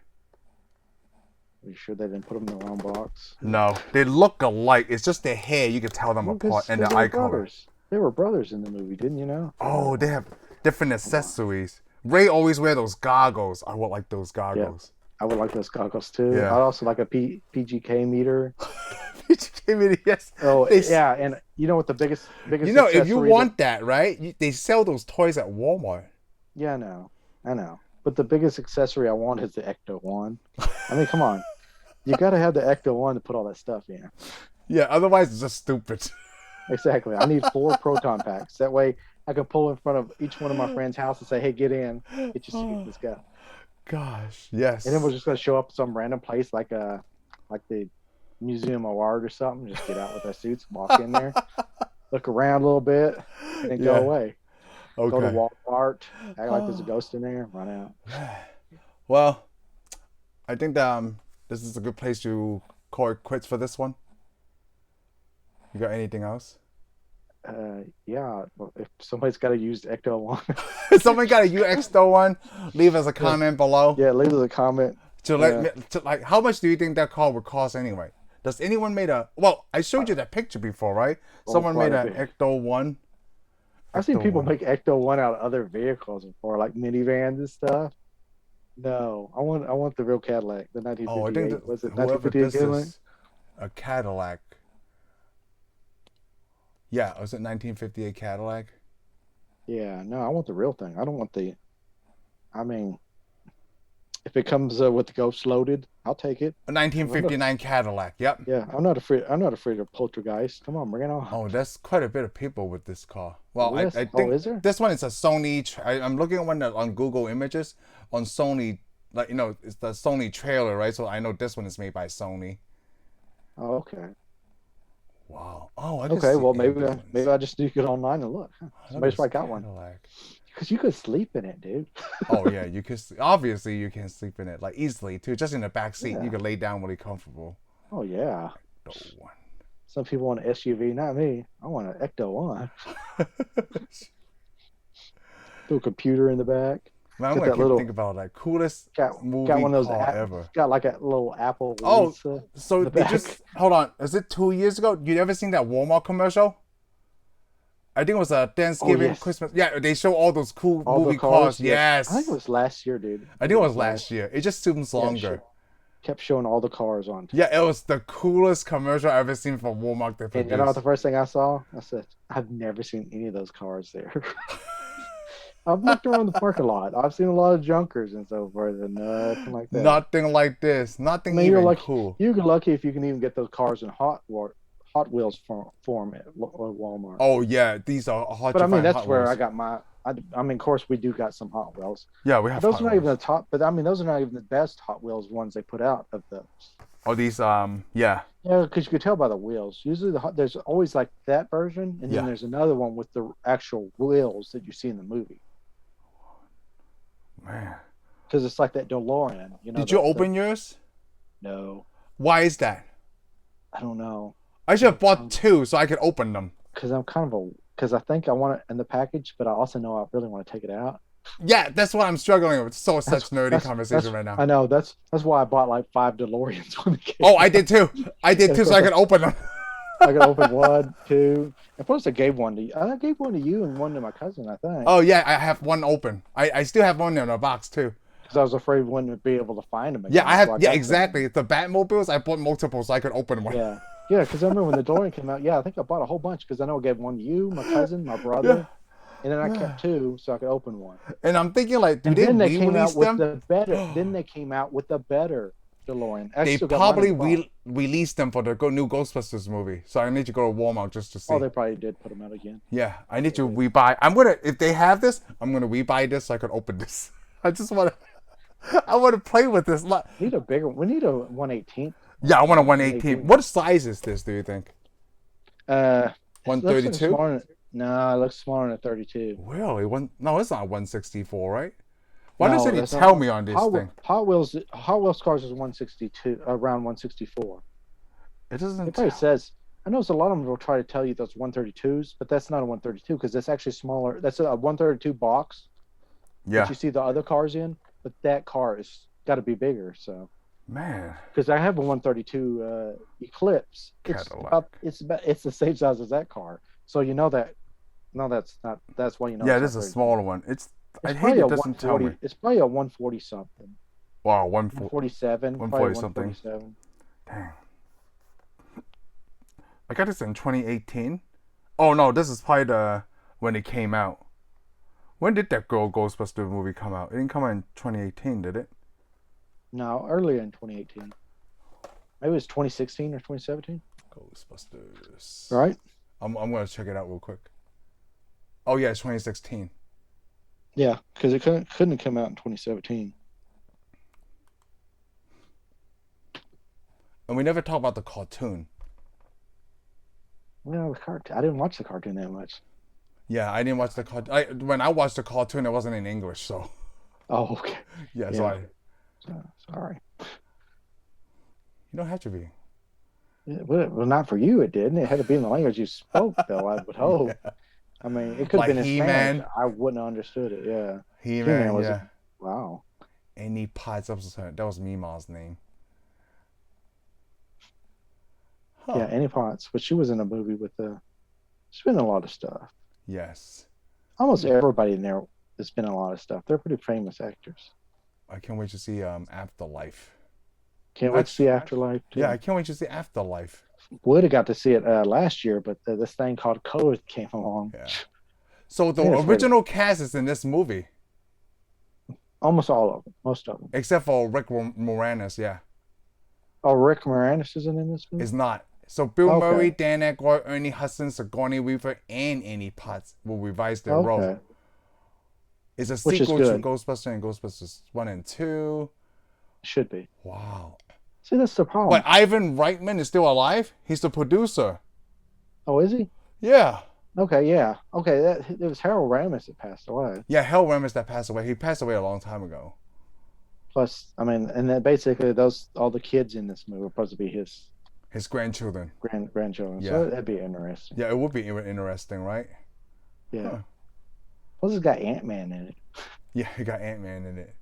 [SPEAKER 2] Are you sure they didn't put them in the wrong box?
[SPEAKER 1] No, they look alike. It's just their hair. You can tell them
[SPEAKER 2] Well,
[SPEAKER 1] apart, and
[SPEAKER 2] they
[SPEAKER 1] their
[SPEAKER 2] were
[SPEAKER 1] eye color.
[SPEAKER 2] brothers. They were brothers in the movie, didn't you know?
[SPEAKER 1] Oh, they have different accessories. Ray always wear those goggles. I would like those goggles.
[SPEAKER 2] I would like those goggles too.
[SPEAKER 1] Yeah.
[SPEAKER 2] I also like a PGK meter.
[SPEAKER 1] Yes.
[SPEAKER 2] Oh, yeah, and you know what the biggest
[SPEAKER 1] You know, if you
[SPEAKER 2] accessory
[SPEAKER 1] want that, right? They sell those toys at Walmart.
[SPEAKER 2] Yeah, I know. But the biggest accessory I want is the Ecto One. I mean, come on. You got to have the Ecto One to put all that stuff in.
[SPEAKER 1] Yeah, otherwise it's just stupid.
[SPEAKER 2] Exactly. I need 4 proton packs. That way I can pull in front of each one of my friends' house and say, hey, get in. Get your seat. Let's go.
[SPEAKER 1] Gosh, yes.
[SPEAKER 2] And then we're just going to show up some random place like the Museum of Art or something. Just get out with our suits, walk in there, look around a little bit, and then go away.
[SPEAKER 1] Okay.
[SPEAKER 2] Go to Walmart, act like there's a ghost in there, run out.
[SPEAKER 1] Well, I think this is a good place to call it quits for this one. You got anything else?
[SPEAKER 2] Yeah. Well, if somebody's got to use Ecto One.
[SPEAKER 1] If someone got a UX one, leave us a comment below.
[SPEAKER 2] Yeah, leave us a comment.
[SPEAKER 1] Like, how much do you think that car would cost anyway? Does anyone made a? Well, I showed you that picture before, right? Someone made an Ecto One.
[SPEAKER 2] I've seen people make Ecto One out of other vehicles before, like minivans and stuff. No, I want the real Cadillac, the 1958.
[SPEAKER 1] Oh, I think
[SPEAKER 2] was it
[SPEAKER 1] whoever
[SPEAKER 2] 1958
[SPEAKER 1] this
[SPEAKER 2] Cadillac?
[SPEAKER 1] is a Cadillac. Yeah, was it 1958 Cadillac?
[SPEAKER 2] Yeah, no, I want the real thing. I don't want the. I mean, if it comes with the ghost loaded, I'll take it.
[SPEAKER 1] A 1959 Cadillac. Yep.
[SPEAKER 2] Yeah, I'm not afraid. I'm not afraid of poltergeist. Come on, bring it on.
[SPEAKER 1] Oh, that's quite a bit of people with this car. Well,
[SPEAKER 2] Yes.
[SPEAKER 1] I think
[SPEAKER 2] is there?
[SPEAKER 1] this one is a Sony. I'm looking at one on Google Images on Sony. Like, you know, it's the Sony trailer, right? So I know this one is made by Sony.
[SPEAKER 2] Oh, okay.
[SPEAKER 1] Wow. Oh, I can
[SPEAKER 2] Okay.
[SPEAKER 1] see
[SPEAKER 2] Well, maybe
[SPEAKER 1] ambulance.
[SPEAKER 2] I just need to get online and look. Somebody's probably got one.
[SPEAKER 1] Cadillac.
[SPEAKER 2] Because you could sleep in it, dude.
[SPEAKER 1] Oh yeah, you can. Obviously, you can sleep in it like easily too. Just in the back seat,
[SPEAKER 2] Yeah.
[SPEAKER 1] you can lay down really comfortable.
[SPEAKER 2] Oh yeah.
[SPEAKER 1] Ecto One.
[SPEAKER 2] Some people want an SUV, not me. I want an Ecto One. Little computer in the back.
[SPEAKER 1] Man, I'm
[SPEAKER 2] Got
[SPEAKER 1] gonna
[SPEAKER 2] that
[SPEAKER 1] keep
[SPEAKER 2] little-
[SPEAKER 1] thinking about like coolest movie
[SPEAKER 2] Got one of those
[SPEAKER 1] car ever.
[SPEAKER 2] got like a little Apple.
[SPEAKER 1] Oh,
[SPEAKER 2] Lisa
[SPEAKER 1] so
[SPEAKER 2] in the
[SPEAKER 1] they
[SPEAKER 2] back.
[SPEAKER 1] just hold on. Is it 2 years ago? You ever seen that Walmart commercial? I think it was a Thanksgiving,
[SPEAKER 2] yes.
[SPEAKER 1] Christmas. Yeah, they show all those cool
[SPEAKER 2] All the
[SPEAKER 1] movie cars.
[SPEAKER 2] yeah.
[SPEAKER 1] Yes,
[SPEAKER 2] I think it was last year, dude.
[SPEAKER 1] I think it was last year. It just seems longer.
[SPEAKER 2] Kept showing all the cars on.
[SPEAKER 1] Yeah, it was the coolest commercial I've ever seen from Walmart. They
[SPEAKER 2] And
[SPEAKER 1] produced.
[SPEAKER 2] you know what the first thing I saw? I said, I've never seen any of those cars there. I've looked around the parking lot. I've seen a lot of junkers and so forth, and nothing like that.
[SPEAKER 1] Nothing like this. Nothing even cool.
[SPEAKER 2] You're lucky if you can even get those cars in Hot Wheels form at Walmart.
[SPEAKER 1] Oh yeah, these are hard
[SPEAKER 2] but
[SPEAKER 1] to
[SPEAKER 2] I mean,
[SPEAKER 1] find.
[SPEAKER 2] that's
[SPEAKER 1] Hot
[SPEAKER 2] where
[SPEAKER 1] Wheels.
[SPEAKER 2] I got my. I mean, of course, we do got some Hot Wheels.
[SPEAKER 1] Yeah, we have.
[SPEAKER 2] Those
[SPEAKER 1] Hot
[SPEAKER 2] are not
[SPEAKER 1] Wheels.
[SPEAKER 2] even the top, but I mean, those are not even the best Hot Wheels ones they put out of those.
[SPEAKER 1] Oh, these yeah.
[SPEAKER 2] Yeah, because you could tell by the wheels. Usually, there's always like that version, and then there's another one with the actual wheels that you see in the movie.
[SPEAKER 1] Man.
[SPEAKER 2] Because it's like that DeLorean. You know.
[SPEAKER 1] Did you open yours?
[SPEAKER 2] No,
[SPEAKER 1] Why is that?
[SPEAKER 2] I don't know.
[SPEAKER 1] I should have bought 2 so I could open them.
[SPEAKER 2] Because I'm kind of because I think I want it in the package, but I also know I really want to take it out.
[SPEAKER 1] Yeah, that's what I'm struggling with. Such nerdy conversation right now.
[SPEAKER 2] I know that's why I bought like 5 DeLoreans when they came.
[SPEAKER 1] Oh, I did too. I did too, so I could open them.
[SPEAKER 2] I could open 1, 2, and plus I gave one to you. I gave one to you and one to my cousin, I think.
[SPEAKER 1] Oh yeah, I have one open. I still have one in a box too.
[SPEAKER 2] Because I was afraid one would be able to find them.
[SPEAKER 1] Yeah, I have.
[SPEAKER 2] So
[SPEAKER 1] Yeah,
[SPEAKER 2] got
[SPEAKER 1] exactly. The Batmobiles, I bought multiple so I could open one.
[SPEAKER 2] them. Yeah, because I remember when the DeLorean came out. Yeah, I think I bought a whole bunch because I know I gave one to you, my cousin, my brother, and then I kept 2 so I could open one.
[SPEAKER 1] And I'm thinking like, do
[SPEAKER 2] And
[SPEAKER 1] they
[SPEAKER 2] then they came
[SPEAKER 1] re-release
[SPEAKER 2] out with
[SPEAKER 1] them?
[SPEAKER 2] the better. Then they came out with the better DeLorean. I
[SPEAKER 1] They
[SPEAKER 2] still got mine
[SPEAKER 1] probably
[SPEAKER 2] in the box.
[SPEAKER 1] released them for the new Ghostbusters movie. So I need to go to Walmart just to see.
[SPEAKER 2] Oh, they probably did put them out again.
[SPEAKER 1] Yeah, I need to rebuy. I'm gonna, if they have this, I'm gonna rebuy this so I can open this. I just want to, I want to play with this.
[SPEAKER 2] We need a bigger. We need a 1/18.
[SPEAKER 1] Yeah, I want a 118. What size is this? Do you think? 132?
[SPEAKER 2] No, it looks smaller than a 32.
[SPEAKER 1] Really? No, it's not 164, right? Why
[SPEAKER 2] No,
[SPEAKER 1] doesn't he
[SPEAKER 2] that's
[SPEAKER 1] tell
[SPEAKER 2] not.
[SPEAKER 1] me on this thing?
[SPEAKER 2] Hot Wheels cars is 162, around 164.
[SPEAKER 1] It doesn't
[SPEAKER 2] It probably
[SPEAKER 1] tell.
[SPEAKER 2] says. I notice a lot of them will try to tell you those 132s, but that's not a 132 because that's actually smaller. That's a 132 box that
[SPEAKER 1] Yeah.
[SPEAKER 2] you see the other cars in, but that car is got to be bigger. So
[SPEAKER 1] Man.
[SPEAKER 2] because I have a 132 Eclipse,
[SPEAKER 1] Cadillac.
[SPEAKER 2] it's the same size as that car. So you know that. No, that's not. That's why you know.
[SPEAKER 1] Yeah,
[SPEAKER 2] It's
[SPEAKER 1] this
[SPEAKER 2] not
[SPEAKER 1] is a
[SPEAKER 2] 32.
[SPEAKER 1] smaller one. I
[SPEAKER 2] It's
[SPEAKER 1] hate
[SPEAKER 2] probably
[SPEAKER 1] it
[SPEAKER 2] a
[SPEAKER 1] doesn't tell
[SPEAKER 2] 140.
[SPEAKER 1] me.
[SPEAKER 2] It's probably a 140 something.
[SPEAKER 1] Wow,
[SPEAKER 2] 147.
[SPEAKER 1] 140
[SPEAKER 2] Probably
[SPEAKER 1] something.
[SPEAKER 2] 147.
[SPEAKER 1] Dang. I got this in 2018. Oh no, this is probably when it came out. When did that Ghostbusters movie come out? It didn't come out in 2018, did it?
[SPEAKER 2] No, earlier in 2018. Maybe it was 2016 or 2017.
[SPEAKER 1] Ghostbusters.
[SPEAKER 2] Right?
[SPEAKER 1] I'm gonna check it out real quick. Oh yeah, it's 2016.
[SPEAKER 2] Yeah, because it couldn't come out in 2017.
[SPEAKER 1] And we never talk about the cartoon.
[SPEAKER 2] Well, the cartoon. I didn't watch the cartoon that much.
[SPEAKER 1] Yeah, I didn't watch the cartoon. When I watched the cartoon, it wasn't in English, so
[SPEAKER 2] Oh, okay.
[SPEAKER 1] yeah.
[SPEAKER 2] Yeah.
[SPEAKER 1] So I,
[SPEAKER 2] Sorry.
[SPEAKER 1] you don't have to be.
[SPEAKER 2] Yeah, well, not for you. It didn't. It had to be in the language you spoke, though. I would hope.
[SPEAKER 1] Yeah.
[SPEAKER 2] I mean, it could have
[SPEAKER 1] Like
[SPEAKER 2] been in
[SPEAKER 1] He-Man.
[SPEAKER 2] Spanish. I wouldn't have understood it. Yeah.
[SPEAKER 1] He-Man,
[SPEAKER 2] was
[SPEAKER 1] yeah.
[SPEAKER 2] Wow.
[SPEAKER 1] Any Potts episode. That was Mima's name. Huh.
[SPEAKER 2] Yeah, Annie Potts, but she was in a movie with she's been in a lot of stuff.
[SPEAKER 1] Yes.
[SPEAKER 2] Almost everybody in there has been in a lot of stuff. They're pretty famous actors.
[SPEAKER 1] I can't wait to see Afterlife.
[SPEAKER 2] Can't wait to see Afterlife too.
[SPEAKER 1] Yeah, I can't wait to see Afterlife.
[SPEAKER 2] Would have got to see it last year, but this thing called COVID came along.
[SPEAKER 1] Yeah. So the
[SPEAKER 2] Yeah, it's
[SPEAKER 1] original cast is in this movie,
[SPEAKER 2] Almost all of them, most of them.
[SPEAKER 1] except for Rick Moranis. Yeah,
[SPEAKER 2] Oh, Rick Moranis isn't in this movie.
[SPEAKER 1] is not. So Bill
[SPEAKER 2] Okay.
[SPEAKER 1] Murray, Dan Aykroyd, Ernie Hudson, Sigourney Weaver, and Annie Potts will revise their role. It's a
[SPEAKER 2] Which is
[SPEAKER 1] sequel to
[SPEAKER 2] good.
[SPEAKER 1] Ghostbusters and Ghostbusters 1 and 2.
[SPEAKER 2] Should be.
[SPEAKER 1] Wow.
[SPEAKER 2] See, that's the problem.
[SPEAKER 1] But Ivan Reitman is still alive? He's the producer.
[SPEAKER 2] Oh, is he?
[SPEAKER 1] Yeah.
[SPEAKER 2] Okay, yeah. Okay, it was Harold Ramis that passed away.
[SPEAKER 1] Yeah, Hal Ramis that passed away. He passed away a long time ago.
[SPEAKER 2] Plus, I mean, and then basically all the kids in this movie are supposed to be his
[SPEAKER 1] His grandchildren.
[SPEAKER 2] grandchildren.
[SPEAKER 1] Yeah.
[SPEAKER 2] So that'd be interesting.
[SPEAKER 1] Yeah, it would be interesting, right?
[SPEAKER 2] Yeah.
[SPEAKER 1] Huh.
[SPEAKER 2] Plus, it's got Ant-Man in it.
[SPEAKER 1] Yeah, he got Ant-Man in it.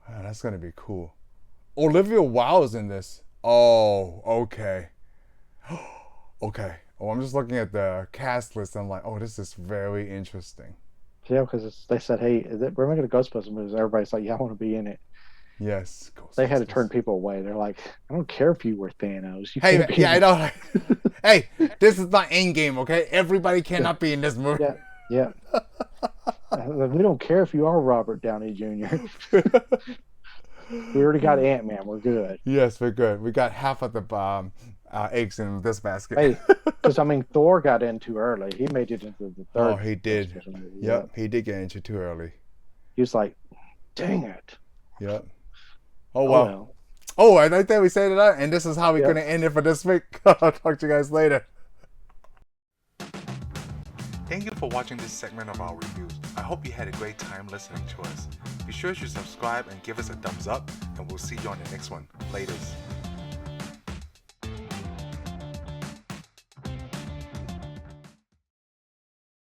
[SPEAKER 1] Wow, that's going to be cool. Olivia Wilde is in this. Oh, okay. Okay. Oh, I'm just looking at the cast list. I'm like, oh, this is very interesting.
[SPEAKER 2] Yeah, because they said, hey, we're making a Ghostbusters movie. Everybody's like, yeah, I want to be in it.
[SPEAKER 1] Yes.
[SPEAKER 2] They had to turn people away. They're like, I don't care if you were Thanos. You
[SPEAKER 1] Hey,
[SPEAKER 2] can't be
[SPEAKER 1] yeah, I
[SPEAKER 2] in
[SPEAKER 1] know. Hey, this is not Endgame, okay? Everybody cannot be in this movie.
[SPEAKER 2] it." Yeah. We don't care if you are Robert Downey Jr. We already got Ant-Man. We're good.
[SPEAKER 1] Yes, we're good. We got half of the eggs in this basket.
[SPEAKER 2] Hey, because I mean, Thor got in too early. He made it into the third.
[SPEAKER 1] Oh, he did.
[SPEAKER 2] Ghostbusters movie.
[SPEAKER 1] Yep, he did get into too early.
[SPEAKER 2] He was like, dang it.
[SPEAKER 1] Yep. Oh, well.
[SPEAKER 2] well.
[SPEAKER 1] Oh, I think that we said it out, and this is how we're
[SPEAKER 2] Yep.
[SPEAKER 1] going to end it for this week. I'll talk to you guys later. Thank you for watching this segment of our reviews. I hope you had a great time listening to us. Be sure to subscribe and give us a thumbs up, and we'll see you on the next one. Laters.